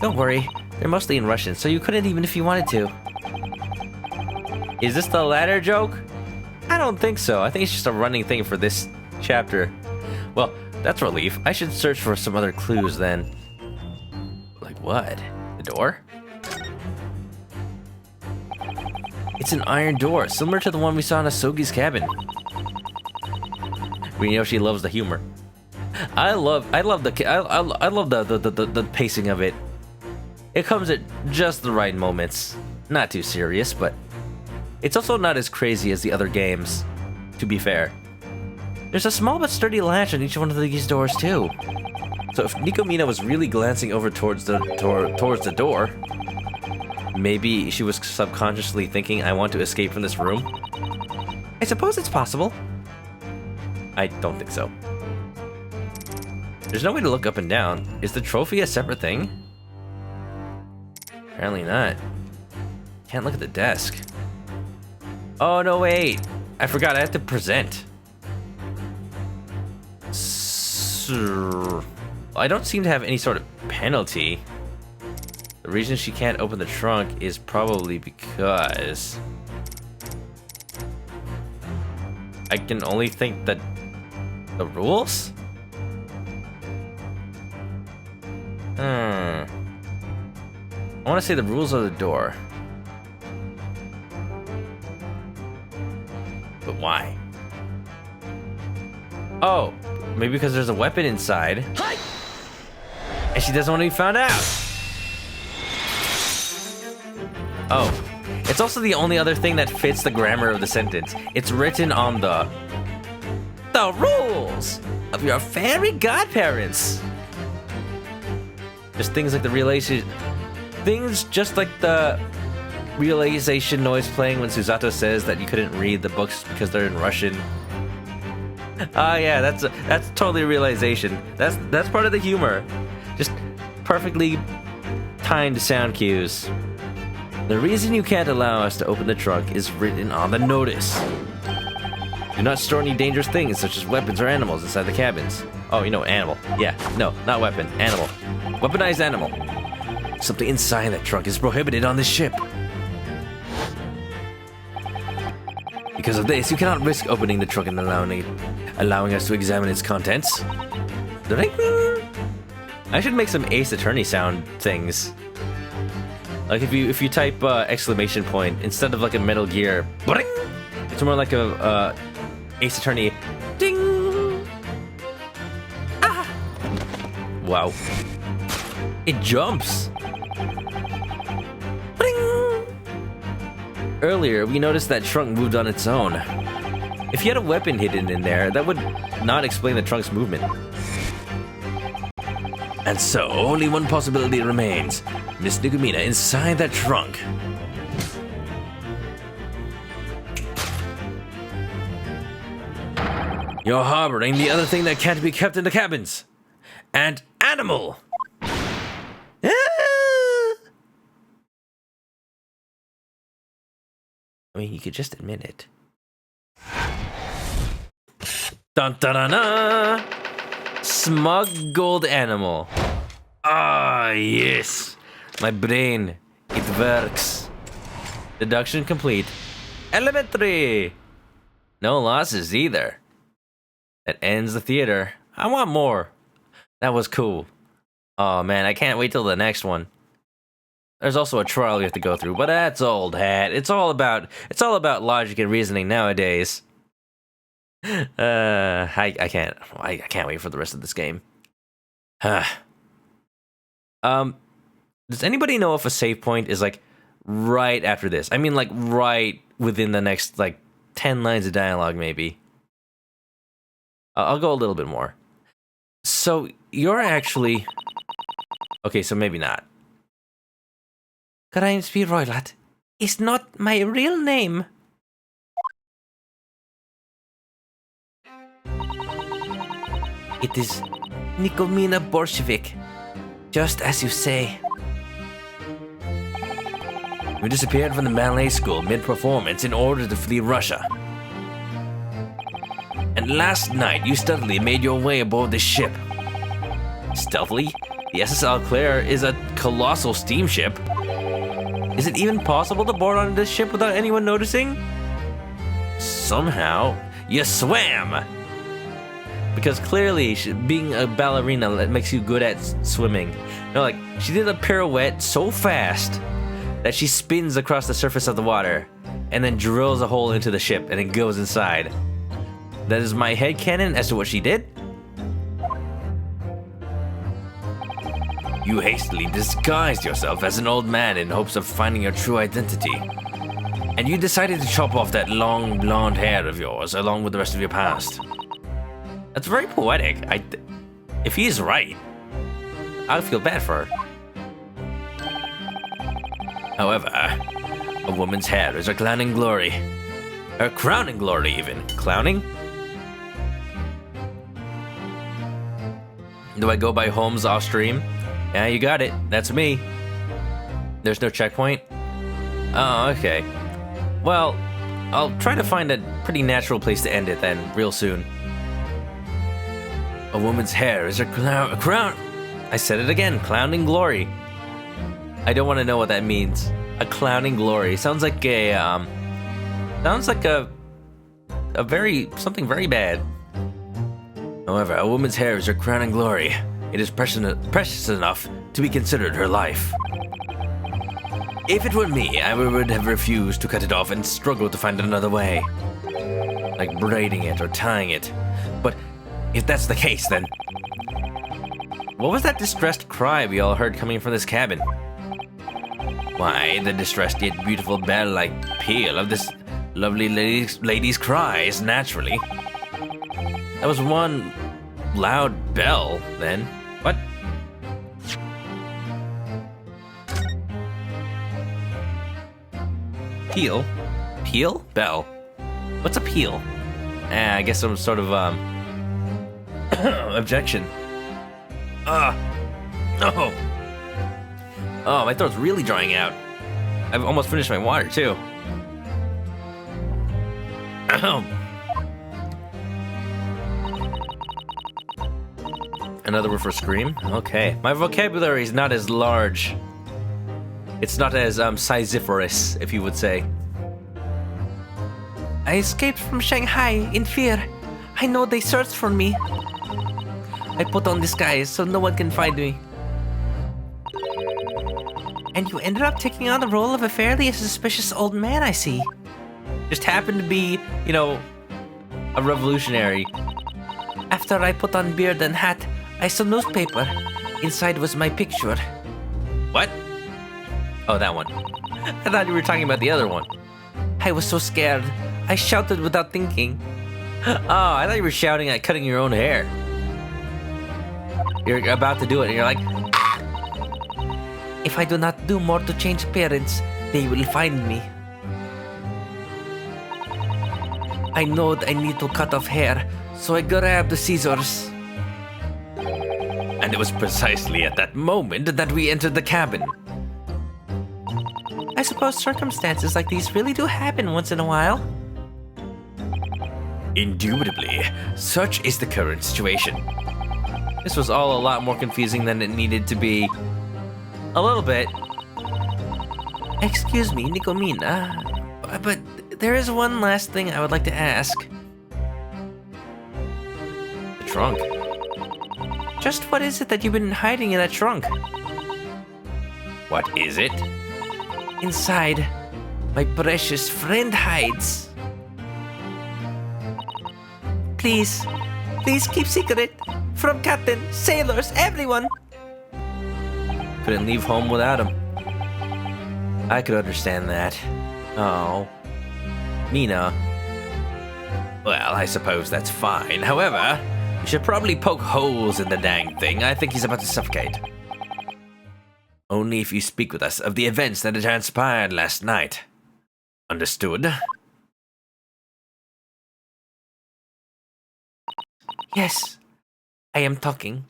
Don't worry, they're mostly in Russian, so you couldn't even if you wanted to. Is this the latter joke? I don't think so. I think it's just a running thing for this chapter. Well, that's relief. I should search for some other clues then. Like what? The door? It's an iron door, similar to the one we saw in Asogi's cabin. We know she loves the humor. I love the pacing of it. It comes at just the right moments. Not too serious, but it's also not as crazy as the other games, to be fair. There's a small but sturdy latch on each one of these doors too. So if Nikomina was really glancing over towards the door, maybe she was subconsciously thinking, I want to escape from this room? I suppose it's possible. I don't think so. There's no way to look up and down. Is the trophy a separate thing? Apparently not. Can't look at the desk. Oh, no, wait. I forgot, I have to present. I don't seem to have any sort of penalty. The The reason she can't open the trunk is probably because I can only think that the rules? I want to say the rules of the door. But why? Oh, maybe because there's a weapon inside. And she doesn't want to be found out. Oh, it's also the only other thing that fits the grammar of the sentence. It's written on the rules of your fairy godparents. Just things like the realization, things just like the realization noise playing when Susato says that you couldn't read the books because they're in Russian. Ah, yeah, that's totally a realization. That's part of the humor. Just perfectly timed sound cues. The reason you can't allow us to open the trunk is written on the notice. Do not store any dangerous things such as weapons or animals inside the cabins. Oh, you know, animal. Yeah, no, not weapon, animal. Weaponized animal. Something inside that trunk is prohibited on this ship. Because of this, you cannot risk opening the trunk and allowing us to examine its contents. I should make some Ace Attorney sound things. Like if you type exclamation point instead of like a Metal Gear, it's more like a Ace Attorney ding. Ah! Wow. It jumps. Earlier, we noticed that trunk moved on its own. If you had a weapon hidden in there, that would not explain the trunk's movement. And so, only one possibility remains. Miss Nugumina inside that trunk. You're harboring the other thing that can't be kept in the cabins. An animal! I mean, you could just admit it. Dun dun dun dun! Smuggled animal. Ah, yes. My brain, it works. Deduction complete. Elementary. No losses either. That ends the theater. I want more. That was cool. Oh man, I can't wait till the next one. There's also a trial we have to go through, but that's old hat. It's all about logic and reasoning nowadays. I can't wait for the rest of this game. Does anybody know if a save point is like right after this? I mean, like right within the next like 10 lines of dialogue, maybe. I'll go a little bit more. So you're actually okay. So maybe not. Grimsby Roylat is not my real name. It is Nikomina Bolshevik, just as you say. You disappeared from the ballet school mid-performance in order to flee Russia. And last night, you stealthily made your way aboard this ship. Stealthily? The SSL Claire is a colossal steamship. Is it even possible to board on this ship without anyone noticing? Somehow, you swam! Because clearly, being a ballerina that makes you good at swimming. No, like, she did a pirouette so fast that she spins across the surface of the water and then drills a hole into the ship and it goes inside. That is my headcanon as to what she did. You hastily disguised yourself as an old man in hopes of finding your true identity. And you decided to chop off that long blonde hair of yours along with the rest of your past. That's very poetic. If he's right, I feel bad for her. However, a woman's hair is her crowning glory. Her crowning glory, even. Clowning? Do I go by Holmes off stream? Yeah, you got it. That's me. There's no checkpoint? Oh, okay. Well, I'll try to find a pretty natural place to end it then, real soon. A woman's hair is her crown. I said it again, crowning glory. I don't want to know what that means. A clowning glory sounds like a something very bad. However, a woman's hair is her crowning glory. It is precious enough to be considered her life. If it were me, I would have refused to cut it off and struggled to find another way, like braiding it or tying it. But if that's the case, then what was that distressed cry we all heard coming from this cabin? Why, the distressed yet beautiful bell-like peal of this lovely lady's cries, naturally. That was one loud bell, then. What? Peal? Peal? Bell. What's a peal? I guess some sort of, objection. Oh. Oh, my throat's really drying out. I've almost finished my water, too. Another word for scream? Okay. My vocabulary is not as large. It's not as, siziferous, if you would say. I escaped from Shanghai in fear. I know they searched for me. I put on disguise so no one can find me. And you ended up taking on the role of a fairly suspicious old man, I see. Just happened to be, you know, a revolutionary. After I put on beard and hat, I saw newspaper. Inside was my picture. What? Oh, that one. I thought you were talking about the other one. I was so scared. I shouted without thinking. Oh, I thought you were shouting at cutting your own hair. You're about to do it, and you're like, ah! If I do not do more to change appearance, they will find me. I know I need to cut off hair, so I grabbed the scissors. And it was precisely at that moment that we entered the cabin. I suppose circumstances like these really do happen once in a while. Indubitably, such is the current situation. This was all a lot more confusing than it needed to be. A little bit. Excuse me, Nikomina, but there is one last thing I would like to ask. The trunk. Just what is it that you've been hiding in that trunk? What is it? Inside, my precious friend hides. Please keep secret. From captain, sailors, everyone. Couldn't leave home without him. I could understand that. Oh. Mina. Well, I suppose that's fine. However, you should probably poke holes in the dang thing. I think he's about to suffocate. Only if you speak with us of the events that had transpired last night. Understood? Yes, I am talking.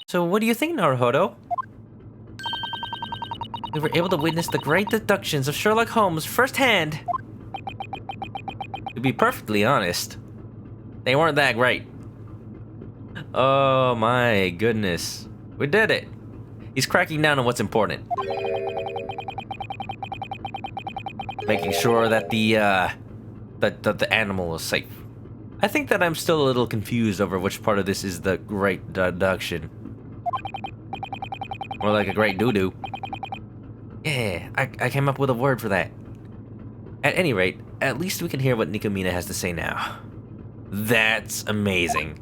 So what do you think, Naruhodo? We were able to witness the great deductions of Sherlock Holmes firsthand. To be perfectly honest, they weren't that great. Oh my goodness. We did it. He's cracking down on what's important. Making sure that the animal is safe. I think that I'm still a little confused over which part of this is the great deduction. More like a great doo-doo. Yeah, I came up with a word for that. At any rate, at least we can hear what Nikomina has to say now. That's amazing.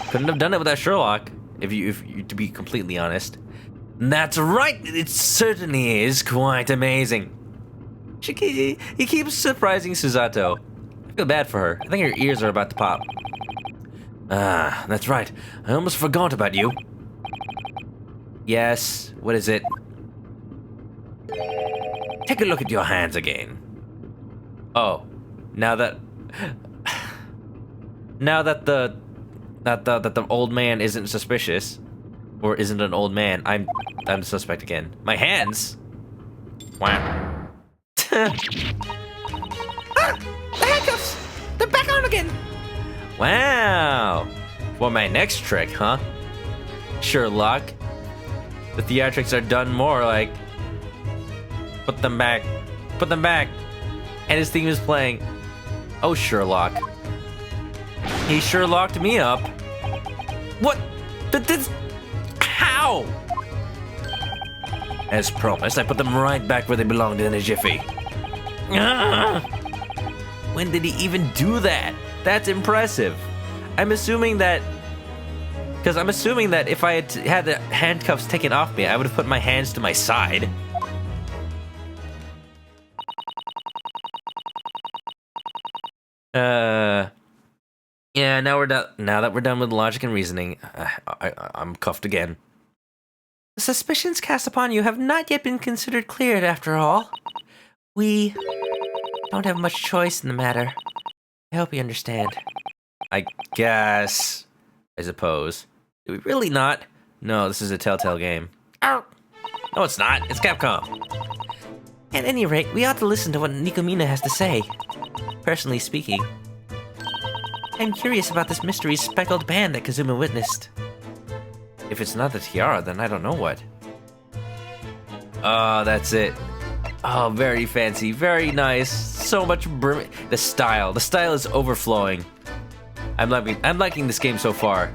Couldn't have done it without Sherlock, if you to be completely honest. That's right, it certainly is quite amazing. He keeps surprising Susato. I feel bad for her. I think her ears are about to pop. Ah, that's right. I almost forgot about you. Yes, what is it? Take a look at your hands again. Oh, now that the old man isn't suspicious, or isn't an old man, I'm the suspect again. My hands? Wow. Ah, the handcuffs! They're back on again! Wow. For my next trick, huh? Sherlock. The theatrics are done more like, put them back, put them back. And his theme is playing. Oh, Sherlock. He sure locked me up. What? How? As promised, I put them right back where they belonged in a jiffy. Ah! When did he even do that? That's impressive. I'm assuming that... Because I'm assuming that if I had the handcuffs taken off me, I would have put my hands to my side. Yeah, now that we're done with logic and reasoning, I'm cuffed again. The suspicions cast upon you have not yet been considered cleared, after all. We don't have much choice in the matter. I hope you understand. I guess. I suppose. Do we really not? No, this is a Telltale game. Ow! No, it's not. It's Capcom. At any rate, we ought to listen to what Nikomina has to say. Personally speaking, I'm curious about this mystery speckled band that Kazuma witnessed. If it's not the tiara, then I don't know what. Oh, that's it. Oh, very fancy, very nice. So much the style is overflowing. I'm liking this game so far.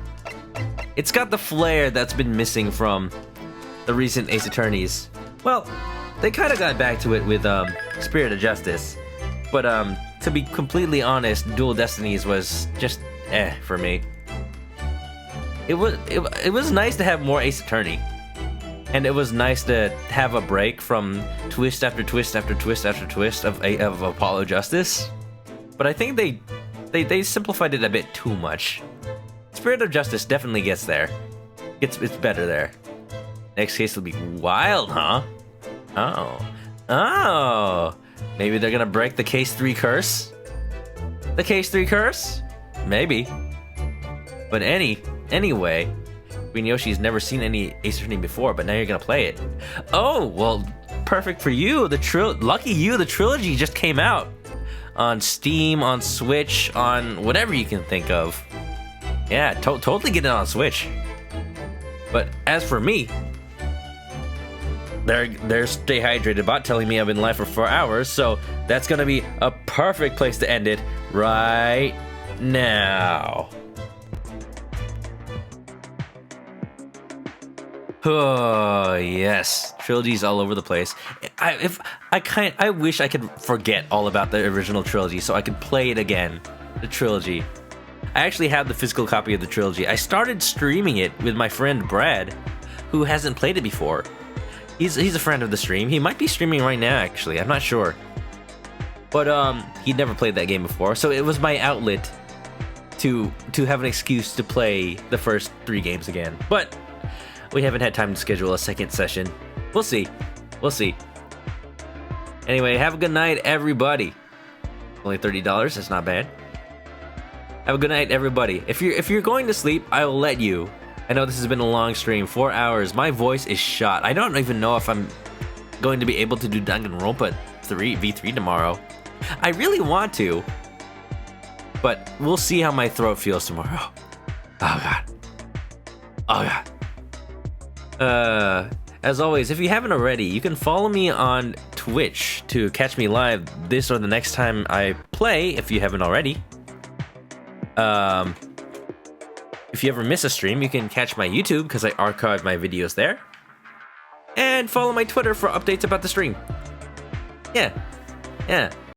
It's got the flair that's been missing from the recent Ace Attorneys. Well, they kind of got back to it with Spirit of Justice, but to be completely honest, Dual Destinies was just for me. It was nice to have more Ace Attorney, and it was nice to have a break from twist after twist after twist after twist of Apollo Justice. But I think they simplified it a bit too much. Spirit of Justice definitely gets there. It's better there. Next case will be wild, huh? Oh. Maybe they're gonna break the Case 3 curse? The Case 3 curse? Maybe. But anyway, Green Yoshi's never seen any Ace Attorney before, but now you're gonna play it. Oh, well, perfect for you. Lucky you, the trilogy just came out. On Steam, on Switch, on whatever you can think of. Yeah, totally get it on Switch. But as for me, they're Stay Hydrated bot telling me I've been live for 4 hours, so that's gonna be a perfect place to end it right now. Oh yes, trilogies all over the place. I wish I could forget all about the original trilogy so I could play it again. The trilogy. I actually have the physical copy of the trilogy. I started streaming it with my friend Brad, who hasn't played it before. He's a friend of the stream. He might be streaming right now, actually. I'm not sure. But he'd never played that game before, so it was my outlet to have an excuse to play the first 3 games again. But we haven't had time to schedule a second session. We'll see. We'll see. Anyway, have a good night, everybody. Only $30. That's not bad. Have a good night, everybody. If you're going to sleep, I will let you. I know this has been a long stream, 4 hours. My voice is shot. I don't even know if I'm going to be able to do Danganronpa V3 tomorrow. I really want to, but we'll see how my throat feels tomorrow. Oh god. Oh god. As always, if you haven't already, you can follow me on Twitch to catch me live this or the next time I play, if you haven't already. If you ever miss a stream, you can catch my YouTube because I archive my videos there. And follow my Twitter for updates about the stream. Yeah.